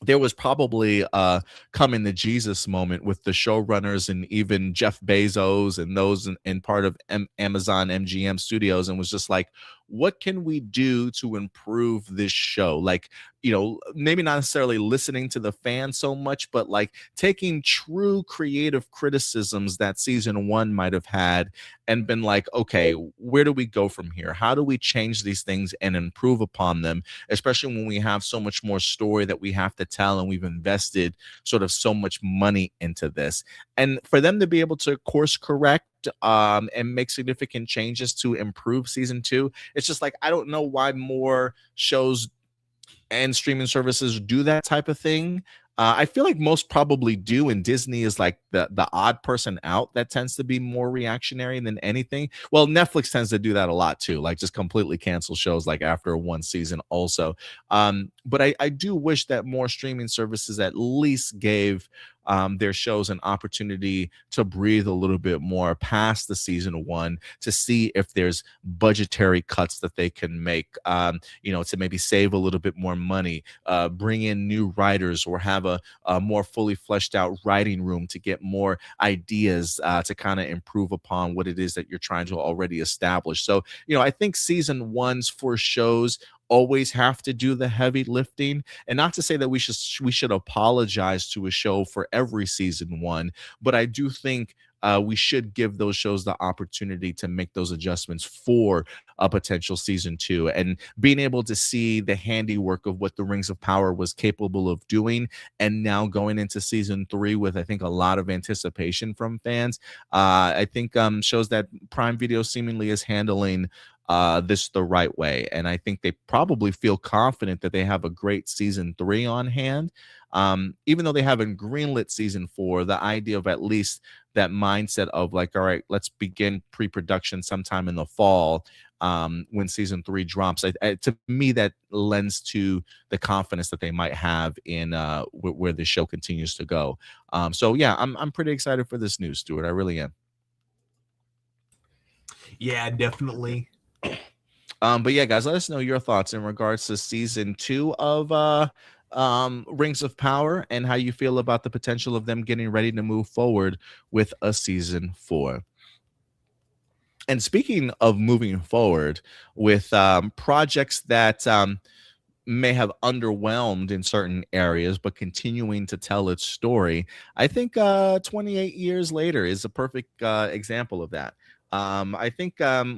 there was probably a coming to Jesus moment with the showrunners and even Jeff Bezos and those in part of Amazon MGM Studios, and was just like, what can we do to improve this show? Like, you know, maybe not necessarily listening to the fans so much, but like taking true creative criticisms that season one might have had and been like, okay, where do we go from here? How do we change these things and improve upon them? Especially when we have so much more story that we have to tell and we've invested sort of so much money into this. And for them to be able to course correct and make significant changes to improve season two, it's just like, I don't know why more shows and streaming services do that type of thing. I feel like most probably do, and Disney is like the odd person out that tends to be more reactionary than anything. Well, Netflix tends to do that a lot too, like just completely cancel shows like after one season also. But I do wish that more streaming services at least gave their shows an opportunity to breathe a little bit more past the season one, to see if there's budgetary cuts that they can make, you know, to maybe save a little bit more money, bring in new writers, or have a more fully fleshed out writing room to get more ideas to kind of improve upon what it is that you're trying to already establish. So, you know, I think season ones for shows always have to do the heavy lifting, and not to say that we should apologize to a show for every season one, but I do think we should give those shows the opportunity to make those adjustments for a potential season two. And being able to see the handiwork of what the Rings of Power was capable of doing, and now going into season three with, I think, a lot of anticipation from fans, I think shows that Prime Video seemingly is handling this the right way. And I think they probably feel confident that they have a great season three on hand. Even though they haven't greenlit season four, the idea of at least that mindset of like, all right, let's begin pre-production sometime in the fall when season three drops. To me, that lends to the confidence that they might have in where the show continues to go. So yeah, I'm pretty excited for this news, Stuart. I really am. Yeah, definitely. But yeah, guys, let us know your thoughts in regards to season two of Rings of Power, and how you feel about the potential of them getting ready to move forward with a season four. And speaking of moving forward with projects that may have underwhelmed in certain areas, but continuing to tell its story, I think 28 years later is a perfect example of that. I think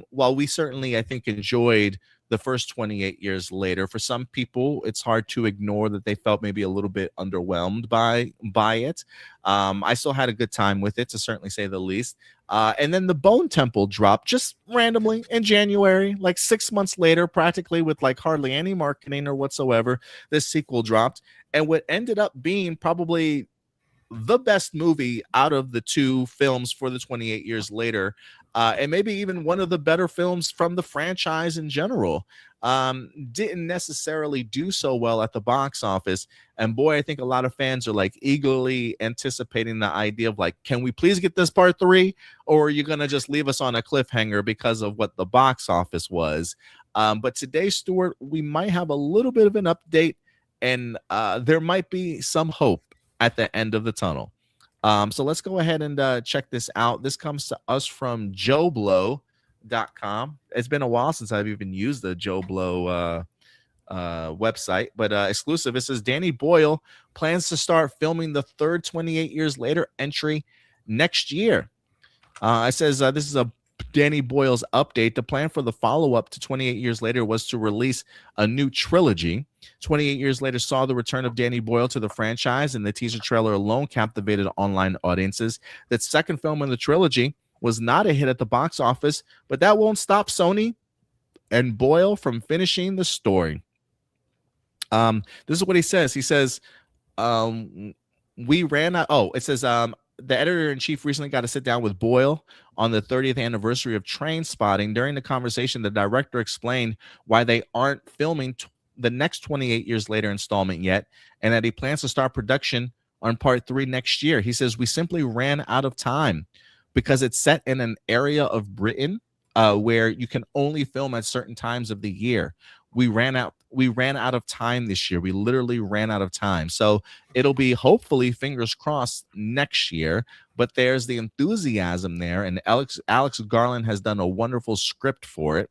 while we certainly, I think, enjoyed the first 28 years later. For some people, it's hard to ignore that they felt maybe a little bit underwhelmed by it. I still had a good time with it, to certainly say the least. And then the Bone Temple dropped just randomly in January, like 6 months later, practically with like hardly any marketing or whatsoever. This sequel dropped, and what ended up being probably the best movie out of the two films for the 28 years later, and maybe even one of the better films from the franchise in general. Didn't necessarily do so well at the box office, and boy, I think a lot of fans are like eagerly anticipating the idea of like, can we please get this part 3, or are you gonna just leave us on a cliffhanger because of what the box office was? But today, Stuart, we might have a little bit of an update, and there might be some hope at the end of the tunnel. So let's go ahead and check this out. This comes to us from JoBlo.com. It's been a while since I've even used the JoBlo website, but exclusive. It says Danny Boyle plans to start filming the third 28 years later entry next year. It says this is a Danny Boyle's update. The plan for the follow-up to 28 years later was to release a new trilogy. 28 years later saw the return of Danny Boyle to the franchise, and the teaser trailer alone captivated online audiences. That second film in the trilogy was not a hit at the box office, but that won't stop Sony and Boyle from finishing the story. This is what he says. He says, we ran out. Oh, it says, the editor-in-chief recently got to sit down with Boyle on the 30th anniversary of Trainspotting. During the conversation, the director explained why they aren't filming the next 28 years later installment yet, and that he plans to start production on part 3 next year. He says, we simply ran out of time because it's set in an area of Britain where you can only film at certain times of the year. We ran out of time this year. We literally ran out of time. So it'll be, hopefully, fingers crossed, next year. But there's the enthusiasm there, and Alex Garland has done a wonderful script for it.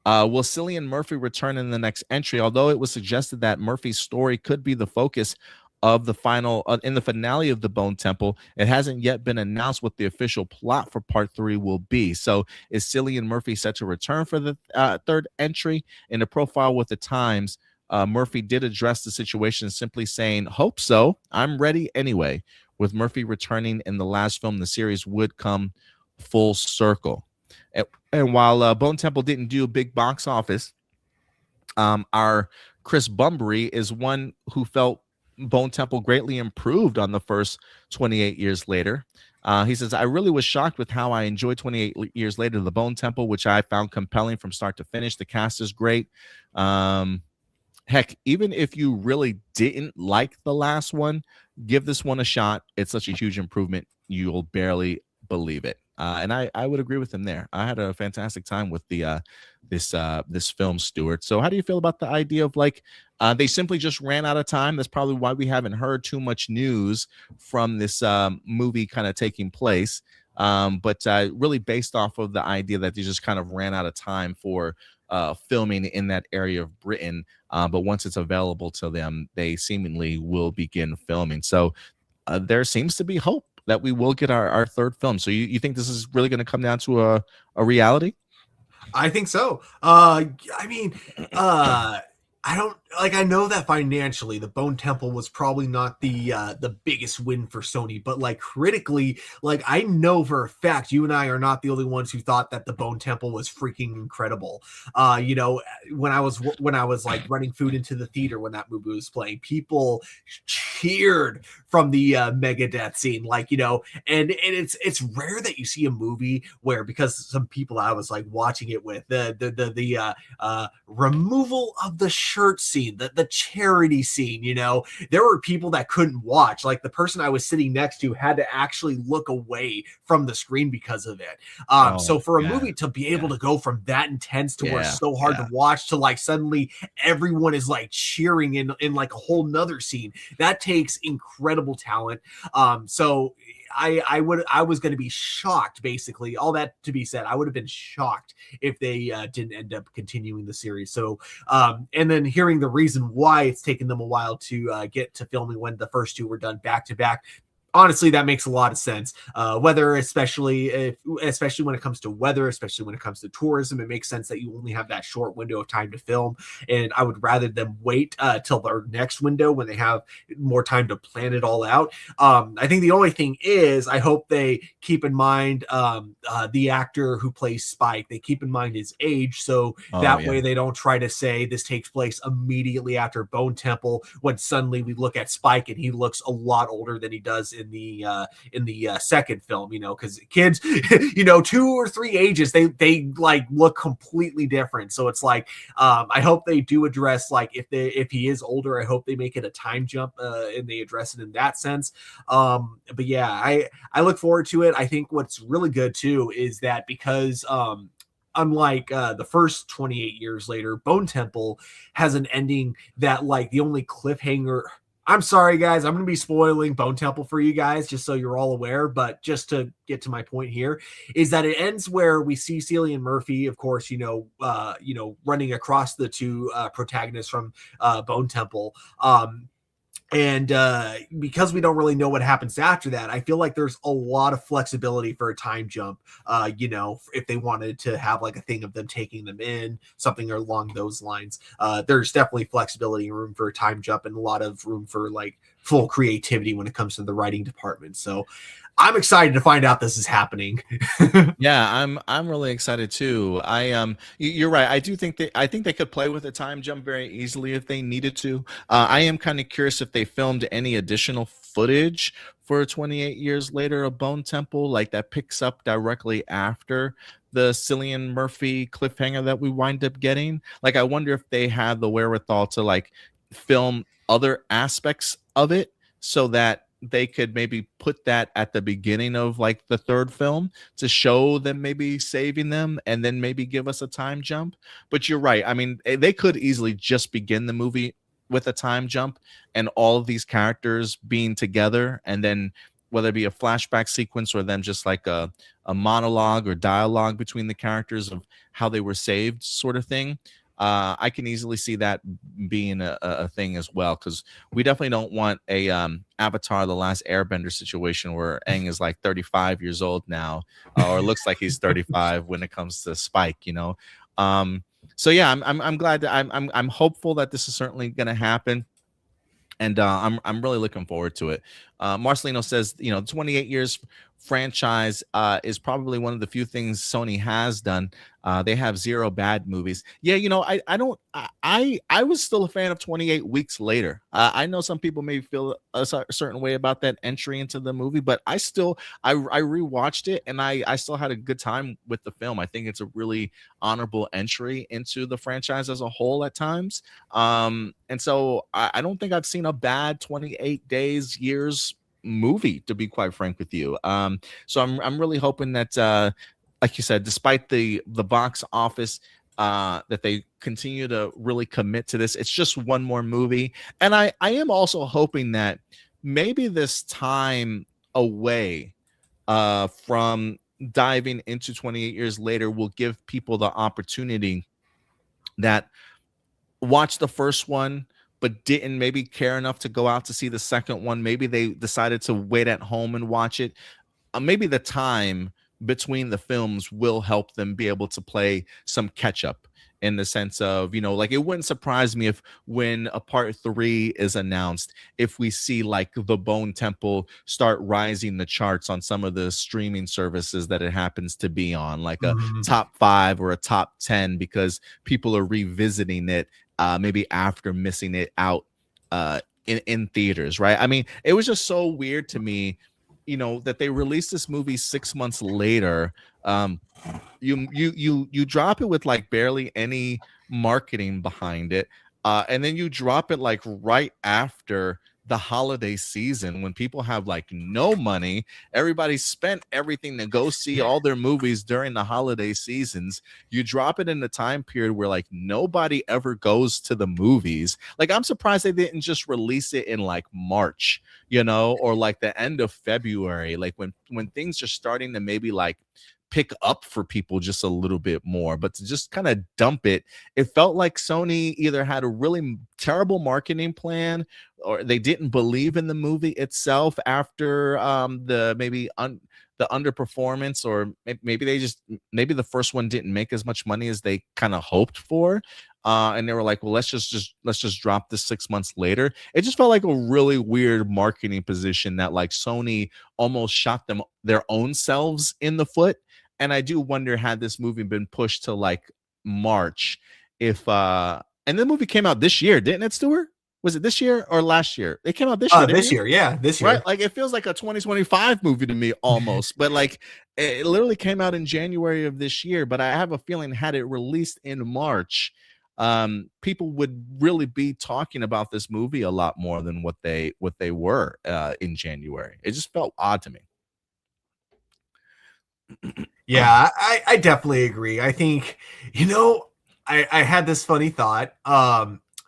Will Cillian Murphy return in the next entry? Although it was suggested that Murphy's story could be the focus of the final in the finale of the Bone Temple, it hasn't yet been announced what the official plot for part 3 will be. So is Cillian Murphy set to return for the third entry? In a profile with the Times, Murphy did address the situation, simply saying, hope so, I'm ready anyway. With Murphy returning in the last film, the series would come full circle. And while Bone Temple didn't do a big box office, our Chris Bumbury is one who felt Bone Temple greatly improved on the first 28 years later. He says, I really was shocked with how I enjoyed 28 years later the Bone Temple, which I found compelling from start to finish. The cast is great. Heck, even if you really didn't like the last one, give this one a shot. It's such a huge improvement, you'll barely believe it. And I would agree with him there. I had a fantastic time with the this film, Stuart. So how do you feel about the idea of like they simply just ran out of time? That's probably why we haven't heard too much news from this movie kind of taking place. But really based off of the idea that they just kind of ran out of time for filming in that area of Britain. But once it's available to them, they seemingly will begin filming. So there seems to be hope that we will get our third film. So you think this is really going to come down to a reality? I think so. I mean, I don't like, I know that financially the Bone Temple was probably not the biggest win for Sony, but like critically, like I know for a fact you and I are not the only ones who thought that the Bone Temple was freaking incredible. You know, when I was like running food into the theater when that movie was playing, people cheered from the Megadeth scene, like, you know, and it's rare that you see a movie where, because some people I was like watching it with, the removal of the shirt scene, the charity scene, you know, there were people that couldn't watch. Like the person I was sitting next to had to actually look away from the screen because of it. So for a movie to be able to go from that intense to where it's so hard to watch to like suddenly everyone is like cheering in like a whole nother scene, that takes incredible talent. So I was going to be shocked, basically. All that to be said, I would have been shocked if they didn't end up continuing the series. So, and then hearing the reason why it's taken them a while to get to filming when the first two were done back to back, honestly, that makes a lot of sense. Weather, especially when it comes to weather, especially when it comes to tourism, it makes sense that you only have that short window of time to film. And I would rather them wait till their next window when they have more time to plan it all out. I think the only thing is, I hope they keep in mind the actor who plays Spike. They keep in mind his age, so that way they don't try to say this takes place immediately after Bone Temple, when suddenly we look at Spike and he looks a lot older than he does in the second film. You know, because kids, you know, 2 or 3 ages, they like look completely different. So it's like, I hope they do address, like, if he is older, I hope they make it a time jump and they address it in that sense. But yeah, I look forward to it. I think what's really good too is that because unlike the first 28 years later, Bone Temple has an ending that, like, the only cliffhanger. I'm sorry, guys, I'm going to be spoiling Bone Temple for you guys, just so you're all aware. But just to get to my point here, is that it ends where we see Cillian Murphy, of course, running across the two protagonists from Bone Temple. And because we don't really know what happens after that, I feel like there's a lot of flexibility for a time jump. If they wanted to have like a thing of them taking them in, something along those lines, there's definitely flexibility and room for a time jump, and a lot of room for like full creativity when it comes to the writing department. So I'm excited to find out this is happening. Yeah, I'm really excited too. You're right. I think they could play with a time jump very easily if they needed to. I am kind of curious if they filmed any additional footage for 28 years later of Bone Temple, like that picks up directly after the Cillian Murphy cliffhanger that we wind up getting. Like, I wonder if they had the wherewithal to like film other aspects of it so that they could maybe put that at the beginning of like the third film to show them maybe saving them, and then maybe give us a time jump. But you're right. I mean, they could easily just begin the movie with a time jump and all of these characters being together, and then whether it be a flashback sequence or them just like a monologue or dialogue between the characters of how they were saved, sort of thing. I can easily see that being a thing as well, because we definitely don't want a Avatar: The Last Airbender situation where Aang is like 35 years old now, or looks like he's 35 when it comes to Spike, you know. So yeah, I'm glad that I'm hopeful that this is certainly going to happen. And I'm really looking forward to it. Marcelino says, you know, 28 years franchise is probably one of the few things Sony has done. They have 0 bad movies. Yeah, you know, I was still a fan of 28 Weeks Later. I know some people may feel a certain way about that entry into the movie, but I rewatched it and I still had a good time with the film. I think it's a really honorable entry into the franchise as a whole at times. And so I don't think I've seen a bad 28 years movie, to be quite frank with you. So I'm really hoping that like you said, despite the box office, that they continue to really commit to this. It's just one more movie. And I am also hoping that maybe this time away from diving into 28 years later will give people the opportunity that watched the first one but didn't maybe care enough to go out to see the second one. Maybe they decided to wait at home and watch it. Maybe the time between the films will help them be able to play some catch up, in the sense of, you know, like, it wouldn't surprise me if when a part 3 is announced, if we see like the Bone Temple start rising the charts on some of the streaming services that it happens to be on, like a top 5 or a top 10, because people are revisiting it maybe after missing it out in theaters, right? I mean, it was just so weird to me, you know, that they released this movie 6 months later. You drop it with like barely any marketing behind it, and then you drop it like right after the holiday season when people have like no money. Everybody spent everything to go see all their movies during the holiday seasons. You drop it in the time period where like nobody ever goes to the movies. Like, I'm surprised they didn't just release it in like March, you know, or like the end of February, like when things are starting to maybe like pick up for people just a little bit more. But to just kind of dump it, it felt like Sony either had a really terrible marketing plan, or they didn't believe in the movie itself after the the underperformance, or maybe the first one didn't make as much money as they kind of hoped for. And they were like, well, let's just drop this 6 months later. It just felt like a really weird marketing position that like Sony almost shot their own selves in the foot. And I do wonder, had this movie been pushed to like March, if and the movie came out this year, didn't it, Stuart? Was it this year or last year? It came out this year. This year, yeah, this year. Right? Like it feels like a 2025 movie to me almost, but like it literally came out in January of this year. But I have a feeling, had it released in March, people would really be talking about this movie a lot more than what they were in January. It just felt odd to me. Yeah, I definitely agree. I think, I had this funny thought.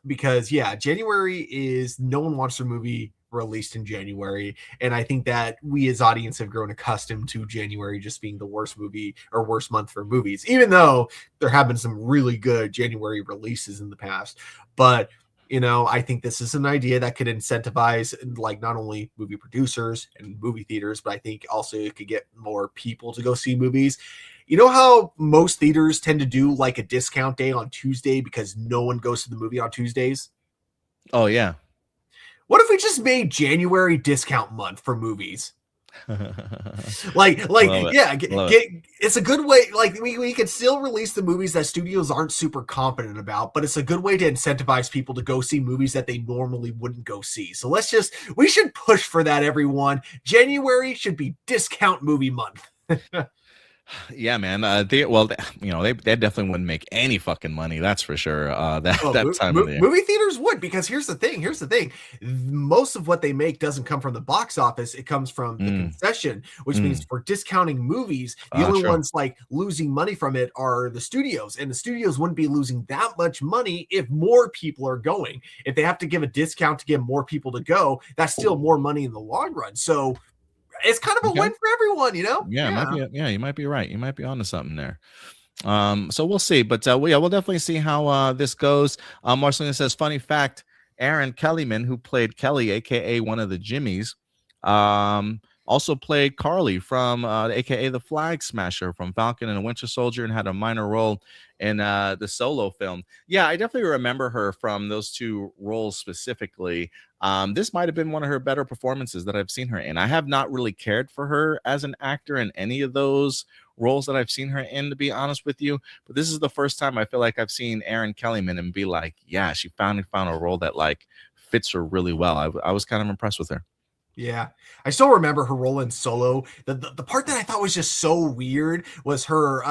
Because January is, no one wants their movie released in January, and I think that we as audience have grown accustomed to January just being the worst movie or worst month for movies, even though there have been some really good January releases in the past. But I think this is an idea that could incentivize like not only movie producers and movie theaters, but I think also it could get more people to go see movies. You know how most theaters tend to do like a discount day on Tuesday because no one goes to the movie on Tuesdays? Oh, yeah. What if we just made January discount month for movies? It's a good way. Like we could still release the movies that studios aren't super confident about, but it's a good way to incentivize people to go see movies that they normally wouldn't go see. So we should push for that, everyone. January should be discount movie month. Yeah, man. They definitely wouldn't make any fucking money. That's for sure. That time of the year. Movie theaters would, because here's the thing. Most of what they make doesn't come from the box office. It comes from the concession, which means for discounting movies, the only ones like losing money from it are the studios, and the studios wouldn't be losing that much money if more people are going. If they have to give a discount to get more people to go, that's still more money in the long run. So it's kind of a win for everyone, Yeah, you might be right. You might be onto something there. So we'll see, but we'll definitely see how this goes. Marcelina says, funny fact, Aaron Kellyman, who played Kelly, aka one of the Jimmies, also played Carly from aka the Flag Smasher from Falcon and the Winter Soldier, and had a minor role in the Solo film. Yeah, I definitely remember her from those two roles specifically. This might have been one of her better performances that I've seen her in. I have not really cared for her as an actor in any of those roles that I've seen her in, to be honest with you. But this is the first time I feel like I've seen Aaron Kellyman and be like, yeah, she finally found a role that like fits her really well. I was kind of impressed with her. Yeah, I still remember her role in Solo. The part that I thought was just so weird was her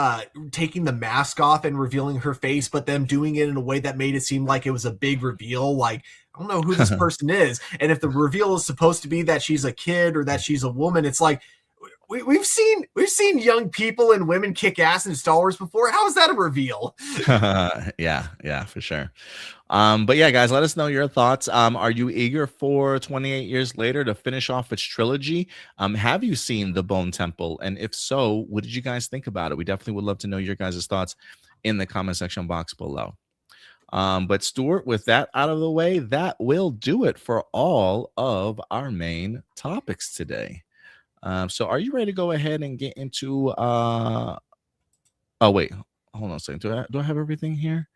taking the mask off and revealing her face, but them doing it in a way that made it seem like it was a big reveal. Like, I don't know who this person is. And if the reveal is supposed to be that she's a kid or that she's a woman, it's like, we've seen young people and women kick ass in Star Wars before. How is that a reveal? yeah, for sure. But yeah, guys, let us know your thoughts. Are you eager for 28 Years Later to finish off its trilogy? Have you seen The Bone Temple? And if so, what did you guys think about it? We definitely would love to know your guys' thoughts in the comment section box below. But Stuart, with that out of the way, that will do it for all of our main topics today. So are you ready to go ahead and get into oh wait, hold on a second. Do I have everything here?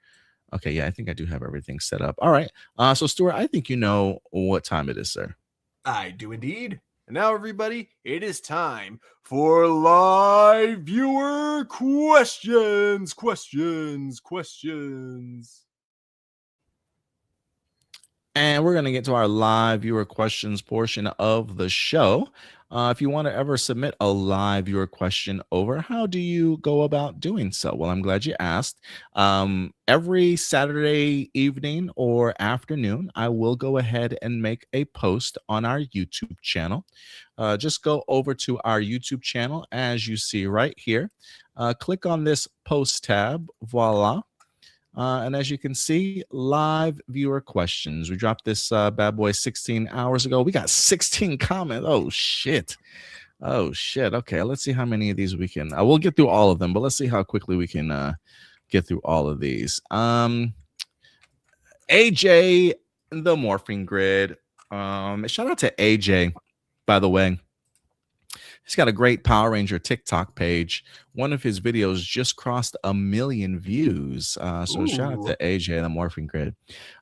Okay, yeah, I think I do have everything set up. All right. So Stuart, I think you know what time it is, sir. I do indeed. And now, everybody, it is time for live viewer questions. And we're going to get to our live viewer questions portion of the show. If you want to ever submit a live viewer question over, how do you go about doing so? Well, I'm glad you asked. Every Saturday evening or afternoon, I will go ahead and make a post on our YouTube channel. Just go over to our YouTube channel, as you see right here. Click on this post tab. Voila. And as you can see, live viewer questions. We dropped this bad boy 16 hours ago. We got 16 comments. Oh, shit. Okay, let's see how many of these we can. We'll get through all of them, but let's see how quickly we can get through all of these. AJ, the Morphing Grid. Shout out to AJ, by the way. He's got a great Power Ranger TikTok page. One of his videos just crossed 1 million views. So shout out to AJ, the Morphing Grid.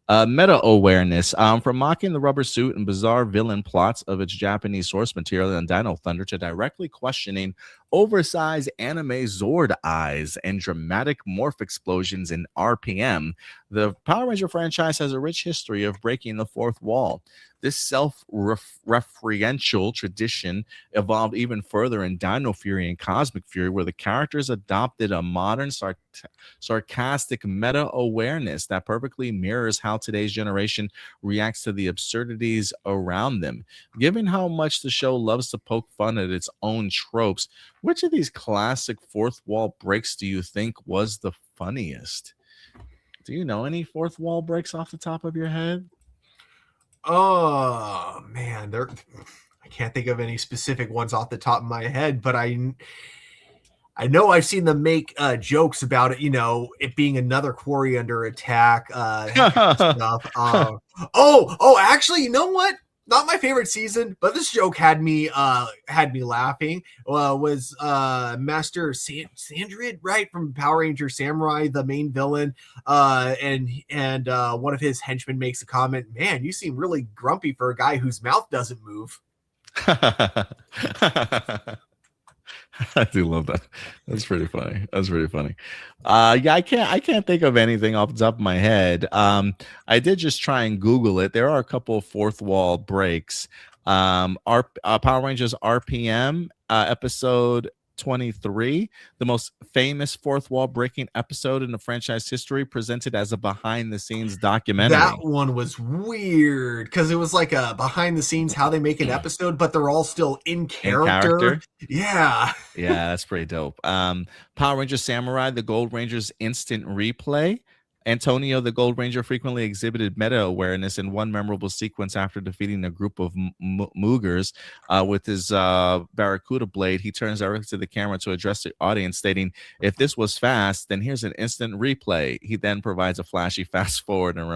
Meta awareness from mocking the rubber suit and bizarre villain plots of its Japanese source material and Dino Thunder to directly questioning oversized anime Zord eyes and dramatic morph explosions in RPM. The Power Ranger franchise has a rich history of breaking the fourth wall. This self-referential tradition evolved even further in Dino Fury and Cosmic Fury, where the characters adopted a modern, sarcastic meta-awareness that perfectly mirrors how today's generation reacts to the absurdities around them. Given how much the show loves to poke fun at its own tropes, which of these classic fourth wall breaks do you think was the funniest? Do you know any fourth wall breaks off the top of your head? Oh man, I can't think of any specific ones off the top of my head, but I know I've seen them make jokes about it, it being another quarry under attack, stuff. Actually, you know what? Not my favorite season, but this joke had me laughing. Was Master Sandrid, right, from Power Ranger Samurai, the main villain, and one of his henchmen makes a comment, "Man, you seem really grumpy for a guy whose mouth doesn't move." I do love that. That's pretty funny. Yeah, I can't think of anything off the top of my head. I did just try and Google it. There are a couple of fourth wall breaks. Power Rangers RPM episode 23, the most famous fourth wall breaking episode in the franchise history, presented as a behind the scenes documentary. That one was weird because it was like a behind the scenes how they make an episode, but they're all still in character. Yeah, that's pretty dope. Power Ranger Samurai, the Gold Ranger's instant replay. Antonio, the Gold Ranger, frequently exhibited meta-awareness in one memorable sequence after defeating a group of Moogers with his Barracuda blade. He turns directly to the camera to address the audience, stating, "If this was fast, then here's an instant replay." He then provides a flashy fast forward and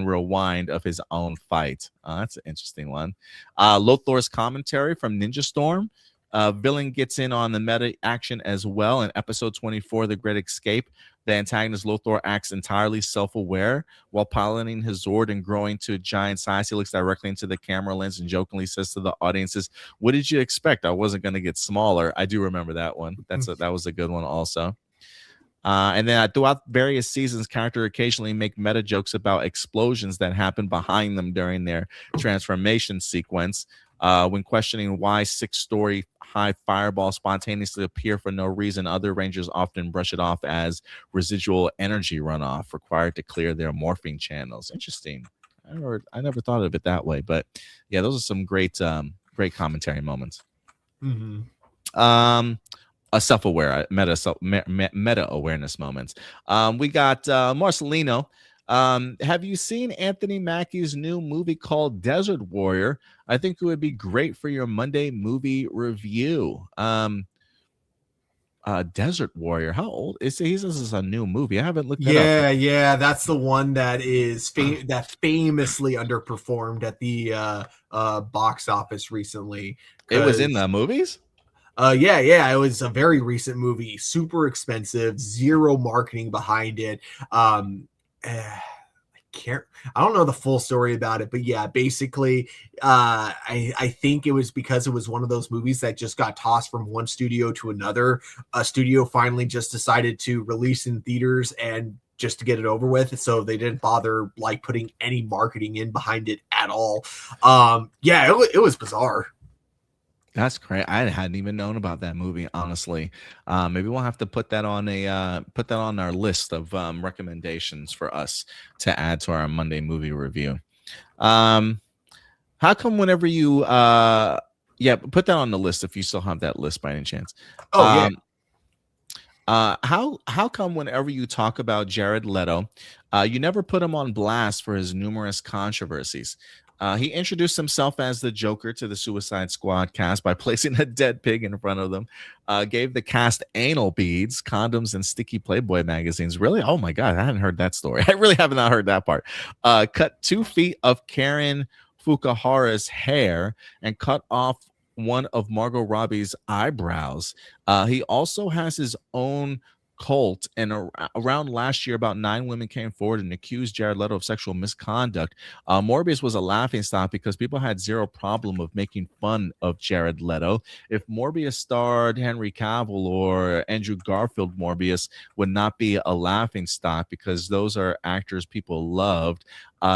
rewind of his own fight. That's an interesting one. Lothor's commentary from Ninja Storm. Villain gets in on the meta action as well. In episode 24, The Great Escape, the antagonist Lothor acts entirely self-aware while piloting his Zord and growing to a giant size. He looks directly into the camera lens and jokingly says to the audiences, "What did you expect? I wasn't going to get smaller." I do remember that one. That was a good one also. And then throughout various seasons, characters occasionally make meta jokes about explosions that happen behind them during their transformation sequence. When questioning why 6-story high fireballs spontaneously appear for no reason, other Rangers often brush it off as residual energy runoff required to clear their morphing channels. Interesting. I never thought of it that way, but yeah, those are some great commentary moments. Mm-hmm. A self-aware meta awareness moments. We got Marcelino. Have you seen Anthony Mackie's new movie called Desert Warrior? I think it would be great for your Monday movie review. Desert Warrior, how old is he? He says it's a new movie. I haven't looked that up. Yeah, that's the one that is that famously underperformed at the box office recently. It was in the movies? Yeah, it was a very recent movie, super expensive, zero marketing behind it. I don't know the full story about it, but yeah, basically, I think it was because it was one of those movies that just got tossed from one studio to another. A studio finally just decided to release in theaters and just to get it over with, so they didn't bother like putting any marketing in behind it at all. It was bizarre. That's great. I hadn't even known about that movie, honestly. Maybe we'll have to put that on our list of recommendations for us to add to our Monday movie review. How come whenever you put that on the list if you still have that list by any chance? How come whenever you talk about Jared Leto, you never put him on blast for his numerous controversies? He introduced himself as the Joker to the Suicide Squad cast by placing a dead pig in front of them, gave the cast anal beads, condoms, and sticky Playboy magazines. Really? Oh my God, I hadn't heard that story. I really have not heard that part. Cut 2 feet of Karen Fukuhara's hair and cut off one of Margot Robbie's eyebrows. He also has his own cult, and around last year, about 9 women came forward and accused Jared Leto of sexual misconduct. Morbius was a laughingstock because people had zero problem of making fun of Jared Leto. If Morbius starred Henry Cavill or Andrew Garfield, Morbius would not be a laughingstock because those are actors people loved.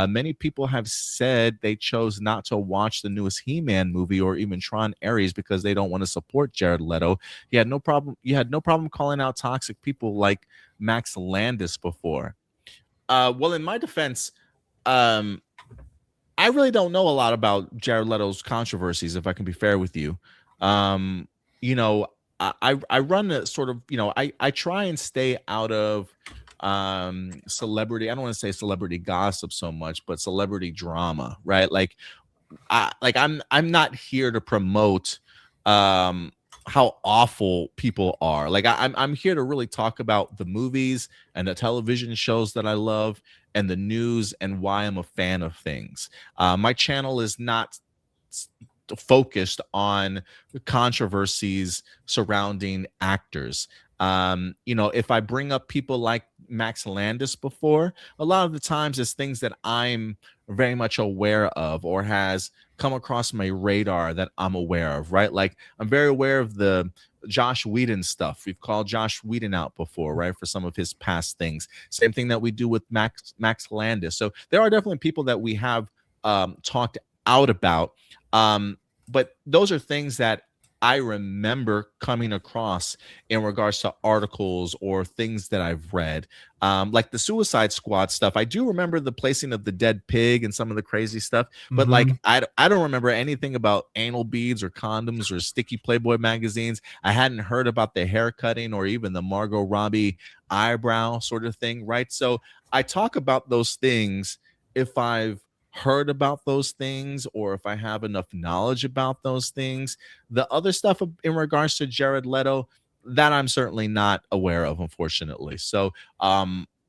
Many people have said they chose not to watch the newest He-Man movie or even Tron Ares because they don't want to support Jared Leto. You had no problem calling out toxic people like Max Landis before. Well, in my defense, I really don't know a lot about Jared Leto's controversies, if I can be fair with you. You know, I run a sort of, you know, I try and stay out of celebrity, I don't want to say celebrity gossip so much, but celebrity drama, right? I'm not here to promote how awful people are. I'm here to really talk about the movies and the television shows that I love and the news and why I'm a fan of things. My channel is not focused on controversies surrounding actors. You know, if I bring up people like Max Landis before, a lot of the times it's things that I'm very much aware of or has come across my radar that I'm aware of, right? Like I'm very aware of the Josh Whedon stuff. We've called Josh Whedon out before, right? For some of his past things. Same thing that we do with Max Landis. So there are definitely people that we have talked out about. But those are things that I remember coming across in regards to articles or things that I've read, like the Suicide Squad stuff. I do remember the placing of the dead pig and some of the crazy stuff, but like I don't remember anything about anal beads or condoms or sticky Playboy magazines. I hadn't heard about the hair cutting or even the Margot Robbie eyebrow sort of thing, right? So I talk about those things if I've heard about those things or if I have enough knowledge about those things. The other stuff in regards to Jared Leto, that I'm certainly not aware of, unfortunately. So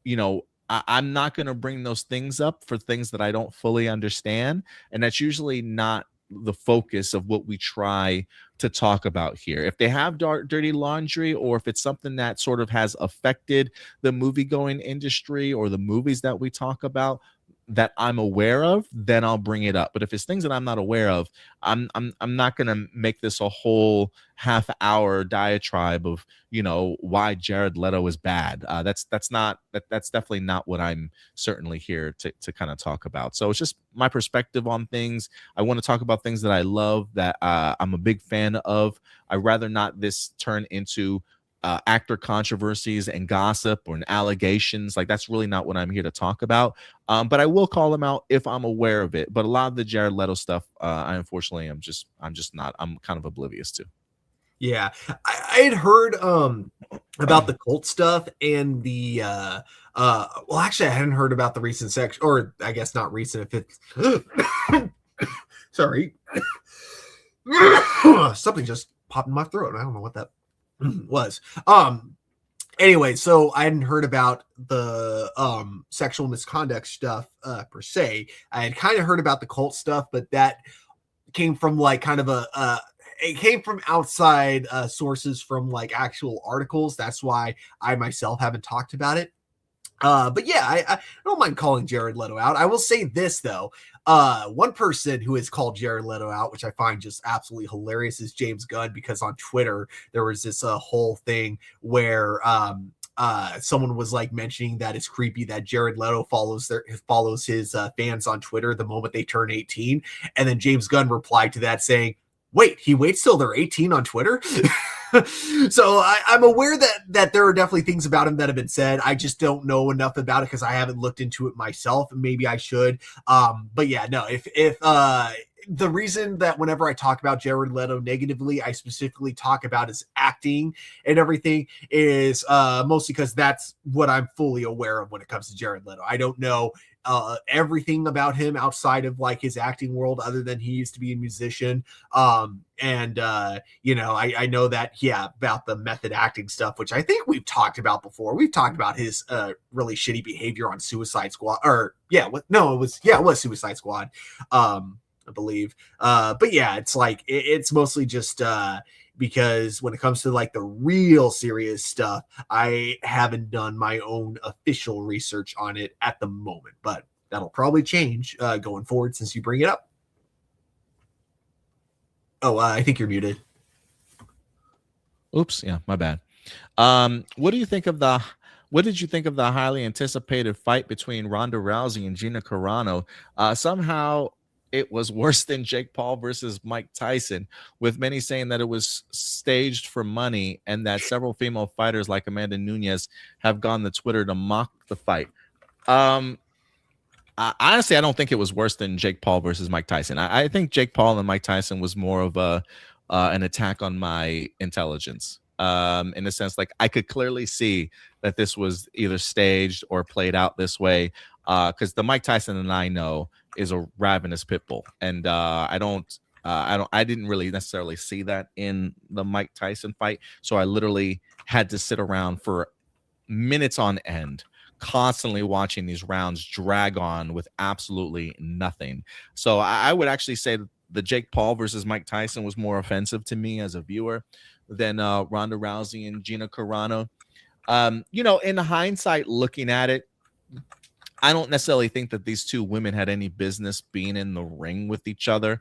you know, I'm not going to bring those things up for things that I don't fully understand, and that's usually not the focus of what we try to talk about here. If they have dirty laundry, or if it's something that sort of has affected the movie going industry or the movies that we talk about that I'm aware of, then I'll bring it up. But if it's things that I'm not aware of, I'm not gonna make this a whole half-hour diatribe of, you know, why Jared Leto is bad. That's definitely not what I'm certainly here to kind of talk about. So it's just my perspective on things. I want to talk about things that I love, that I'm a big fan of. I'd rather not this turn into actor controversies and gossip or allegations. Like that's really not what I'm here to talk about. But I will call them out if I'm aware of it. But a lot of the Jared Leto stuff, I unfortunately I'm just not. I'm kind of oblivious to. Yeah, I had heard about the cult stuff and the well, actually I hadn't heard about the recent sex, or I guess not recent if it's sorry. Something just popped in my throat. I don't know what that was. Anyway, so I hadn't heard about the sexual misconduct stuff per se. I had kind of heard about the cult stuff, but that came from like kind of it came from outside sources, from like actual articles. That's why I myself haven't talked about it. But yeah, I don't mind calling Jared Leto out. I will say this though. One person who has called Jared Leto out, which I find just absolutely hilarious, is James Gunn, because on Twitter there was this whole thing where someone was like mentioning that it's creepy that Jared Leto follows his fans on Twitter the moment they turn 18, and then James Gunn replied to that saying, "Wait, he waits till they're 18 on Twitter?" So I'm aware that there are definitely things about him that have been said. I just don't know enough about it because I haven't looked into it myself. Maybe I should. But yeah, no, if the reason that whenever I talk about Jared Leto negatively, I specifically talk about his acting and everything is mostly because that's what I'm fully aware of when it comes to Jared Leto. I don't know everything about him outside of like his acting world, other than he used to be a musician. You know, I know that, yeah, about the method acting stuff, which I think we've talked about before. We've talked about his really shitty behavior on Suicide Squad, or it was Suicide Squad. I believe. But yeah, it's like it's mostly just because when it comes to like the real serious stuff, I haven't done my own official research on it at the moment, but that'll probably change going forward since you bring it up. Oh, I think you're muted. Oops, yeah, my bad. What did you think of the highly anticipated fight between Ronda Rousey and Gina Carano? Somehow it was worse than Jake Paul versus Mike Tyson, with many saying that it was staged for money and that several female fighters like Amanda Nunes have gone to Twitter to mock the fight. Honestly, I don't think it was worse than Jake Paul versus Mike Tyson. I think Jake Paul and Mike Tyson was more of an attack on my intelligence. In a sense, like I could clearly see that this was either staged or played out this way. Because the Mike Tyson and I know is a ravenous pit bull, and I didn't really necessarily see that in the Mike Tyson fight. So I literally had to sit around for minutes on end, constantly watching these rounds drag on with absolutely nothing. So I would actually say the Jake Paul versus Mike Tyson was more offensive to me as a viewer than Ronda Rousey and Gina Carano. In hindsight, looking at it, I don't necessarily think that these two women had any business being in the ring with each other,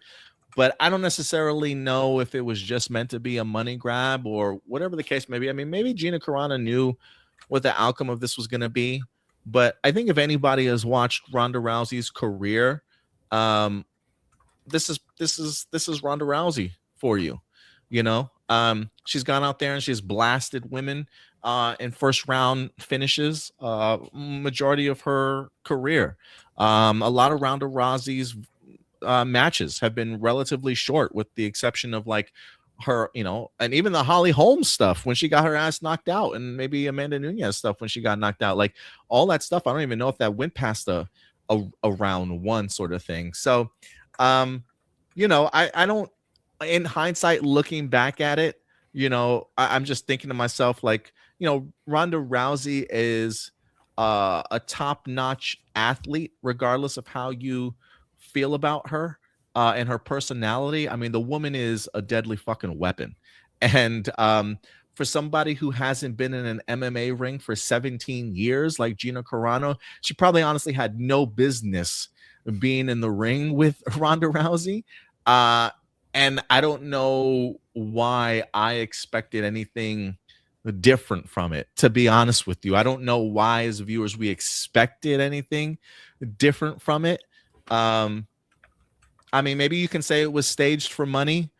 but I don't necessarily know if it was just meant to be a money grab or whatever the case may be. I mean, maybe Gina Carano knew what the outcome of this was going to be, but I think if anybody has watched Ronda Rousey's career, this is Ronda Rousey for you. She's gone out there and she's blasted women in first round finishes majority of her career. A lot of Ronda Rousey's matches have been relatively short, with the exception of like her, and even the Holly Holmes stuff when she got her ass knocked out, and maybe Amanda Nunes stuff when she got knocked out. Like all that stuff, I don't even know if that went past a round one sort of thing. So I don't, in hindsight, looking back at it, I'm just thinking to myself, like, Ronda Rousey is a top-notch athlete, regardless of how you feel about her and her personality. I mean, the woman is a deadly fucking weapon. And for somebody who hasn't been in an MMA ring for 17 years, like Gina Carano, she probably honestly had no business being in the ring with Ronda Rousey. And I don't know why I expected anything different from it, to be honest with you. I don't know why, as viewers, we expected anything different from it. I mean, maybe you can say it was staged for money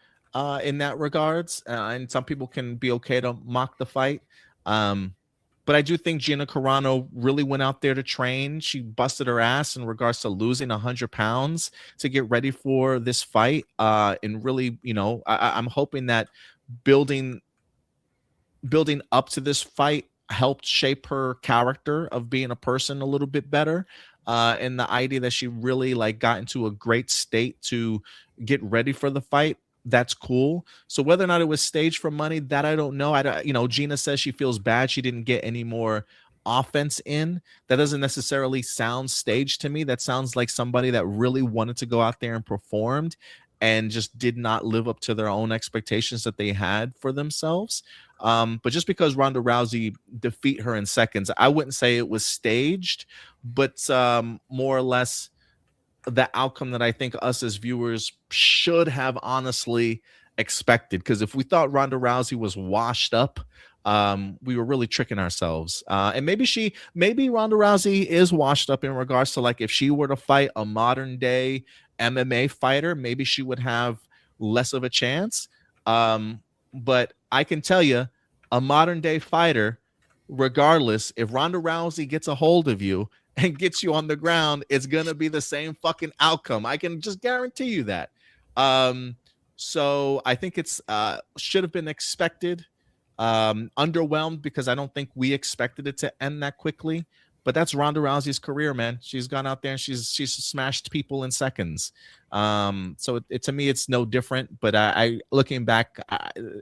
in that regards, and some people can be okay to mock the fight. But I do think Gina Carano really went out there to train. She busted her ass in regards to losing 100 pounds to get ready for this fight. And really, I'm hoping that building up to this fight helped shape her character of being a person a little bit better. And the idea that she really got into a great state to get ready for the fight, that's cool. So whether or not it was staged for money, that I don't know. Gina says she feels bad she didn't get any more offense in. That doesn't necessarily sound staged to me. That sounds like somebody that really wanted to go out there and performed and just did not live up to their own expectations that they had for themselves. But just because Ronda Rousey defeat her in seconds, I wouldn't say it was staged, but more or less the outcome that I think us as viewers should have honestly expected. Because if we thought Ronda Rousey was washed up, we were really tricking ourselves. And maybe Ronda Rousey is washed up in regards to if she were to fight a modern day MMA fighter, maybe she would have less of a chance. But I can tell you, a modern day fighter, regardless, if Ronda Rousey gets a hold of you and gets you on the ground, it's gonna be the same fucking outcome. I can just guarantee you that. So I think it's should have been expected. Underwhelmed because I don't think we expected it to end that quickly. But that's Ronda Rousey's career, man. She's gone out there and she's smashed people in seconds. So to me, it's no different. But I looking back,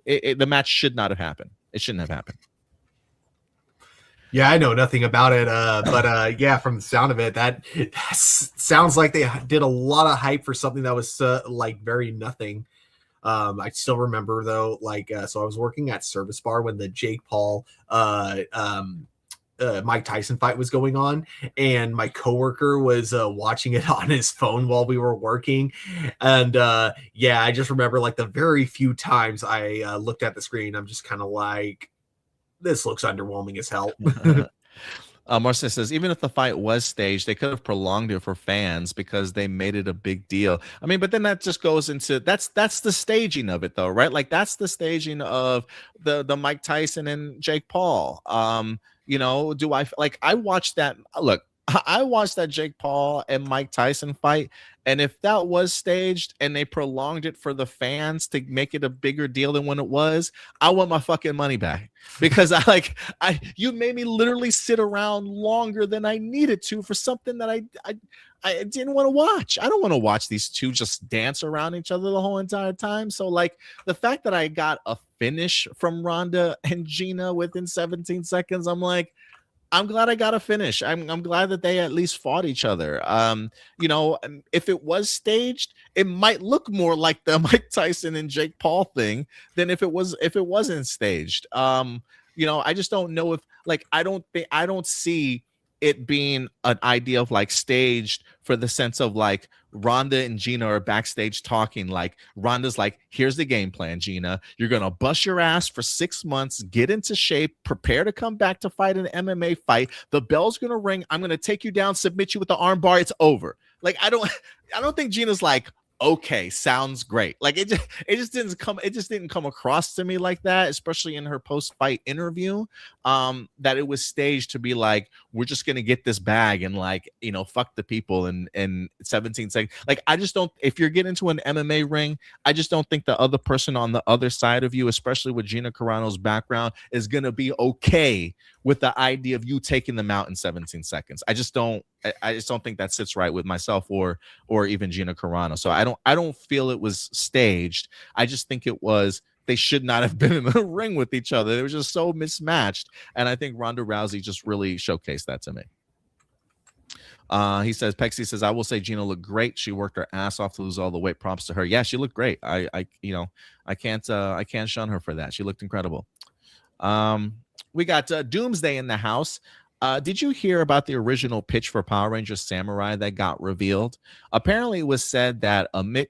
the match should not have happened. It shouldn't have happened. Yeah, I know nothing about it, but yeah, from the sound of it, that sounds like they did a lot of hype for something that was like very nothing. I still remember though, like, so I was working at Service Bar when the Jake Paul Mike Tyson fight was going on, and my coworker was watching it on his phone while we were working. And yeah, I just remember like the very few times I looked at the screen, I'm just kind of like, this looks underwhelming as hell. Marcia says, even if the fight was staged, they could have prolonged it for fans because they made it a big deal. I mean, but then that just goes into that's the staging of it, though, right? Like that's the staging of the Mike Tyson and Jake Paul. You know, do I like I watched that? Look, I watched that Jake Paul and Mike Tyson fight, and if that was staged and they prolonged it for the fans to make it a bigger deal than when it was, I want my fucking money back, because you made me literally sit around longer than I needed to for something that I didn't want to watch. I don't want to watch these two just dance around each other the whole entire time. So like the fact that I got a finish from Ronda and Gina within 17 seconds, I'm like, I'm glad I got a finish. I'm glad that they at least fought each other. You know, if it was staged, it might look more like the Mike Tyson and Jake Paul thing than if it wasn't staged. You know, I just don't know if like I don't see it being an idea of like staged for the sense of like Ronda and Gina are backstage talking. Like Ronda's like, here's the game plan, Gina. You're going to bust your ass for 6 months, get into shape, prepare to come back to fight an MMA fight. The bell's going to ring. I'm going to take you down, submit you with the arm bar. It's over. Like, I don't think Gina's like, okay, sounds great. Like it just didn't come across to me like that, especially in her post-fight interview, that it was staged to be like, we're just gonna get this bag and like, you know, fuck the people in 17 seconds. Like, I just don't, if you're getting into an MMA ring, I just don't think the other person on the other side of you, especially with Gina Carano's background, is gonna be okay with the idea of you taking them out in 17 seconds. I just don't think that sits right with myself or even Gina Carano. So I don't feel it was staged. I just think it was, they should not have been in the ring with each other. They were just so mismatched. And I think Ronda Rousey just really showcased that to me. He says, Pexy says, I will say Gina looked great. She worked her ass off to lose all the weight. Props to her. Yeah, she looked great. I can't shun her for that. She looked incredible. We got Doomsday in the house. Did you hear about the original pitch for Power Rangers Samurai that got revealed? Apparently, it was said that Amit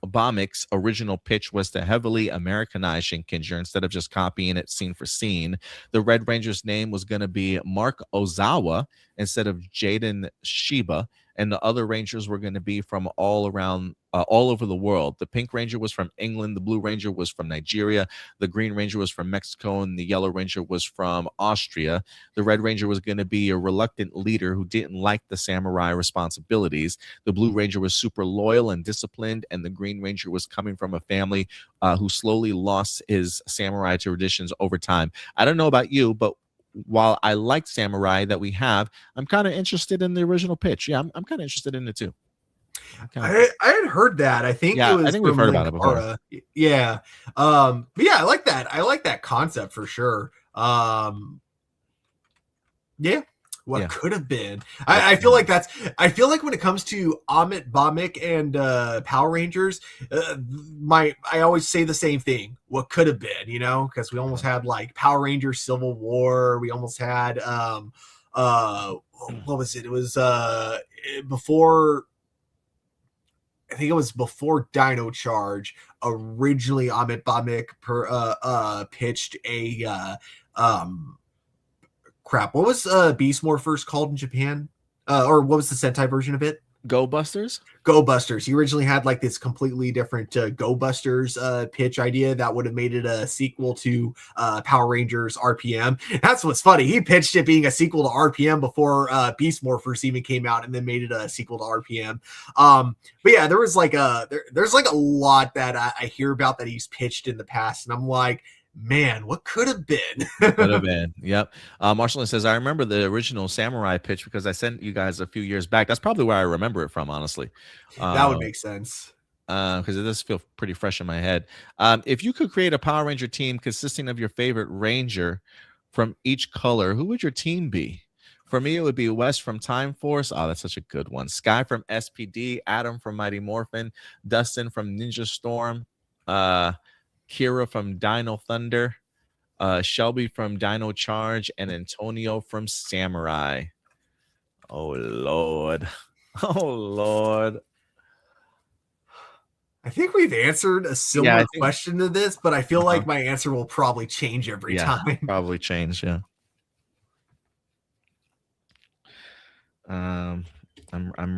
Bamik's original pitch was to heavily Americanize Shinkenger instead of just copying it scene for scene. The Red Ranger's name was going to be Mark Ozawa instead of Jaden Shiba, and the other Rangers were going to be from all over the world. The Pink Ranger was from England, the Blue Ranger was from Nigeria, the Green Ranger was from Mexico, and the Yellow Ranger was from Austria. The Red Ranger was going to be a reluctant leader who didn't like the samurai responsibilities. The Blue Ranger was super loyal and disciplined, and the Green Ranger was coming from a family who slowly lost his samurai traditions over time. I don't know about you, but while I like samurai that we have, I'm kind of interested in the original pitch. Yeah, I'm kind of interested in it too. I had heard that. I think it was. I think we've heard about it before. Yeah. But yeah, I like that. I like that concept for sure. Yeah. What could have been? I feel like when it comes to Amit Bamik and Power Rangers, I always say the same thing. What could have been, you know, because we almost had like Power Rangers Civil War. We almost had what was it? It was before. I think it was before Dino Charge. Originally, Amit Bamik pitched a crap. What was Beast Morphers called in Japan? Or what was the Sentai version of it? Go Busters? Go Busters. He originally had like this completely different Go Busters pitch idea that would have made it a sequel to Power Rangers RPM. That's what's funny. He pitched it being a sequel to RPM before Beast Morphers even came out, and then made it a sequel to RPM. But yeah, there was like there's like a lot that I hear about that he's pitched in the past, and I'm like, man, what could have been? Could have been. Yep. Marshall says, I remember the original samurai pitch because I sent you guys a few years back. That's probably where I remember it from, honestly. That would make sense. Because it does feel pretty fresh in my head. If you could create a Power Ranger team consisting of your favorite Ranger from each color, who would your team be? For me, it would be Wes from Time Force. Oh, that's such a good one. Sky from SPD, Adam from Mighty Morphin, Dustin from Ninja Storm, Kira from Dino Thunder, Shelby from Dino Charge, and Antonio from Samurai. Oh, Lord. Oh, Lord. I think we've answered a similar question to this, but I feel like my answer will probably change every time. Probably change, yeah. I'm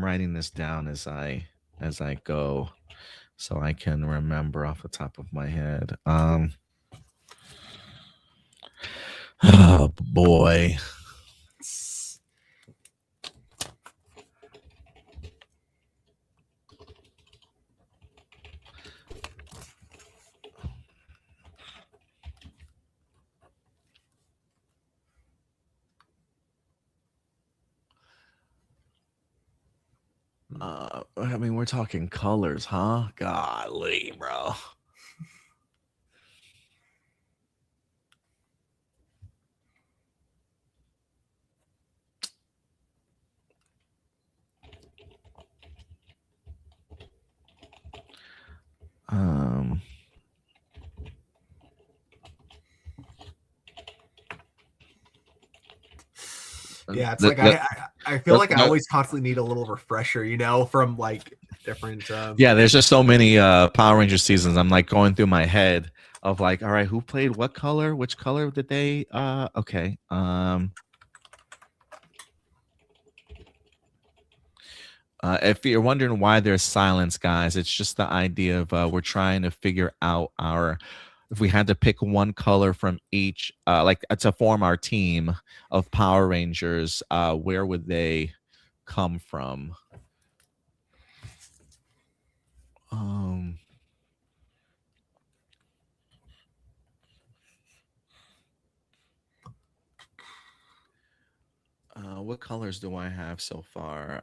writing this down as I go, so I can remember off the top of my head. Oh boy. I mean, we're talking colors, huh? Golly, bro. Yeah, it's like I feel like I always constantly need a little refresher, you know, from like different. Yeah, there's just so many Power Ranger seasons. I'm like going through my head of like, all right, who played what color? Which color did they? Okay. If you're wondering why there's silence, guys, it's just the idea of we're trying to figure out if we had to pick one color from each, like to form our team of Power Rangers, where would they come from? What colors do I have so far?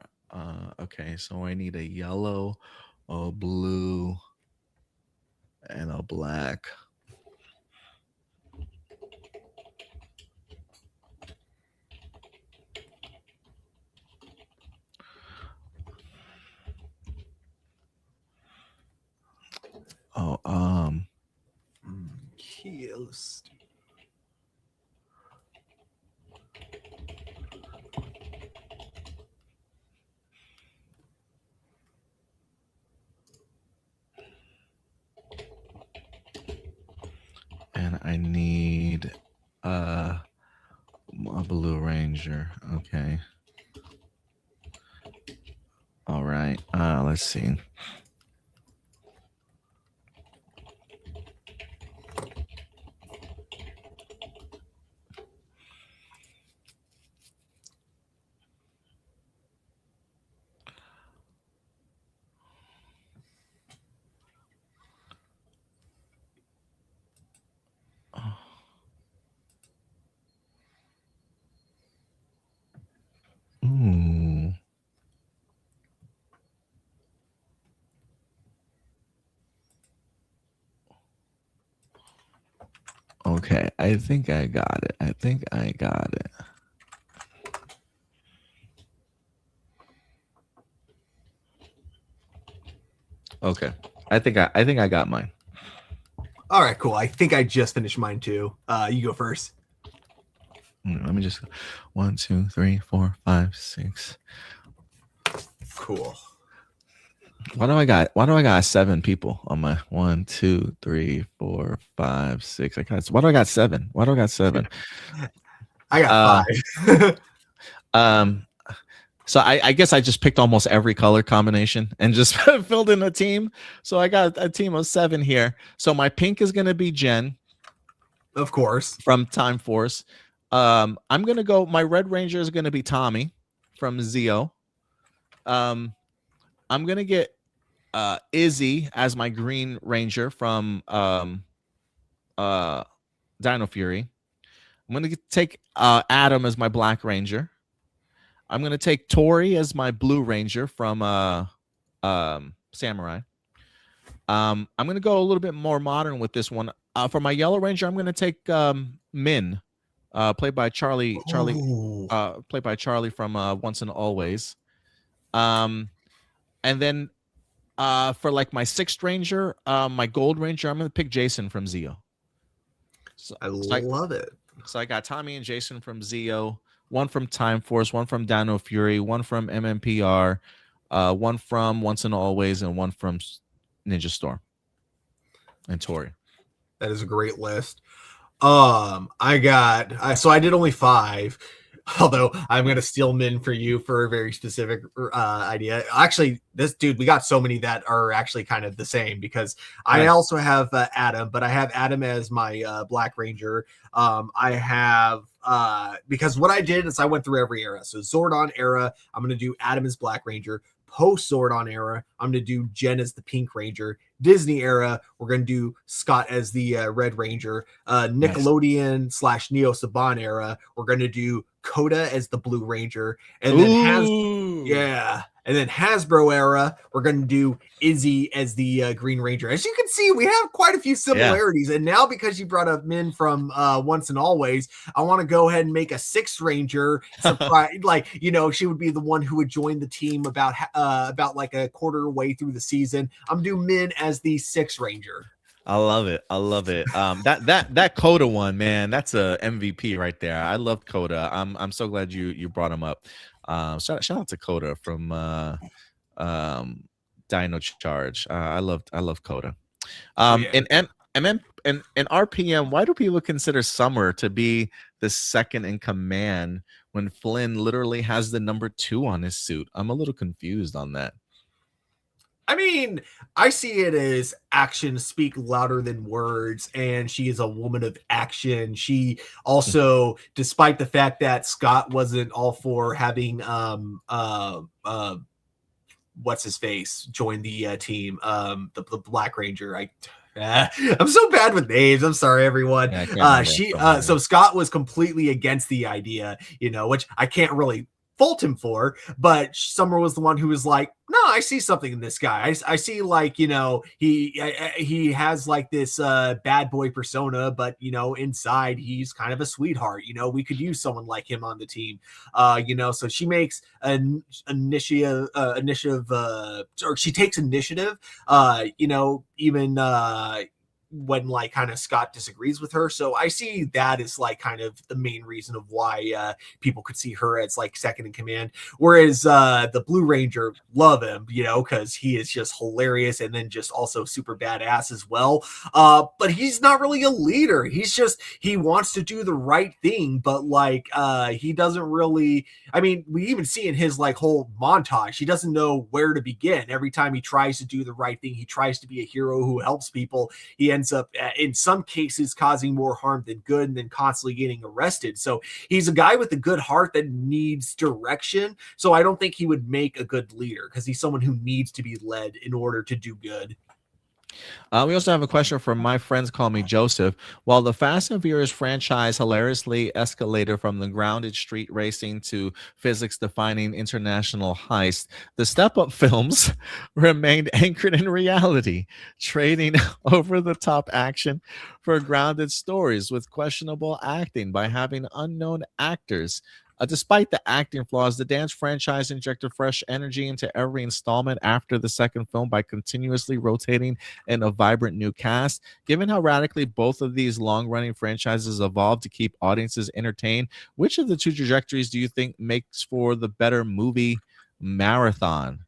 Okay, so I need a yellow, a blue, and a black. Oh, Kills. And I need a Blue Ranger. Okay. All right. Let's see. Ooh. Okay, I think I got it. Okay. I think I got mine. All right, cool. I think I just finished mine too. You go first. Let me just go. 1, 2, 3, 4, 5, 6. Cool. Why do I got 7 people on my 1, 2, 3, 4, 5, 6? Why do I got 7? I got 5. So I guess I just picked almost every color combination and just filled in a team. So I got a team of 7 here. So my pink is going to be Jen. Of course. From Time Force. I'm going to go, my Red Ranger is going to be Tommy from Zeo. I'm going to get Izzy as my Green Ranger from Dino Fury. I'm going to take Adam as my Black Ranger. I'm going to take Tori as my Blue Ranger from Samurai. I'm going to go a little bit more modern with this one. For my Yellow Ranger, I'm going to take Min played by Charlie, Ooh. played by Charlie from Once and Always. And then for like my sixth ranger, my gold ranger, I'm gonna pick Jason from Zeo. I love it. So I got Tommy and Jason from Zeo, one from Time Force, one from Dino Fury, one from MMPR, one from Once and Always, and one from Ninja Storm and Tori. That is a great list. So I did only 5, although I'm gonna steal Min for you for a very specific idea. Actually, we got so many that are actually kind of the same, because I also have Adam, but I have Adam as my Black Ranger. I have because what I did is I went through every era. So Zordon era, I'm gonna do Adam as Black Ranger. Post Zordon era, I'm going to do Jen as the Pink Ranger. Disney era, we're going to do Scott as the Red Ranger. Nickelodeon / Neo Saban era, we're going to do Coda as the Blue Ranger. And then and then Hasbro era, we're going to do Izzy as the Green Ranger. As you can see, we have quite a few similarities. And now, because you brought up Min from Once and Always, I want to go ahead and make a 6th Ranger. Like, she would be the one who would join the team about like a quarter way through the season. I'm doing Min as the 6th Ranger. I love it. That Coda one, man, that's a MVP right there. I loved Coda. I'm so glad you brought him up. Shout out to Coda from Dino Charge. I love Coda. In RPM, why do people consider Summer to be the second in command when Flynn literally has the number 2 on his suit? I'm a little confused on that. I mean, I see it as actions speak louder than words, and she is a woman of action. She also, despite the fact that Scott wasn't all for having what's his face join the team, the Black Ranger. I'm so bad with names. I'm sorry, everyone. So Scott was completely against the idea, which I can't really fault him for, but Summer was the one who was like, no, I see something in this guy. I see, like, he has like this bad boy persona, but inside he's kind of a sweetheart. We could use someone like him on the team. So she makes an initiative, or she takes initiative, even when like kind of Scott disagrees with her. So I see that as like kind of the main reason of why people could see her as like second in command. Whereas the Blue Ranger, love him, because he is just hilarious and then just also super badass as well. But he's not really a leader. He wants to do the right thing, but like he doesn't really, I mean, we even see in his like whole montage, he doesn't know where to begin. Every time he tries to do the right thing, he tries to be a hero who helps people. He ends up in some cases causing more harm than good, and then constantly getting arrested. So he's a guy with a good heart that needs direction. So I don't think he would make a good leader, because he's someone who needs to be led in order to do good. We also have a question from My Friends Call Me Joseph. While the Fast and Furious franchise hilariously escalated from the grounded street racing to physics-defining international heist, the step-up films remained anchored in reality, trading over-the-top action for grounded stories with questionable acting by having unknown actors. Despite the acting flaws, the dance franchise injected fresh energy into every installment after the second film by continuously rotating in a vibrant new cast. Given how radically both of these long-running franchises evolved to keep audiences entertained, which of the two trajectories do you think makes for the better movie marathon?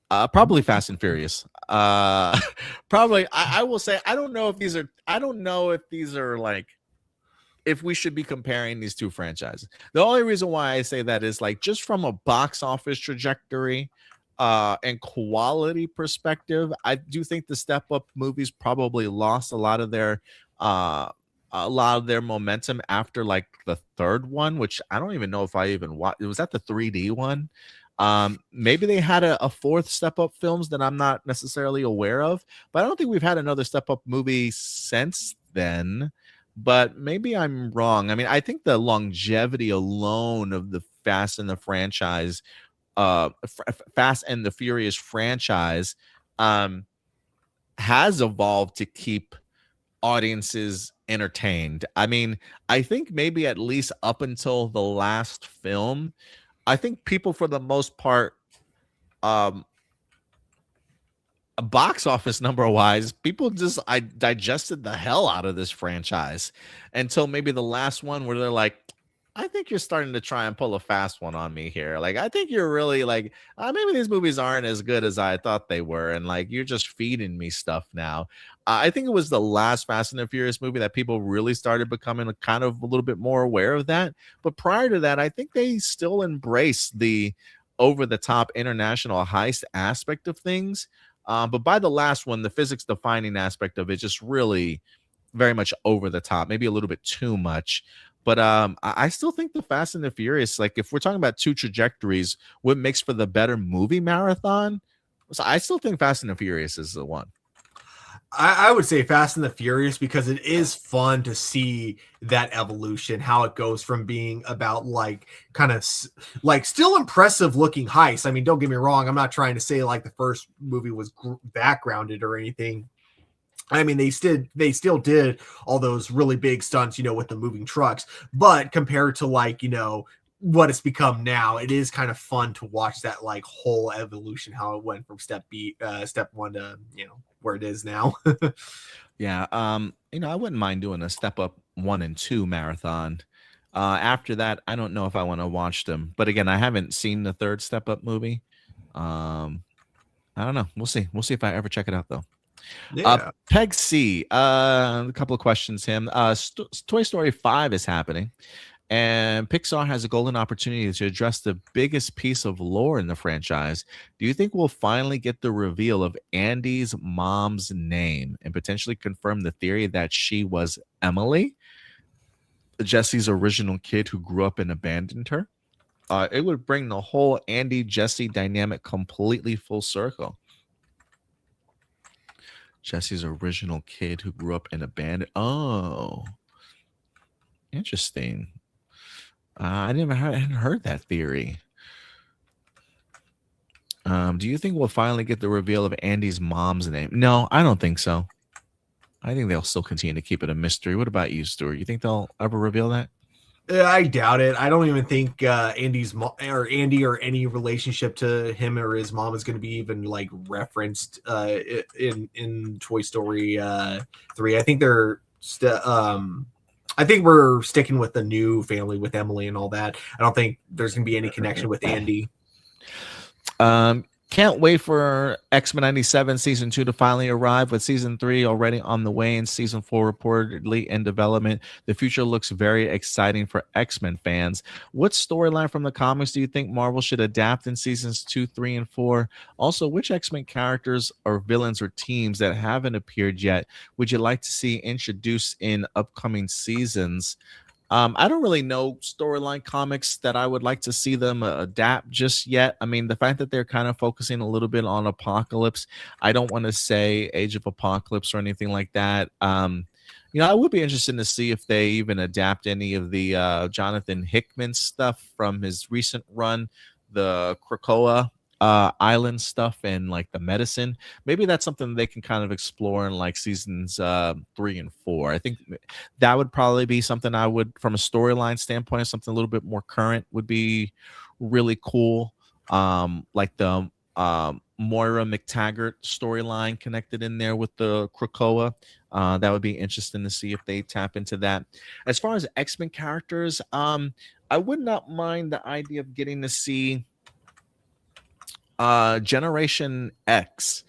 Probably Fast and Furious. Probably, I will say, I don't know if these are like, if we should be comparing these two franchises. The only reason why I say that is like just from a box office trajectory and quality perspective, I do think the Step Up movies probably lost a lot of their momentum after like the third one, which I don't even know if I even watched. Was that the 3D one? Maybe they had a fourth Step Up films that I'm not necessarily aware of, but I don't think we've had another Step Up movie since then. But maybe I'm wrong. I mean, I think the longevity alone of the Fast and the franchise, Fast and the Furious franchise, has evolved to keep audiences entertained. I mean, I think maybe at least up until the last film, I think people for the most part, box office number wise, people just I digested the hell out of this franchise until maybe the last one where they're like, I think you're starting to try and pull a fast one on me here. Like, I think you're really like, maybe these movies aren't as good as I thought they were. And like, you're just feeding me stuff now. I think it was the last Fast and the Furious movie that people really started becoming a kind of a little bit more aware of that. But prior to that, I think they still embrace the over the top international heist aspect of things. But by the last one, the physics defining aspect of it just really very much over the top, maybe a little bit too much. But I still think the Fast and the Furious, like if we're talking about two trajectories, what makes for the better movie marathon? So I still think Fast and the Furious is the one. I would say Fast and the Furious because it is fun to see that evolution, how it goes from being about like kind of like still impressive looking heists. I mean, don't get me wrong. I'm not trying to say like the first movie was backgrounded or anything. I mean, they still did all those really big stunts, you know, with the moving trucks, but compared to like, you know, what it's become now, it is kind of fun to watch that like whole evolution, how it went from step one to, you know, where it is now. Yeah. You know, I wouldn't mind doing a Step Up 1 and 2 marathon. After that, I don't know if I want to watch them, but again, I haven't seen the third Step Up movie. I don't know. We'll see if I ever check it out though. Yeah. Peg C, a couple of questions. Toy Story 5 is happening, and Pixar has a golden opportunity to address the biggest piece of lore in the franchise. Do you think we'll finally get the reveal of Andy's mom's name and potentially confirm the theory that she was Emily, Jesse's original kid who grew up and abandoned her? It would bring the whole Andy-Jesse dynamic completely full circle. Jesse's original kid who grew up in abandoned. Oh, interesting. I hadn't heard that theory. Do you think we'll finally get the reveal of Andy's mom's name? No, I don't think so. I think they'll still continue to keep it a mystery. What about you, Stuart? You think they'll ever reveal that? I doubt it. I don't even think Andy's mom or Andy or any relationship to him or his mom is going to be even like referenced in Toy Story 3. I think they're I think we're sticking with the new family with Emily and all that. I don't think there's going to be any connection with Andy. Can't wait for X-Men 97 season 2 to finally arrive, with season 3 already on the way and season 4 reportedly in development. The future looks very exciting for X-Men fans. What storyline from the comics do you think Marvel should adapt in seasons 2, 3, and 4? Also, which X-Men characters or villains or teams that haven't appeared yet would you like to see introduced in upcoming seasons? I don't really know storyline comics that I would like to see them adapt just yet. I mean, the fact that they're kind of focusing a little bit on Apocalypse, I don't want to say Age of Apocalypse or anything like that. You know, I would be interested to see if they even adapt any of the Jonathan Hickman stuff from his recent run, the Krakoa island stuff and like the medicine. Maybe that's something they can kind of explore in like seasons 3 and 4. I think that would probably be something I would, from a storyline standpoint, something a little bit more current would be really cool. Like the Moira McTaggart storyline connected in there with the Krakoa. That would be interesting to see if they tap into that. As far as X-Men characters, I would not mind the idea of getting to see Generation X.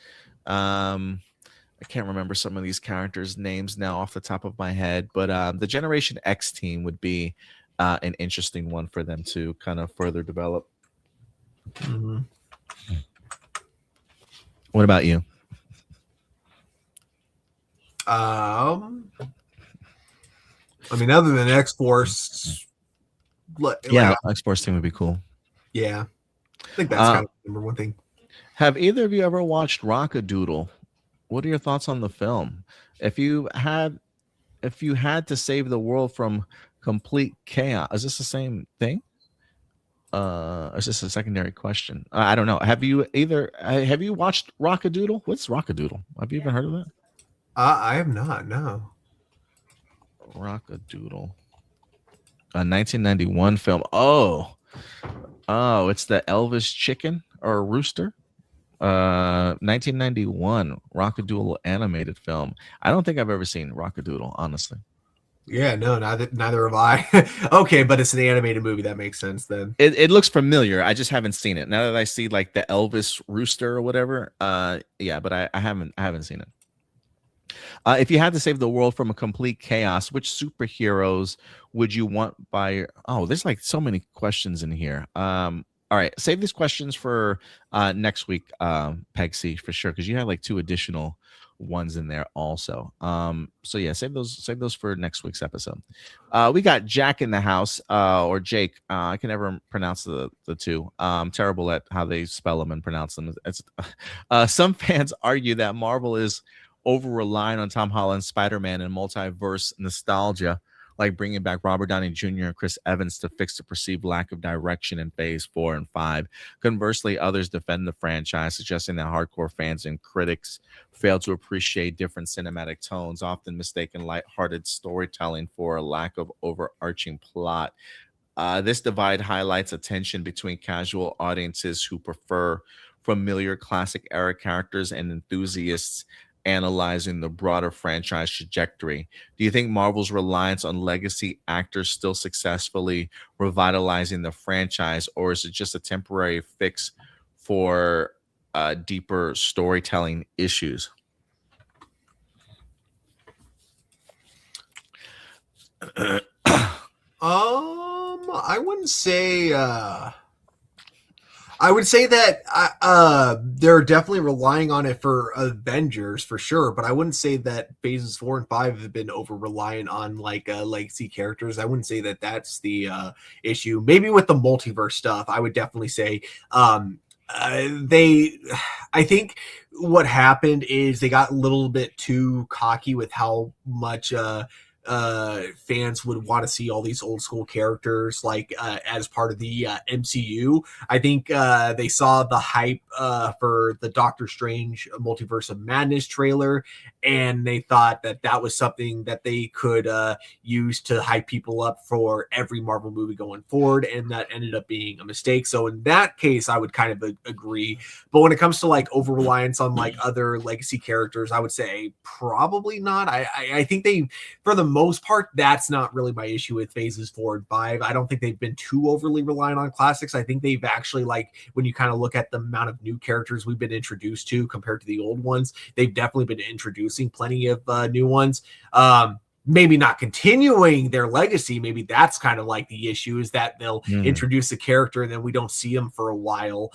I can't remember some of these characters' names now off the top of my head, but the Generation X team would be an interesting one for them to kind of further develop. Mm-hmm. What about you? I mean, other than X-Force, yeah, X-Force team would be cool. Yeah. I think that's kind of the number one thing. Have either of you ever watched Rock-a-Doodle? What are your thoughts on the film? If you had to save the world from complete chaos, is this the same thing? Is this a secondary question? I don't know. Have you watched Rock-a-Doodle? What's Rock-a-Doodle? Have you even heard of that? I have not. No. Rockadoodle. A 1991 film. Oh, it's the Elvis chicken or rooster. 1991 Rockadoodle animated film. I don't think I've ever seen Rockadoodle, honestly. Yeah, no, neither have I. Okay, but it's an animated movie. That makes sense then. It looks familiar. I just haven't seen it. Now that I see like the Elvis rooster or whatever, yeah, but I haven't seen it. If you had to save the world from a complete chaos, which superheroes would you want by? Oh, there's like so many questions in here. All right, save these questions for next week, Peg C, for sure, because you had like 2 additional ones in there also. So yeah, save those for next week's episode. We got Jack in the house, or Jake. I can never pronounce the 2. Terrible at how they spell them and pronounce them. It's some fans argue that Marvel is over-relying on Tom Holland's Spider-Man and multiverse nostalgia, like bringing back Robert Downey Jr. and Chris Evans to fix the perceived lack of direction in Phase 4 and 5. Conversely, others defend the franchise, suggesting that hardcore fans and critics fail to appreciate different cinematic tones, often mistaken lighthearted storytelling for a lack of overarching plot. This divide highlights a tension between casual audiences who prefer familiar classic era characters and enthusiasts analyzing the broader franchise trajectory. Do you think Marvel's reliance on legacy actors still successfully revitalizing the franchise, or is it just a temporary fix for deeper storytelling issues? I wouldn't say. I would say that they're definitely relying on it for Avengers for sure, but I wouldn't say that phases 4 and 5 have been over reliant on like legacy characters. I wouldn't say that that's the issue. Maybe with the multiverse stuff, I would definitely say I think what happened is they got a little bit too cocky with how much fans would want to see all these old school characters like as part of the MCU. I think they saw the hype for the Doctor Strange Multiverse of Madness trailer, and they thought that that was something that they could use to hype people up for every Marvel movie going forward, and that ended up being a mistake. So in that case, I would kind of agree. But when it comes to like over reliance on like other legacy characters, I would say probably not. I think they, for the most part, that's not really my issue with phases 4 and 5. I don't think they've been too overly reliant on classics. I think they've actually, like, when you kind of look at the amount of new characters we've been introduced to compared to the old ones, they've definitely been introducing plenty of new ones. Maybe not continuing their legacy. Maybe that's kind of like the issue, is that they'll introduce a character and then we don't see them for a while.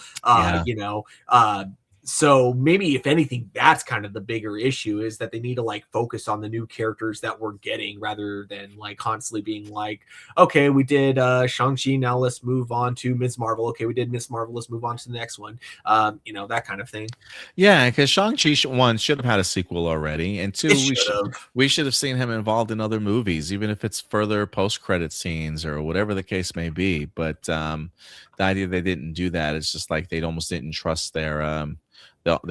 So maybe if anything, that's kind of the bigger issue, is that they need to like focus on the new characters that we're getting rather than like constantly being like, okay, we did Shang-Chi, now let's move on to Ms. Marvel. Okay, we did Ms. Marvel, let's move on to the next one. That kind of thing. Yeah, because Shang-Chi 1 should have had a sequel already, and 2, we should have seen him involved in other movies, even if it's further post-credit scenes or whatever the case may be. But the idea they didn't do that, it's just like they almost didn't trust their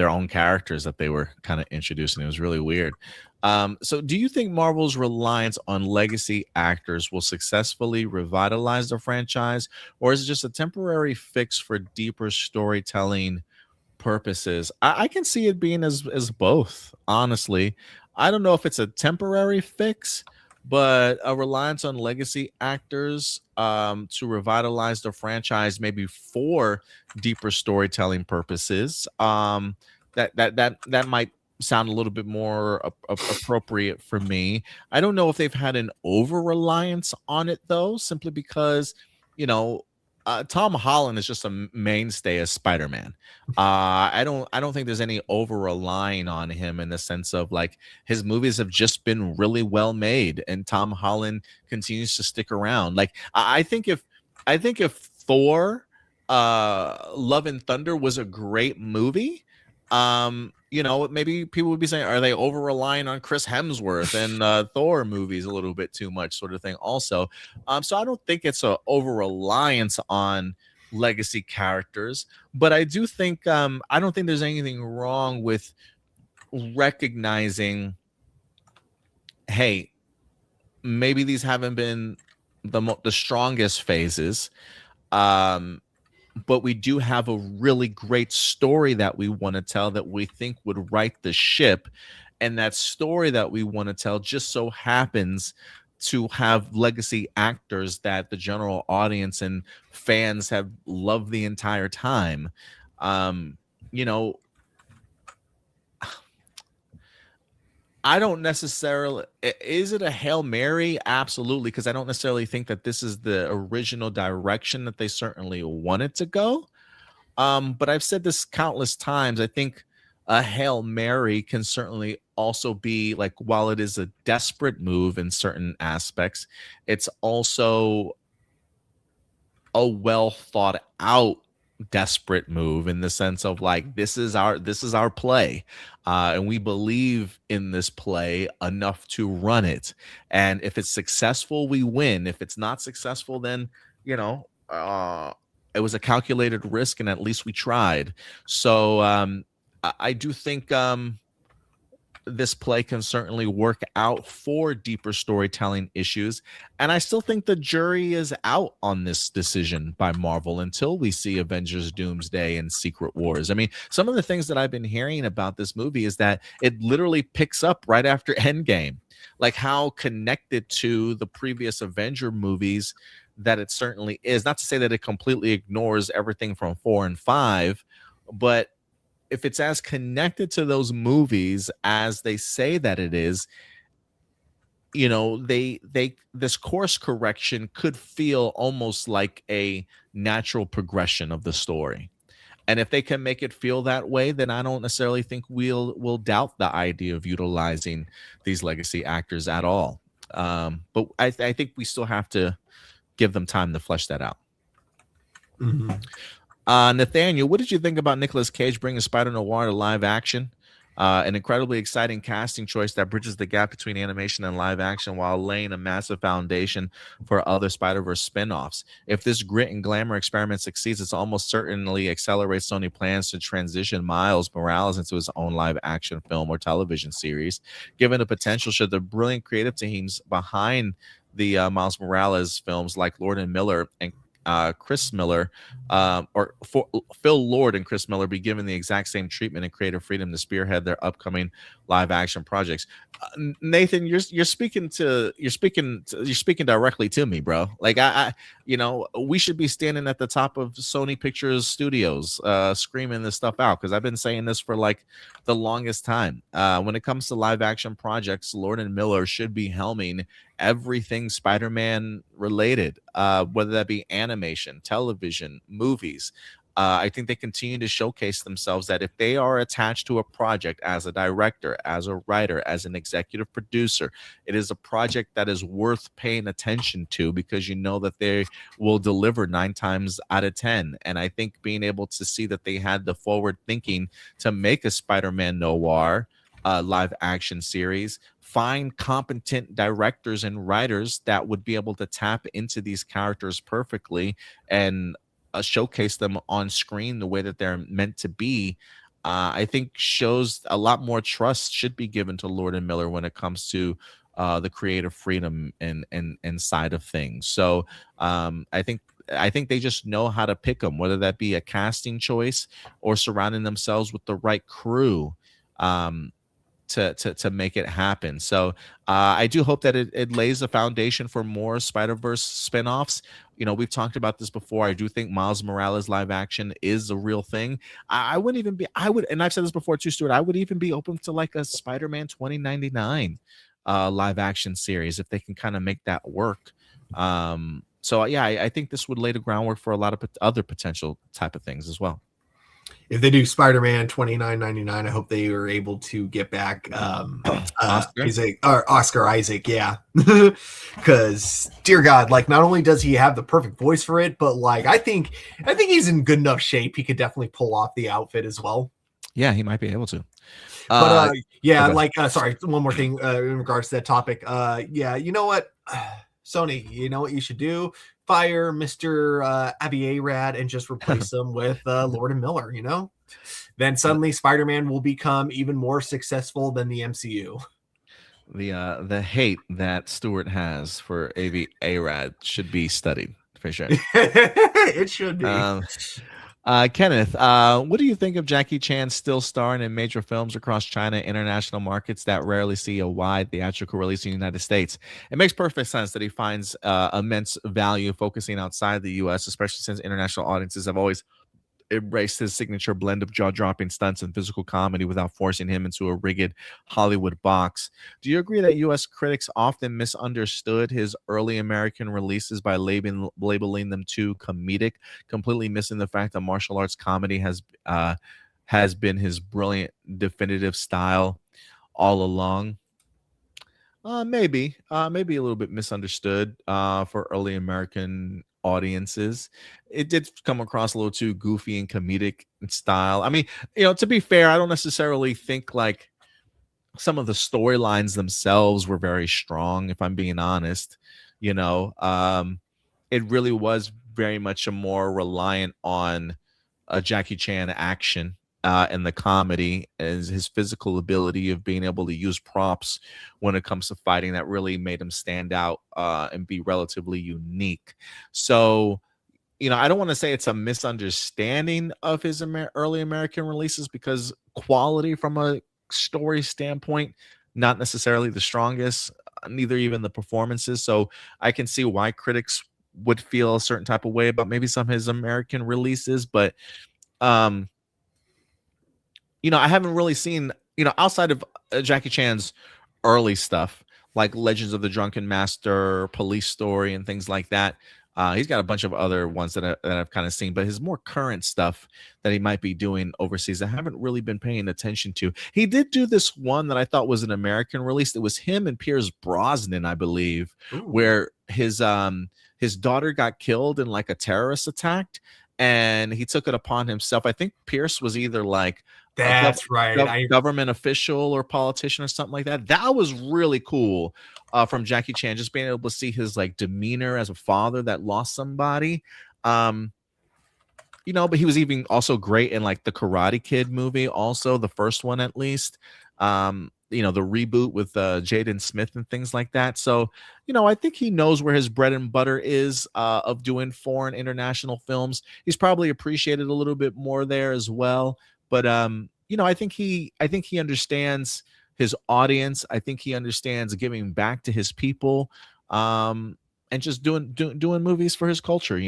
own characters that they were kind of introducing. It was really weird. So do you think Marvel's reliance on legacy actors will successfully revitalize the franchise, or is it just a temporary fix for deeper storytelling purposes? I can see it being as both, honestly. I don't know if it's a temporary fix, but a reliance on legacy actors to revitalize the franchise, maybe for deeper storytelling purposes, that might sound a little bit more appropriate for me. I don't know if they've had an over reliance on it though, simply because Tom Holland is just a mainstay as Spider-Man. I don't think there's any over relying on him in the sense of like his movies have just been really well made, and Tom Holland continues to stick around. Like I think if Thor, Love and Thunder was a great movie, maybe people would be saying, are they over relying on Chris Hemsworth and Thor movies a little bit too much, sort of thing also. So I don't think it's a over reliance on legacy characters, but I do think I don't think there's anything wrong with recognizing, hey, maybe these haven't been the strongest phases, but we do have a really great story that we want to tell that we think would right the ship. And that story that we want to tell just so happens to have legacy actors that the general audience and fans have loved the entire time. You know, I don't necessarily, is it a Hail Mary? Absolutely, because I don't necessarily think that this is the original direction that they certainly wanted to go. But I've said this countless times. I think a Hail Mary can certainly also be like, while it is a desperate move in certain aspects, it's also a well thought out desperate move in the sense of like, this is our play, and we believe in this play enough to run it, and if it's successful, we win. If it's not successful, then you know, it was a calculated risk and at least we tried. So I do think this play can certainly work out for deeper storytelling issues. And I still think the jury is out on this decision by Marvel until we see Avengers Doomsday and Secret Wars. I mean, some of the things that I've been hearing about this movie is that it literally picks up right after Endgame, like how connected to the previous Avenger movies that it certainly is. Not to say that it completely ignores everything from 4 and 5, but if it's as connected to those movies as they say that it is, you know, this course correction could feel almost like a natural progression of the story. And if they can make it feel that way, then I don't necessarily think we'll doubt the idea of utilizing these legacy actors at all. But I think we still have to give them time to flesh that out. Mm-hmm. Nathaniel, what did you think about Nicolas Cage bringing Spider-Noir to live action? An incredibly exciting casting choice that bridges the gap between animation and live action while laying a massive foundation for other Spider-Verse spin-offs. If this grit and glamour experiment succeeds, it's almost certainly accelerates Sony plans to transition Miles Morales into his own live action film or television series. Given the potential, should the brilliant creative teams behind the Miles Morales films like Lord and Miller and Chris Miller, Phil Lord and Chris Miller be given the exact same treatment and creative freedom to spearhead their upcoming live action projects. Nathan, you're speaking directly to me, bro. Like I you know, we should be standing at the top of Sony Pictures Studios screaming this stuff out, because I've been saying this for like the longest time. When it comes to live action projects, Lord and Miller should be helming everything Spider-Man related, whether that be animation, television, movies. I think they continue to showcase themselves that if they are attached to a project as a director, as a writer, as an executive producer, it is a project that is worth paying attention to, because you know that they will deliver 9 times out of 10. And I think being able to see that they had the forward thinking to make a Spider-Man noir live action series, find competent directors and writers that would be able to tap into these characters perfectly and showcase them on screen the way that they're meant to be, I think shows a lot more trust should be given to Lord and Miller when it comes to the creative freedom and side of things. So I think they just know how to pick them, whether that be a casting choice or surrounding themselves with the right crew to make it happen. So I do hope that it lays a foundation for more Spider-Verse spinoffs. You know, we've talked about this before. I do think Miles Morales live action is a real thing. I would, and I've said this before too, Stuart, I would even be open to like a Spider-Man 2099 live action series if they can kind of make that work. So yeah, I think this would lay the groundwork for a lot of other potential type of things as well. If they do Spider-Man 2999, I hope they are able to get back Oscar Isaac, yeah. Because dear God, like not only does he have the perfect voice for it, but like I think he's in good enough shape. He could definitely pull off the outfit as well. Yeah, he might be able to. But sorry, one more thing in regards to that topic. Yeah, you know what, Sony, you know what you should do? Fire Mr. Abbey Arad and just replace him with Lord and Miller, you know? Then suddenly Spider-Man will become even more successful than the MCU. The hate that Stewart has for Arad should be studied for sure. It should be. Kenneth, what do you think of Jackie Chan still starring in major films across China and international markets that rarely see a wide theatrical release in the United States? It makes perfect sense that he finds immense value focusing outside the U.S., especially since international audiences have always embraced his signature blend of jaw-dropping stunts and physical comedy without forcing him into a rigid Hollywood box. Do you agree that U.S. critics often misunderstood his early American releases by labeling them too comedic, completely missing the fact that martial arts comedy has been his brilliant, definitive style all along? Maybe a little bit misunderstood for early American audiences. It did come across a little too goofy and comedic in style. I mean, to be fair, I don't necessarily think like some of the storylines themselves were very strong, if I'm being honest. It really was very much a more reliant on Jackie Chan action and the comedy as his physical ability of being able to use props when it comes to fighting that really made him stand out and be relatively unique. So, I don't want to say it's a misunderstanding of his early American releases because quality from a story standpoint, not necessarily the strongest, neither even the performances. So I can see why critics would feel a certain type of way about maybe some of his American releases, but I haven't really seen, outside of Jackie Chan's early stuff, like Legends of the Drunken Master, Police Story, and things like that. He's got a bunch of other ones that I've kind of seen, but his more current stuff that he might be doing overseas, I haven't really been paying attention to. He did do this one that I thought was an American release. It was him and Pierce Brosnan, I believe, where his daughter got killed in like a terrorist attack, and he took it upon himself. I think Pierce was either like that's right, government official or politician or something like that. That was really cool from Jackie Chan, just being able to see his like demeanor as a father that lost somebody. But he was even also great in like the Karate Kid movie, also the first one at least. The reboot with Jaden Smith and things like that. So, I think he knows where his bread and butter is of doing foreign international films. He's probably appreciated a little bit more there as well. But I think he understands his audience. I think he understands giving back to his people, and just doing movies for his culture.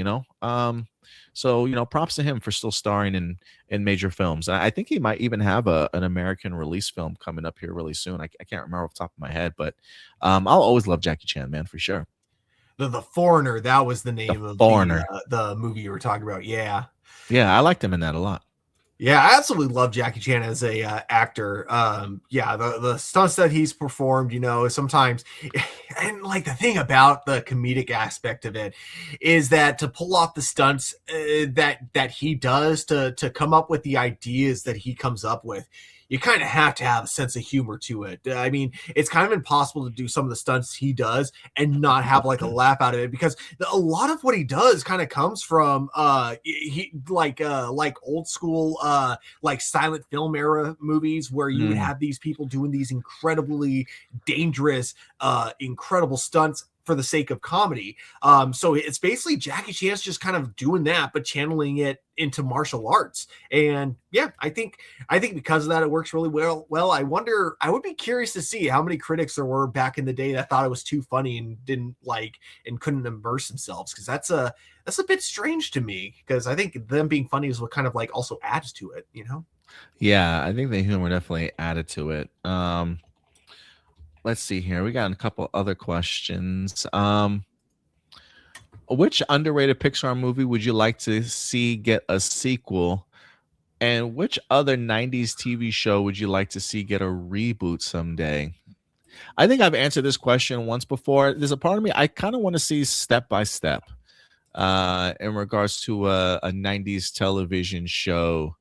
So props to him for still starring in major films. I think he might even have an American release film coming up here really soon. I can't remember off the top of my head, but I'll always love Jackie Chan, man, for sure. The Foreigner, that was the name of the movie you were talking about. Yeah, I liked him in that a lot. Yeah, I absolutely love Jackie Chan as a actor. The stunts that he's performed, sometimes, and like the thing about the comedic aspect of it is that to pull off the stunts that he does, to come up with the ideas that he comes up with, you kind of have to have a sense of humor to it. I mean, it's kind of impossible to do some of the stunts he does and not have like a laugh out of it, because a lot of what he does kind of comes from like old school like silent film era movies where you would have these people doing these incredibly dangerous, incredible stunts for the sake of comedy. So it's basically Jackie Chan's just kind of doing that, but channeling it into martial arts. And yeah, I think because of that, it works really well. I would be curious to see how many critics there were back in the day that thought it was too funny and didn't like and couldn't immerse themselves, because that's a bit strange to me, because I think them being funny is what kind of like also adds to it, Yeah, I think the humor definitely added to it. Let's see here. We got a couple other questions. Which underrated Pixar movie would you like to see get a sequel? And which other 90s TV show would you like to see get a reboot someday? I think I've answered this question once before. There's a part of me, I kind of want to see Step by Step in regards to a 90s television show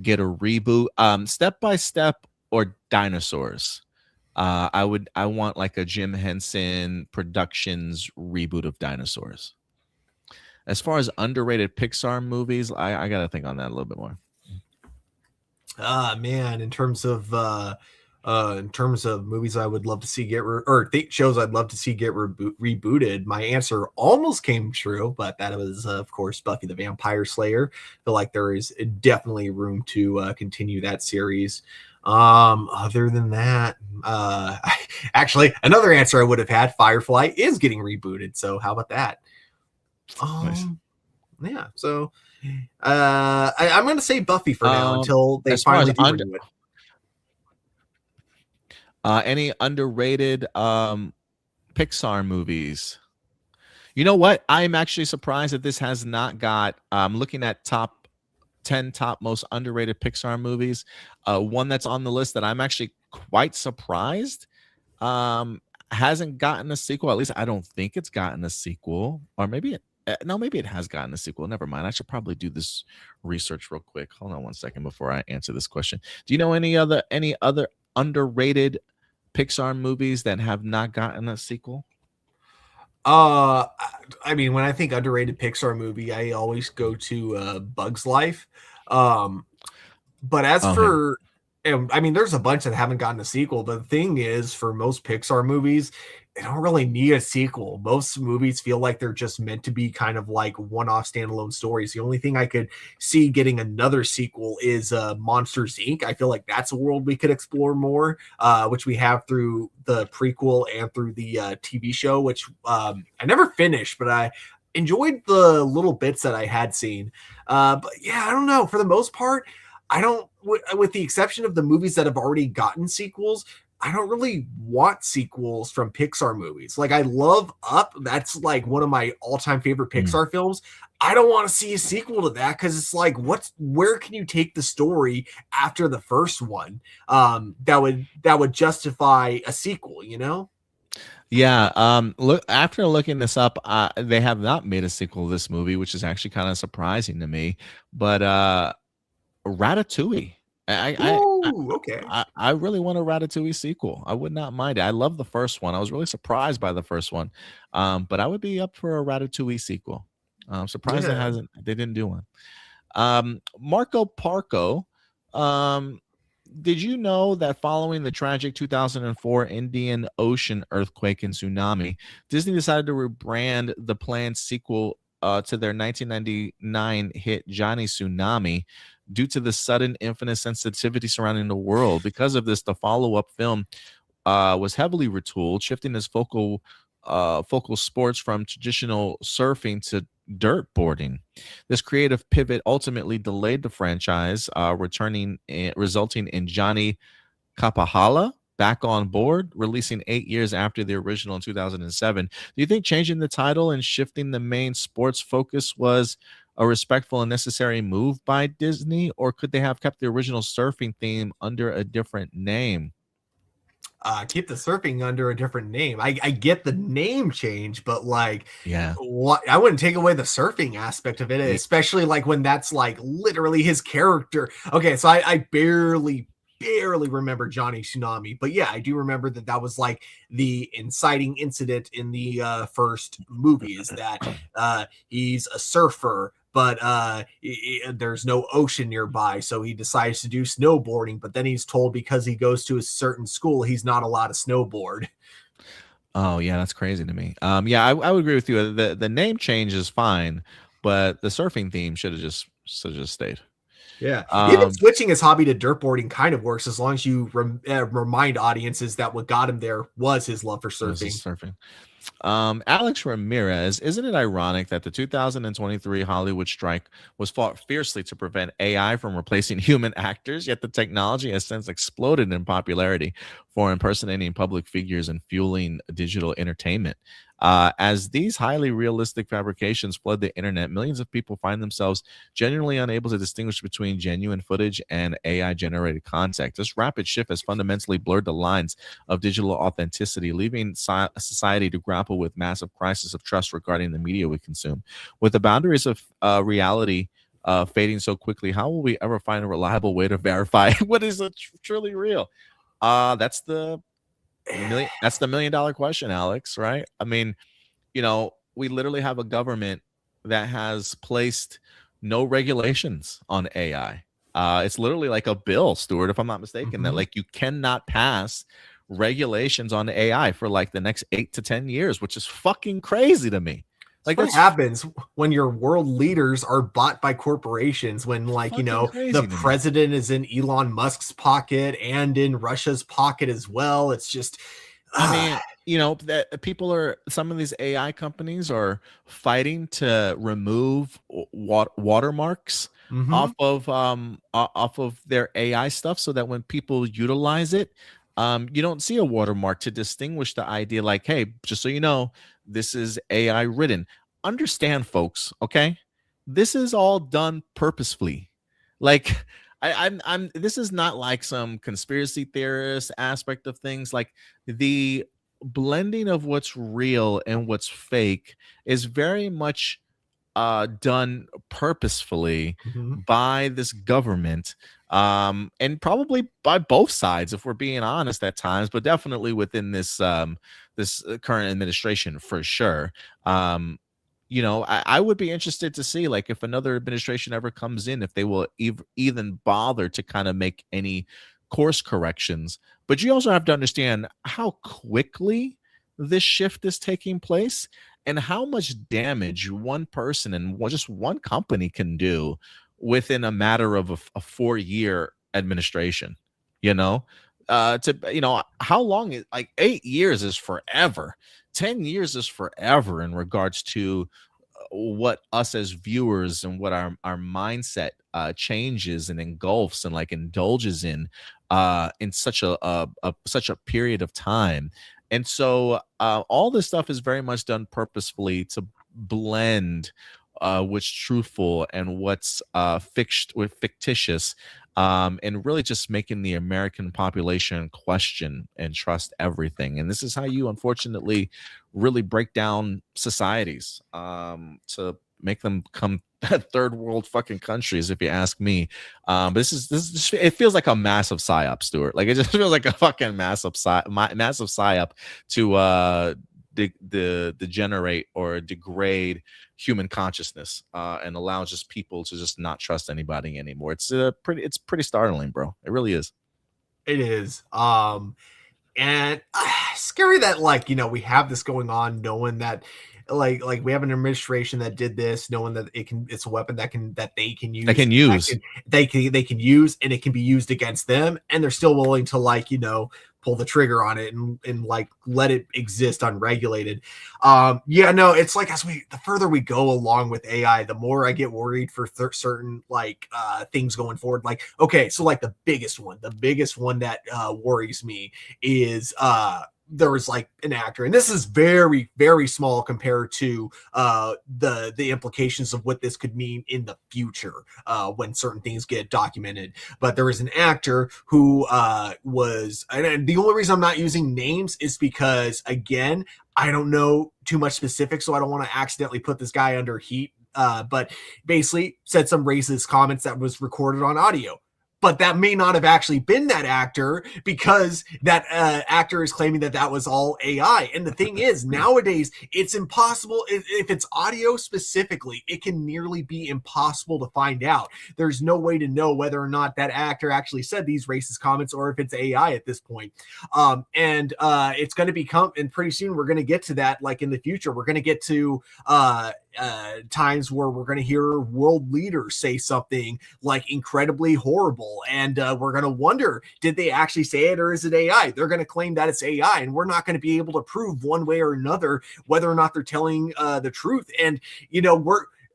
get a reboot. Step by Step or Dinosaurs. I want like a Jim Henson Productions reboot of Dinosaurs. As far as underrated Pixar movies, I gotta think on that a little bit more. Man, in terms of In terms of movies I would love to see shows I'd love to see get rebooted, my answer almost came true, but that was, of course, Buffy the Vampire Slayer. I feel like there is definitely room to continue that series. Other than that, actually, another answer I would have had, Firefly is getting rebooted. So how about that? Nice. Yeah. So I'm going to say Buffy for now until they as far finally as do under- renew it. Any underrated Pixar movies? You know what? I'm actually surprised that this has not got. Looking at top 10 top most underrated Pixar movies. One that's on the list that I'm actually quite surprised hasn't gotten a sequel. At least I don't think it's gotten a sequel, or maybe maybe it has gotten a sequel. Never mind. I should probably do this research real quick. Hold on one second before I answer this question. Do you know any other underrated Pixar movies that have not gotten a sequel? I mean, when I think underrated Pixar movie, I always go to Bug's Life. But as for, I mean, there's a bunch that haven't gotten a sequel. But the thing is, for most Pixar movies, they don't really need a sequel. Most movies feel like they're just meant to be kind of like one-off standalone stories. The only thing I could see getting another sequel is Monsters Inc. I feel like that's a world we could explore more, which we have through the prequel and through the TV show, which I never finished, but I enjoyed the little bits that I had seen. But yeah, I don't know. For the most part, I don't, with the exception of the movies that have already gotten sequels, I don't really want sequels from Pixar movies. Like, I love Up. That's like one of my all-time favorite Pixar films. I don't want to see a sequel to that because it's like, where can you take the story after the first one that would justify a sequel, you know? Yeah. Look, after looking this up, they have not made a sequel to this movie, which is actually kind of surprising to me. But Ratatouille. Okay. I really want a Ratatouille sequel. I would not mind it. I love the first one. I was really surprised by the first one. But I would be up for a Ratatouille sequel. I'm surprised they didn't do one. Marco Parco. Did you know that following the tragic 2004 Indian Ocean earthquake and tsunami, Disney decided to rebrand the planned sequel to their 1999 hit Johnny Tsunami due to the sudden infinite sensitivity surrounding the world? Because of this, the follow-up film was heavily retooled, shifting its focal sports from traditional surfing to dirt boarding. This creative pivot ultimately delayed the franchise, resulting in Johnny Kapahala back on board, releasing 8 years after the original in 2007. Do you think changing the title and shifting the main sports focus was a respectful and necessary move by Disney, or could they have kept the original surfing theme under a different name? Keep the surfing under a different name. I get the name change, but like, yeah, I wouldn't take away the surfing aspect of it, especially like when that's like literally his character. Okay, so I barely remember Johnny Tsunami, but yeah, I do remember that was like the inciting incident in the first movie, is that he's a surfer, but there's no ocean nearby, so he decides to do snowboarding, but then he's told because he goes to a certain school he's not allowed to snowboard. Oh yeah, that's crazy to me. Yeah, I would agree with you. The name change is fine, but the surfing theme should have just stayed. Yeah, even switching his hobby to dirtboarding kind of works as long as you remind audiences that what got him there was his love for surfing. Alex Ramirez, isn't it ironic that the 2023 Hollywood strike was fought fiercely to prevent AI from replacing human actors, yet the technology has since exploded in popularity for impersonating public figures and fueling digital entertainment? As these highly realistic fabrications flood the internet, millions of people find themselves genuinely unable to distinguish between genuine footage and AI-generated content. This rapid shift has fundamentally blurred the lines of digital authenticity, leaving society to grapple with massive crisis of trust regarding the media we consume. With the boundaries of reality fading so quickly, how will we ever find a reliable way to verify what is truly real? That's the $1 million question, Alex, right? I mean, we literally have a government that has placed no regulations on AI. It's literally like a bill, Stuart, if I'm not mistaken, that like you cannot pass regulations on AI for like the next 8 to 10 years, which is fucking crazy to me. Like what happens when your world leaders are bought by corporations, when like, you know, the president is in Elon Musk's pocket and in Russia's pocket as well. It's just, I mean, you know, that people are, some of these AI companies are fighting to remove watermarks off of their AI stuff, so that when people utilize it, you don't see a watermark to distinguish the idea, like, hey, just so you know, this is AI written. Understand, folks, okay? This is all done purposefully. Like, I'm this is not like some conspiracy theorist aspect of things. Like, the blending of what's real and what's fake is very much done purposefully by this government, and probably by both sides, if we're being honest at times, but definitely within this current administration for sure. You know, I would be interested to see, like, if another administration ever comes in, if they will even bother to kind of make any course corrections. But you also have to understand how quickly this shift is taking place and how much damage one person and just one company can do within a matter of a 4-year administration. You know, how long is, like, 8 years is forever. 10 years is forever in regards to what us as viewers and what our mindset changes and engulfs and like indulges in such a period of time. And so all this stuff is very much done purposefully to blend what's truthful and what's fictitious, and really just making the American population question and trust everything. And this is how you, unfortunately, really break down societies, to make them come third world fucking countries, if you ask me. But this is it feels like a massive psyop, Stuart. Like, it just feels like a fucking massive psyop to degenerate or degrade human consciousness, and allow just people to just not trust anybody anymore. It's pretty startling, bro. It really is. It is. And scary that, like, you know, we have this going on, knowing that like we have an administration that did this, knowing that it's a weapon that they can use, they can use, and it can be used against them, and they're still willing to, like, you know, pull the trigger on it and like let it exist unregulated. It's like, the further we go along with AI, the more I get worried for certain things going forward. Like, okay, so like the biggest one that worries me is there was like an actor, and this is very, very small compared to the implications of what this could mean in the future when certain things get documented. But there was an actor who was, and the only reason I'm not using names is because, again, I don't know too much specifics, so I don't want to accidentally put this guy under heat. But basically said some racist comments that was recorded on audio. But that may not have actually been that actor, because that actor is claiming that was all AI. And the thing is, nowadays, it's impossible. If it's audio specifically, it can nearly be impossible to find out. There's no way to know whether or not that actor actually said these racist comments, or if it's AI at this point. It's going to become, and pretty soon we're going to get to that, like in the future, we're going to get to times where we're going to hear world leaders say something like incredibly horrible, and we're going to wonder, did they actually say it, or is it AI? They're going to claim that it's AI, and we're not going to be able to prove one way or another whether or not they're telling the truth. And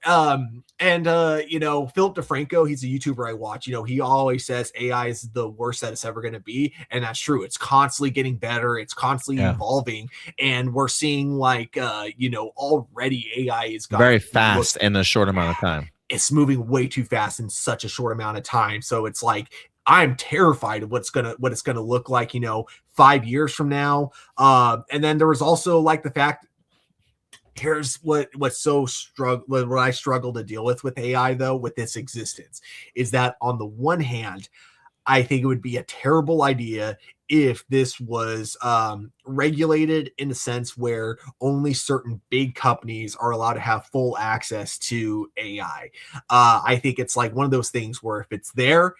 Philip DeFranco, he's a YouTuber I watch. He always says AI is the worst that it's ever going to be, and that's true. It's constantly getting better. It's constantly evolving, and we're seeing already AI is very fast in a short amount of time. It's moving way too fast in such a short amount of time. So it's like, I'm terrified of what it's gonna look like, 5 years from now. And then there was also like the fact. Here's what I struggle to deal with AI, though, with its existence, is that on the one hand, I think it would be a terrible idea if this was regulated in a sense where only certain big companies are allowed to have full access to AI. I think it's like one of those things where if it's there,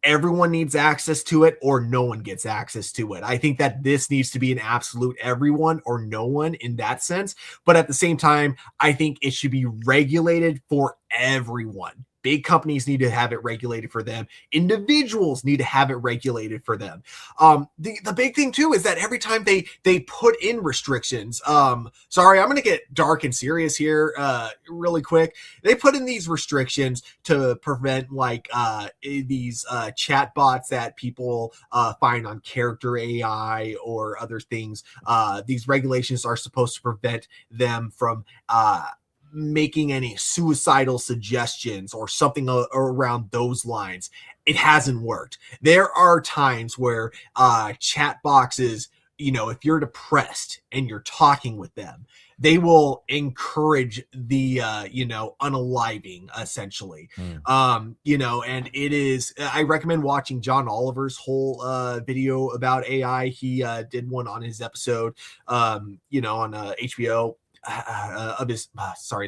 everyone needs access to it or no one gets access to it. I think that this needs to be an absolute everyone or no one in that sense. But at the same time, I think it should be regulated for everyone. Big companies need to have it regulated for them. Individuals need to have it regulated for them. The big thing too is that every time they put in restrictions, sorry, I'm gonna get dark and serious here really quick. They put in these restrictions to prevent like these chat bots that people find on character AI or other things. These regulations are supposed to prevent them from making any suicidal suggestions or something around those lines. It hasn't worked. There are times where chat boxes, you know, if you're depressed and you're talking with them, they will encourage the you know, unaliving essentially. You know, and it is, I recommend watching John Oliver's whole video about AI. He did one on his episode you know, on HBO of his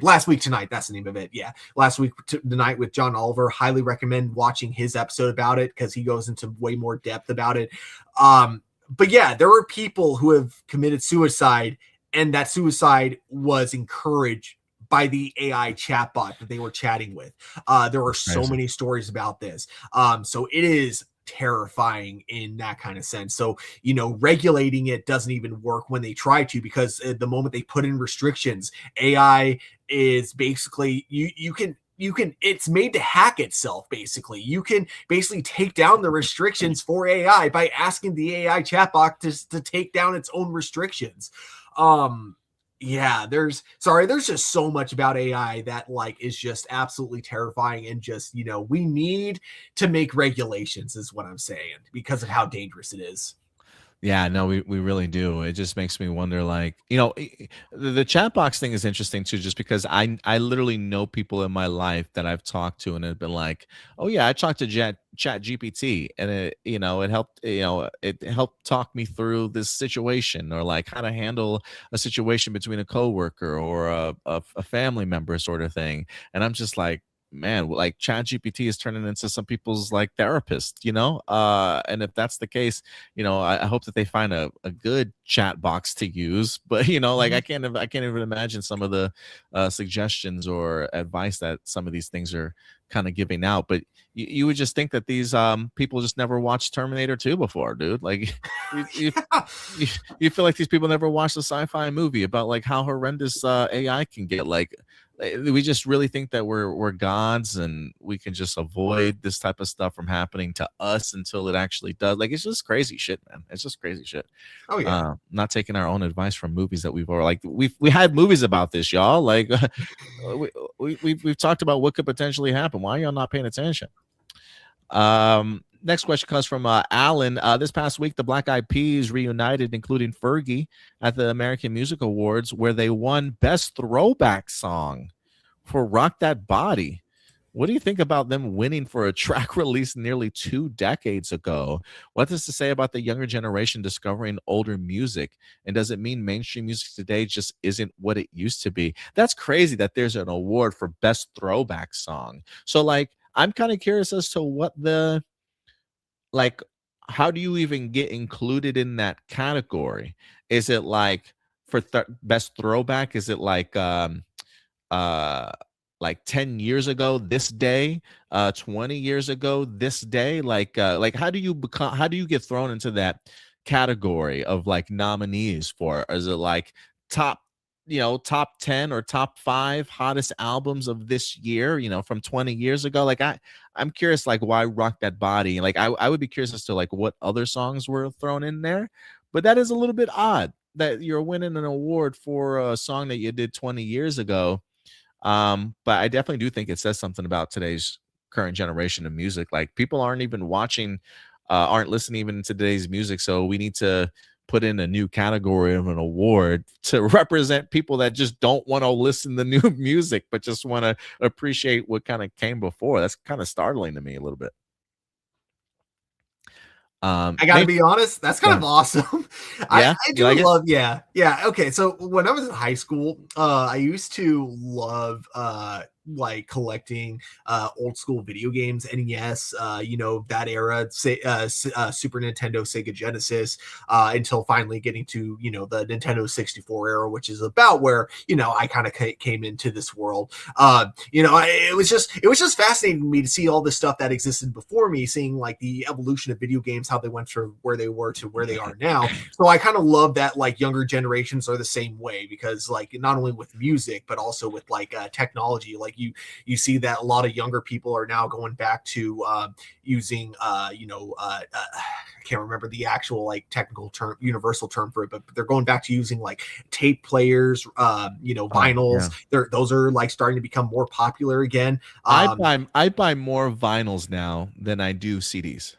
last week tonight, that's the name of it. Yeah, last week tonight with John Oliver. Highly recommend watching his episode about it because he goes into way more depth about it. But yeah, there were people who have committed suicide and that suicide was encouraged by the AI chatbot that they were chatting with. There are so many stories about this. So it is terrifying in that kind of sense. So, you know, regulating it doesn't even work when they try to, because at the moment they put in restrictions, AI is basically, you can it's made to hack itself. Basically, you can basically take down the restrictions for AI by asking the AI chatbot to take down its own restrictions. Yeah, there's just so much about AI that like is just absolutely terrifying, and just, you know, we need to make regulations is what I'm saying, because of how dangerous it is. Yeah, no, we really do. It just makes me wonder, like, you know, the chat box thing is interesting too, just because I literally know people in my life that I've talked to and have been like, oh yeah, I talked to Chat GPT and it, you know, it helped talk me through this situation, or like how to handle a situation between a coworker or a family member sort of thing. And I'm just like, man, like Chat GPT is turning into some people's like therapist, you know? And if that's the case, you know, I hope that they find a good chat box to use. But you know, like I can't even imagine some of the suggestions or advice that some of these things are kind of giving out. But you would just think that these people just never watched Terminator 2 before, dude. Like you feel like these people never watched a sci-fi movie about like how horrendous AI can get. Like we just really think that we're gods and we can just avoid this type of stuff from happening to us until it actually does. Like it's just crazy shit, man. It's just crazy shit. Oh yeah. Not taking our own advice from movies that we've already, like we had movies about this, y'all. Like we've talked about what could potentially happen. Why are y'all not paying attention? Next question comes from Alan. This past week, the Black Eyed Peas reunited, including Fergie, at the American Music Awards, where they won Best Throwback Song for Rock That Body. What do you think about them winning for a track released nearly 2 decades ago? What does this say about the younger generation discovering older music? And does it mean mainstream music today just isn't what it used to be? That's crazy that there's an award for Best Throwback Song. So, like, I'm kind of curious as to what the, like, how do you even get included in that category? Is it like for best throwback? Is it like 10 years ago this day, 20 years ago this day? Like how do you get thrown into that category of like nominees for? Is it like top 10 or top 5 hottest albums of this year, you know, from 20 years ago? Like I'm curious, like, why Rock That Body? Like I would be curious as to like what other songs were thrown in there, but that is a little bit odd that you're winning an award for a song that you did 20 years ago. But I definitely do think it says something about today's current generation of music. Like people aren't even watching, aren't listening even to today's music. So we need to put in a new category of an award to represent people that just don't want to listen to new music, but just want to appreciate what kind of came before. That's kind of startling to me a little bit. I gotta be honest, that's kind of awesome. Yeah? I You do like it? love, yeah. Okay, so when I was in high school, I used to love like collecting old school video games, NES, that era, say Super Nintendo, Sega Genesis, until finally getting to the Nintendo 64 era, which is about where I kind of came into this world. It was just fascinating to me to see all the stuff that existed before me, seeing like the evolution of video games, how they went from where they were to where they are now. So I kind of love that like younger generations are the same way, because like not only with music but also with like technology, like you see that a lot of younger people are now going back to using I can't remember the actual like technical term, universal term for it, but they're going back to using like tape players, vinyls. Those are like starting to become more popular again. I buy more vinyls now than I do CDs.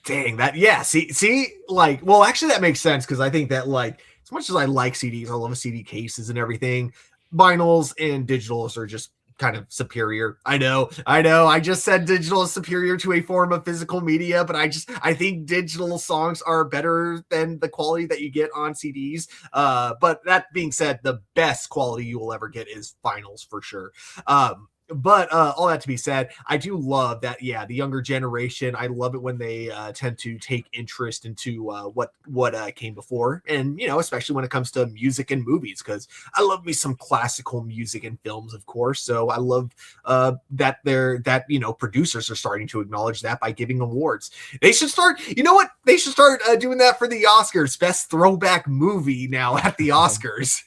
Dang, that, yeah. See, like, well, actually, that makes sense, because I think that like as much as I like CDs, I love CD cases and everything. Vinyls and digitals are just kind of superior. I know. I just said digital is superior to a form of physical media, but I think digital songs are better than the quality that you get on CDs. But that being said, the best quality you will ever get is vinyls for sure. But all that to be said, I do love that. Yeah, the younger generation, I love it when they tend to take interest into what came before, and especially when it comes to music and movies, because I love me some classical music and films, of course. So I love that producers are starting to acknowledge that by giving awards. They should start. You know what? They should start doing that for the Oscars. Best throwback movie now at the Oscars.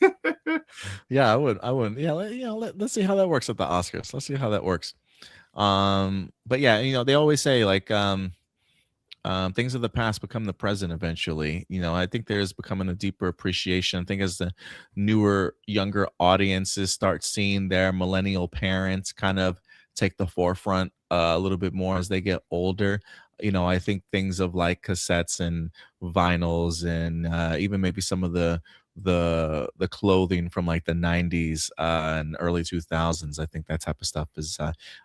Yeah, I wouldn't. Yeah, let's see how that works at the Oscars. Let's see how that works. But yeah, they always say like things of the past become the present eventually. I think there's becoming a deeper appreciation. I think as the newer, younger audiences start seeing their millennial parents kind of take the forefront a little bit more as they get older. I think things of like cassettes and vinyls and even maybe some of the clothing from like the 90s and early 2000s. I think that type of stuff is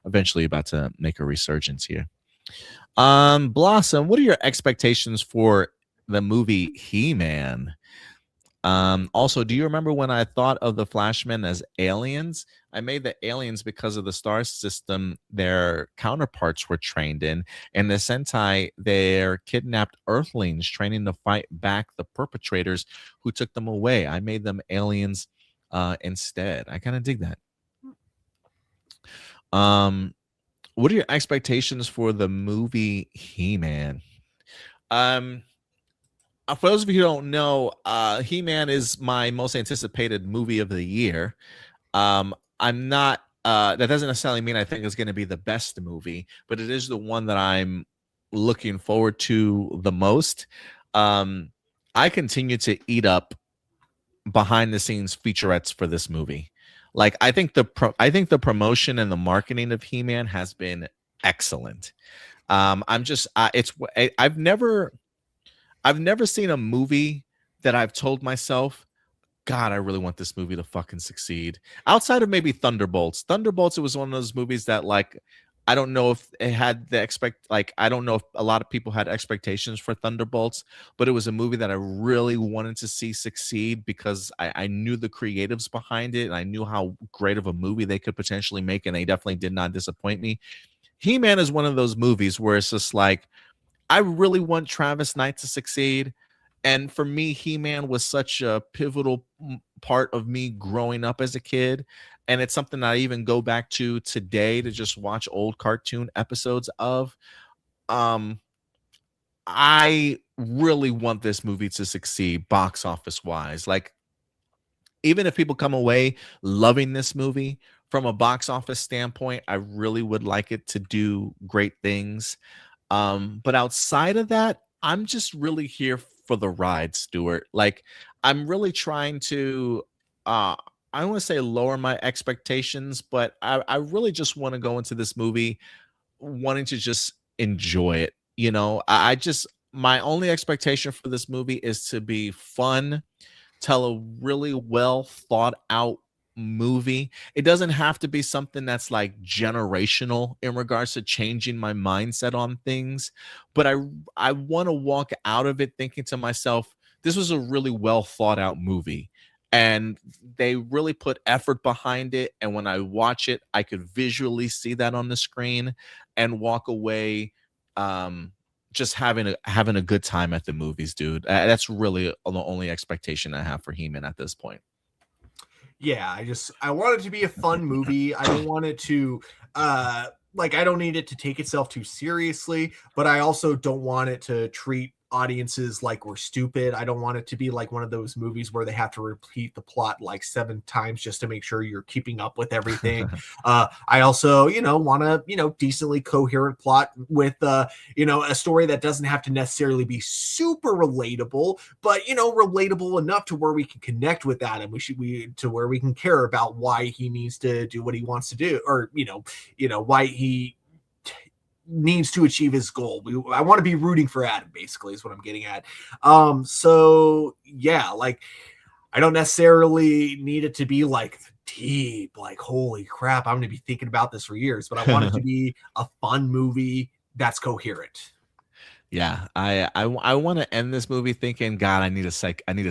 eventually about to make a resurgence here. Blossom, what are your expectations for the movie He-Man? Also, do you remember when I thought of the Flashmen as aliens? I made the aliens because of the star system their counterparts were trained in, and the Sentai, they're kidnapped Earthlings training to fight back the perpetrators who took them away. I made them aliens instead. I kind of dig that. What are your expectations for the movie He-Man? For those of you who don't know, He-Man is my most anticipated movie of the year. I'm not. That doesn't necessarily mean I think it's going to be the best movie, but it is the one that I'm looking forward to the most. I continue to eat up behind the scenes featurettes for this movie. Like I think the promotion and the marketing of He-Man has been excellent. I've never seen a movie that I've told myself, God, I really want this movie to fucking succeed. Outside of maybe Thunderbolts. Thunderbolts, it was one of those movies that like I don't know if it had I don't know if a lot of people had expectations for Thunderbolts, but it was a movie that I really wanted to see succeed because I knew the creatives behind it and I knew how great of a movie they could potentially make, and they definitely did not disappoint me. He-Man is one of those movies where it's just like, I really want Travis Knight to succeed. And for me, He-Man was such a pivotal part of me growing up as a kid. And it's something I even go back to today to just watch old cartoon episodes of. I really want this movie to succeed box office wise. Like, even if people come away loving this movie from a box office standpoint, I really would like it to do great things. But outside of that, I'm just really here for the ride, Stuart. Like, I'm really trying to I don't want to say lower my expectations, but I really just want to go into this movie wanting to just enjoy it. I just, my only expectation for this movie is to be fun, tell a really well thought out movie. It doesn't have to be something that's like generational in regards to changing my mindset on things, but I want to walk out of it thinking to myself, this was a really well thought out movie. And they really put effort behind it. And when I watch it, I could visually see that on the screen and walk away just having a good time at the movies, dude. That's really the only expectation I have for He-Man at this point. Yeah, I want it to be a fun movie. I don't want it to like, I don't need it to take itself too seriously, but I also don't want it to treat audiences like we're stupid. I don't want it to be like one of those movies where they have to repeat the plot like 7 times just to make sure you're keeping up with everything. I also, want a, decently coherent plot with, a story that doesn't have to necessarily be super relatable, but, relatable enough to where we can connect with that, and to where we can care about why he needs to do what he wants to do, or, why he needs to achieve his goal. I want to be rooting for Adam, basically, is what I'm getting at. So yeah, like, I don't necessarily need it to be like deep, like, holy crap, I'm going to be thinking about this for years, but I want it to be a fun movie that's coherent. Yeah, I want to end this movie thinking, God, I need a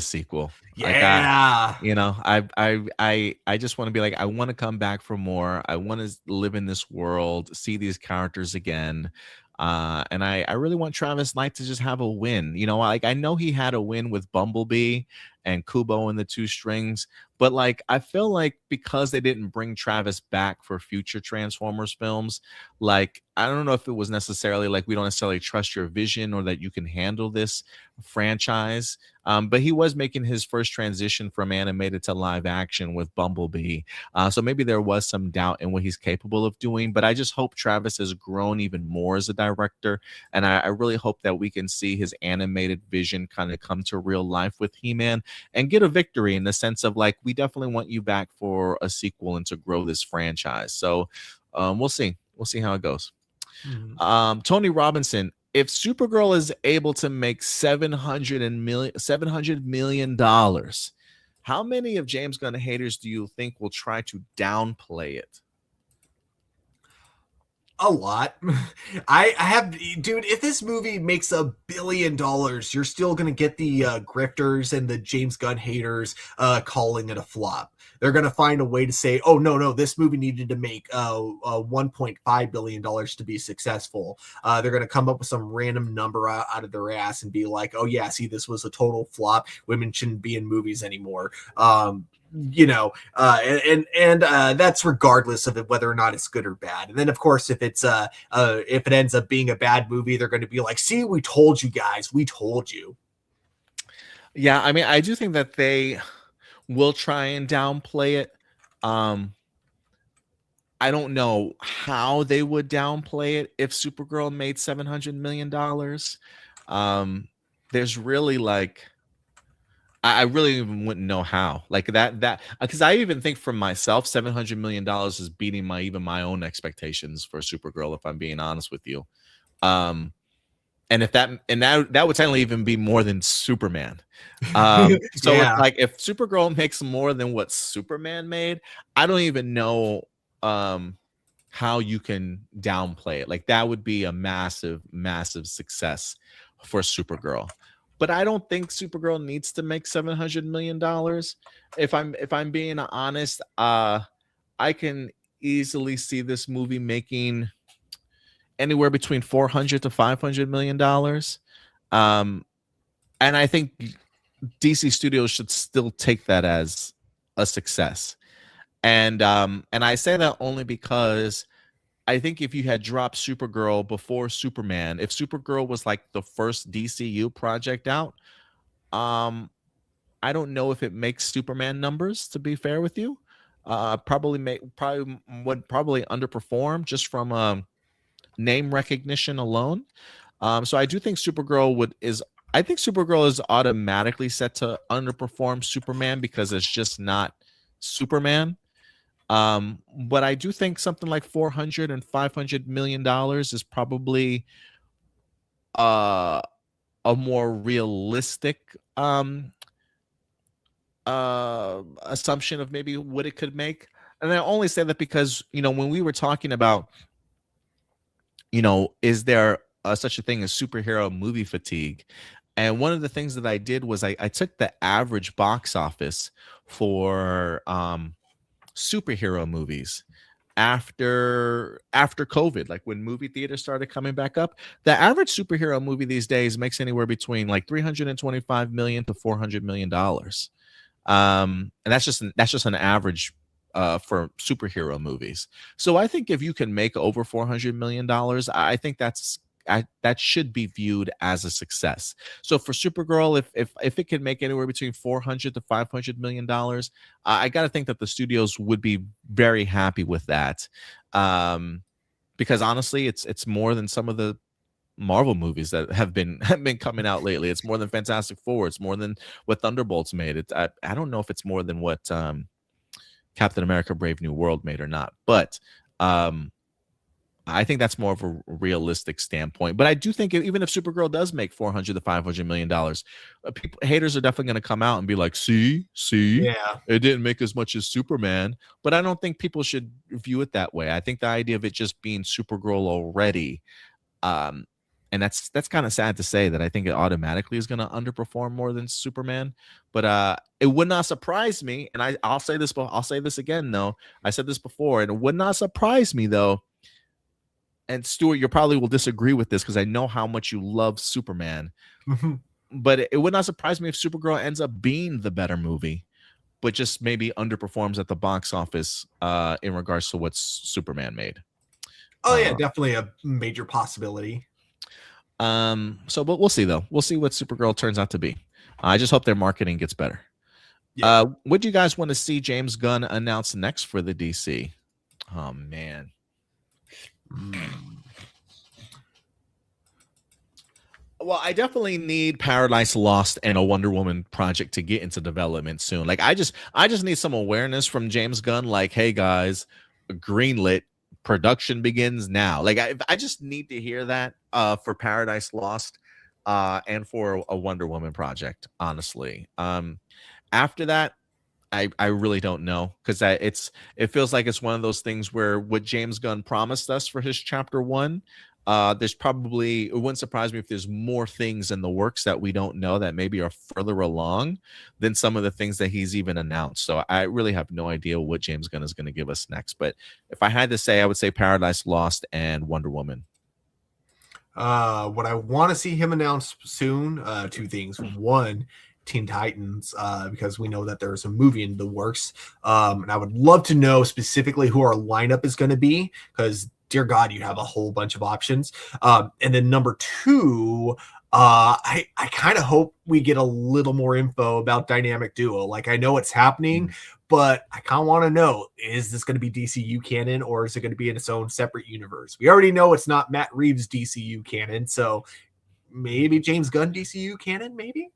sequel. Yeah, I just want to be like, I want to come back for more. I want to live in this world, see these characters again. And I really want Travis Knight to just have a win. Like, I know he had a win with Bumblebee and Kubo and the Two Strings, but like, I feel like because they didn't bring Travis back for future Transformers films, like, I don't know if it was necessarily like, we don't necessarily trust your vision or that you can handle this franchise. But he was making his first transition from animated to live action with Bumblebee. So maybe there was some doubt in what he's capable of doing, but I just hope Travis has grown even more as a director. And I really hope that we can see his animated vision kind of come to real life with He-Man and get a victory in the sense of like, we definitely want you back for a sequel and to grow this franchise. So we'll see. We'll see how it goes. Mm-hmm. Tony Robinson, if Supergirl is able to make $700 million, how many of James Gunn haters do you think will try to downplay it? A lot. I have, dude, if this movie makes $1 billion, you're still going to get the grifters and the James Gunn haters calling it a flop. They're going to find a way to say, oh, no, this movie needed to make $1.5 billion to be successful. They're going to come up with some random number out of their ass and be like, oh, yeah, see, this was a total flop. Women shouldn't be in movies anymore. That's regardless of it, whether or not it's good or bad. And then, of course, if it ends up being a bad movie, they're going to be like, see, we told you guys, we told you. Yeah, I mean, I do think that they will try and downplay it. I don't know how they would downplay it if Supergirl made $700 million. There's really like, I really even wouldn't know how, like that because I even think for myself, $700 million is beating my own expectations for Supergirl, if I'm being honest with you. And if that would technically even be more than Superman. So It's like, if Supergirl makes more than what Superman made, I don't even know how you can downplay it. Like, that would be a massive success for Supergirl. But I don't think Supergirl needs to make $700 million. If I'm being honest, I can easily see this movie making anywhere between $400 to $500 million. And I think DC Studios should still take that as a success. And I say that only because I think if you had dropped Supergirl before Superman, if Supergirl was like the first DCU project out, I don't know if it makes Superman numbers, to be fair with you. Probably would underperform just from name recognition alone. So I do think Supergirl is automatically set to underperform Superman because it's just not Superman. But I do think something like $400 and $500 million is probably a more realistic assumption of maybe what it could make. And I only say that because, when we were talking about, is there such a thing as superhero movie fatigue? And one of the things that I did was I took the average box office for superhero movies after COVID, like when movie theaters started coming back up. The average superhero movie these days makes anywhere between like 325 million to 400 million dollars. And that's just an average for superhero movies. So I think if you can make over $400 million, I think that should be viewed as a success. So for Supergirl, if it can make anywhere between $400 to $500 million, I got to think that the studios would be very happy with that, because honestly, it's more than some of the Marvel movies that have been coming out lately. It's more than Fantastic Four. It's more than what Thunderbolts made. I don't know if it's more than what Captain America: Brave New World made or not, but I think that's more of a realistic standpoint. But I do think even if Supergirl does make $400 to $500 million, haters are definitely going to come out and be like, see, yeah, it didn't make as much as Superman. But I don't think people should view it that way. I think the idea of it just being Supergirl already, and that's kind of sad to say that I think it automatically is going to underperform more than Superman. But it would not surprise me, and I'll say this again, though. I said this before, and it would not surprise me, though. And Stuart, you probably will disagree with this because I know how much you love Superman. But it would not surprise me if Supergirl ends up being the better movie, but just maybe underperforms at the box office in regards to what Superman made. Oh yeah, definitely a major possibility. But we'll see, though. We'll see what Supergirl turns out to be. I just hope their marketing gets better. Yeah. What do you guys want to see James Gunn announce next for the DC? Oh man. Well, I definitely need Paradise Lost and a Wonder Woman project to get into development soon. Like I just need some awareness from James Gunn, like, hey guys, greenlit, production begins now. Like I just need to hear that for Paradise Lost and for a Wonder Woman project, honestly. After that, I really don't know, because it feels like it's one of those things where what James Gunn promised us for his chapter 1, there's probably, it wouldn't surprise me if there's more things in the works that we don't know that maybe are further along than some of the things that he's even announced. So I really have no idea what James Gunn is going to give us next. But if I had to say, I would say Paradise Lost and Wonder Woman. What I want to see him announce soon, two things. One, Teen Titans, because we know that there's a movie in the works, and I would love to know specifically who our lineup is going to be, because dear God, you have a whole bunch of options. And then number two, I kind of hope we get a little more info about Dynamic Duo. Like, I know it's happening, but I kind of want to know, is this going to be DCU canon, or is it going to be in its own separate universe? We already know it's not Matt Reeves' DCU canon, so maybe James Gunn DCU canon, maybe?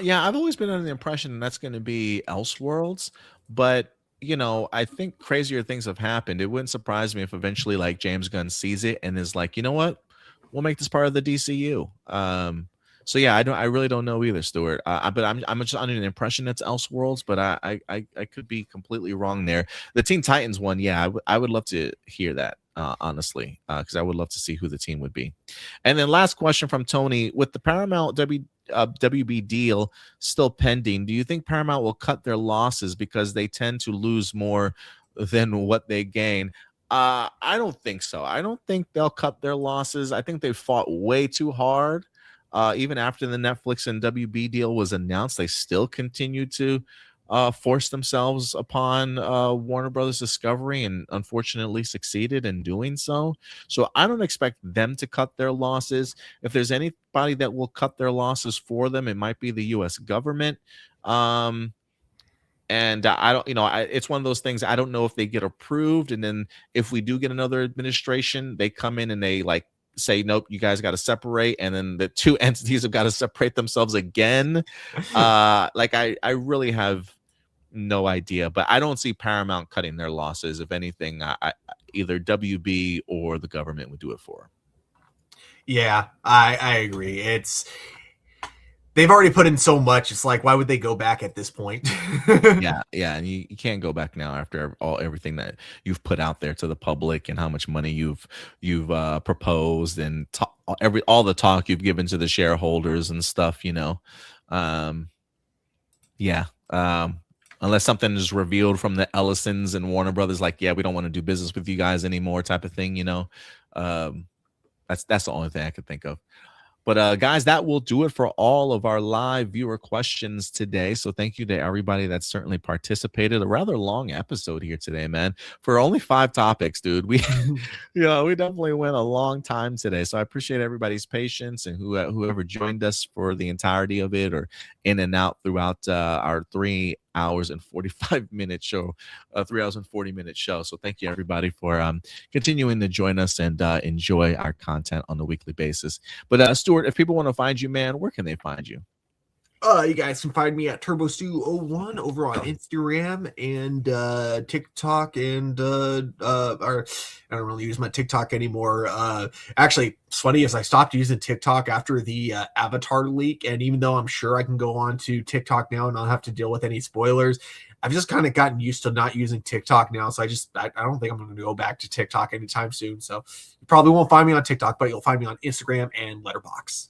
Yeah, I've always been under the impression that's going to be Elseworlds, but I think crazier things have happened. It wouldn't surprise me if eventually, like, James Gunn sees it and is like, you know what, we'll make this part of the DCU. So yeah, I really don't know either, Stuart. But I'm just under the impression it's Elseworlds, but I could be completely wrong there. The Teen Titans one, yeah, I would love to hear that, honestly, because I would love to see who the team would be. And then last question from Tony: with the Paramount WB deal still pending, do you think Paramount will cut their losses because they tend to lose more than what they gain? I don't think so. I don't think they'll cut their losses. I think they fought way too hard. Even after the Netflix and WB deal was announced, they still continued to force themselves upon Warner Brothers Discovery, and unfortunately succeeded in doing so. So I don't expect them to cut their losses. If there's anybody that will cut their losses for them, it might be the U.S. government. And I don't, it's one of those things. I don't know if they get approved, and then if we do get another administration, they come in and they like say, nope, you guys got to separate, and then the two entities have got to separate themselves again. Like I really have no idea, but I don't see Paramount cutting their losses. If anything, either WB or the government would do it for. Yeah, I agree. It's they've already put in so much. It's like, why would they go back at this point? Yeah, and you can't go back now after everything that you've put out there to the public and how much money you've proposed and all the talk you've given to the shareholders and stuff. Yeah. Unless something is revealed from the Ellisons and Warner Brothers, like, yeah, we don't want to do business with you guys anymore, type of thing. That's the only thing I could think of. But guys, that will do it for all of our live viewer questions today. So thank you to everybody that certainly participated. A rather long episode here today, man. For only 5 topics, dude. We we definitely went a long time today. So I appreciate everybody's patience and whoever joined us for the entirety of it or in and out throughout our 3 hours and 45-minute show, 3 hours and 40-minute show. So thank you everybody for continuing to join us and enjoy our content on a weekly basis. But Stuart, if people want to find you, man, where can they find you? You guys can find me at TurboStew01 over on Instagram and TikTok, and I don't really use my TikTok anymore. Actually, it's funny as I stopped using TikTok after the Avatar leak, and even though I'm sure I can go on to TikTok now and not have to deal with any spoilers, I've just kind of gotten used to not using TikTok now. So I don't think I'm going to go back to TikTok anytime soon. So you probably won't find me on TikTok, but you'll find me on Instagram and Letterboxd.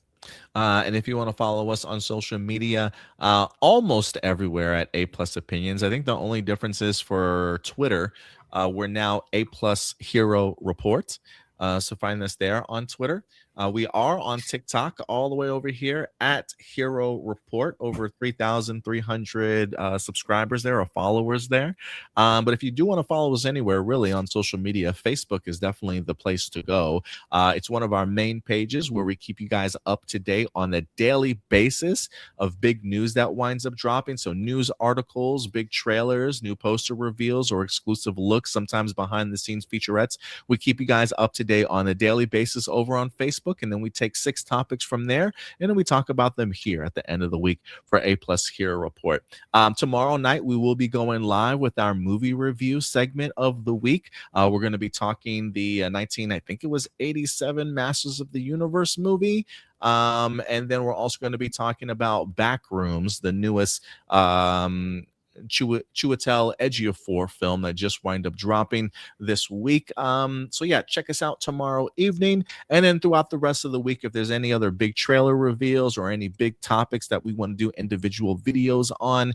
And if you want to follow us on social media, almost everywhere at APlus Opinions. I think the only difference is for Twitter. We're now APlus Hero Report. So find us there on Twitter. We are on TikTok all the way over here at Hero Report. Over 3,300 subscribers there or followers there. But if you do want to follow us anywhere really on social media, Facebook is definitely the place to go. It's one of our main pages where we keep you guys up to date on a daily basis of big news that winds up dropping. So news articles, big trailers, new poster reveals, or exclusive looks, sometimes behind the scenes featurettes. We keep you guys up to date on a daily basis over on Facebook. And then we take 6 topics from there, and then we talk about them here at the end of the week for APlus Hero Report. Tomorrow night, we will be going live with our movie review segment of the week. We're going to be talking the 87 Masters of the Universe movie. And then we're also going to be talking about Backrooms, the newest Chiwetel Ejiofor film that just wind up dropping this week. So yeah, check us out tomorrow evening, and then throughout the rest of the week, if there's any other big trailer reveals or any big topics that we want to do individual videos on,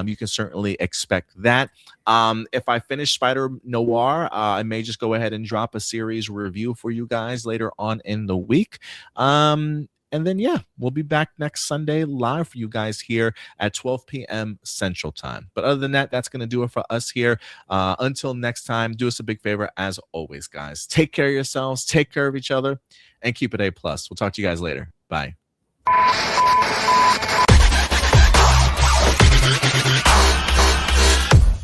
you can certainly expect that. If I finish Spider-Noir, I may just go ahead and drop a series review for you guys later on in the week. And then, yeah, we'll be back next Sunday live for you guys here at 12 p.m. Central Time. But other than that, that's going to do it for us here. Until next time, do us a big favor, as always, guys. Take care of yourselves, take care of each other, and keep it A+. We'll talk to you guys later. Bye.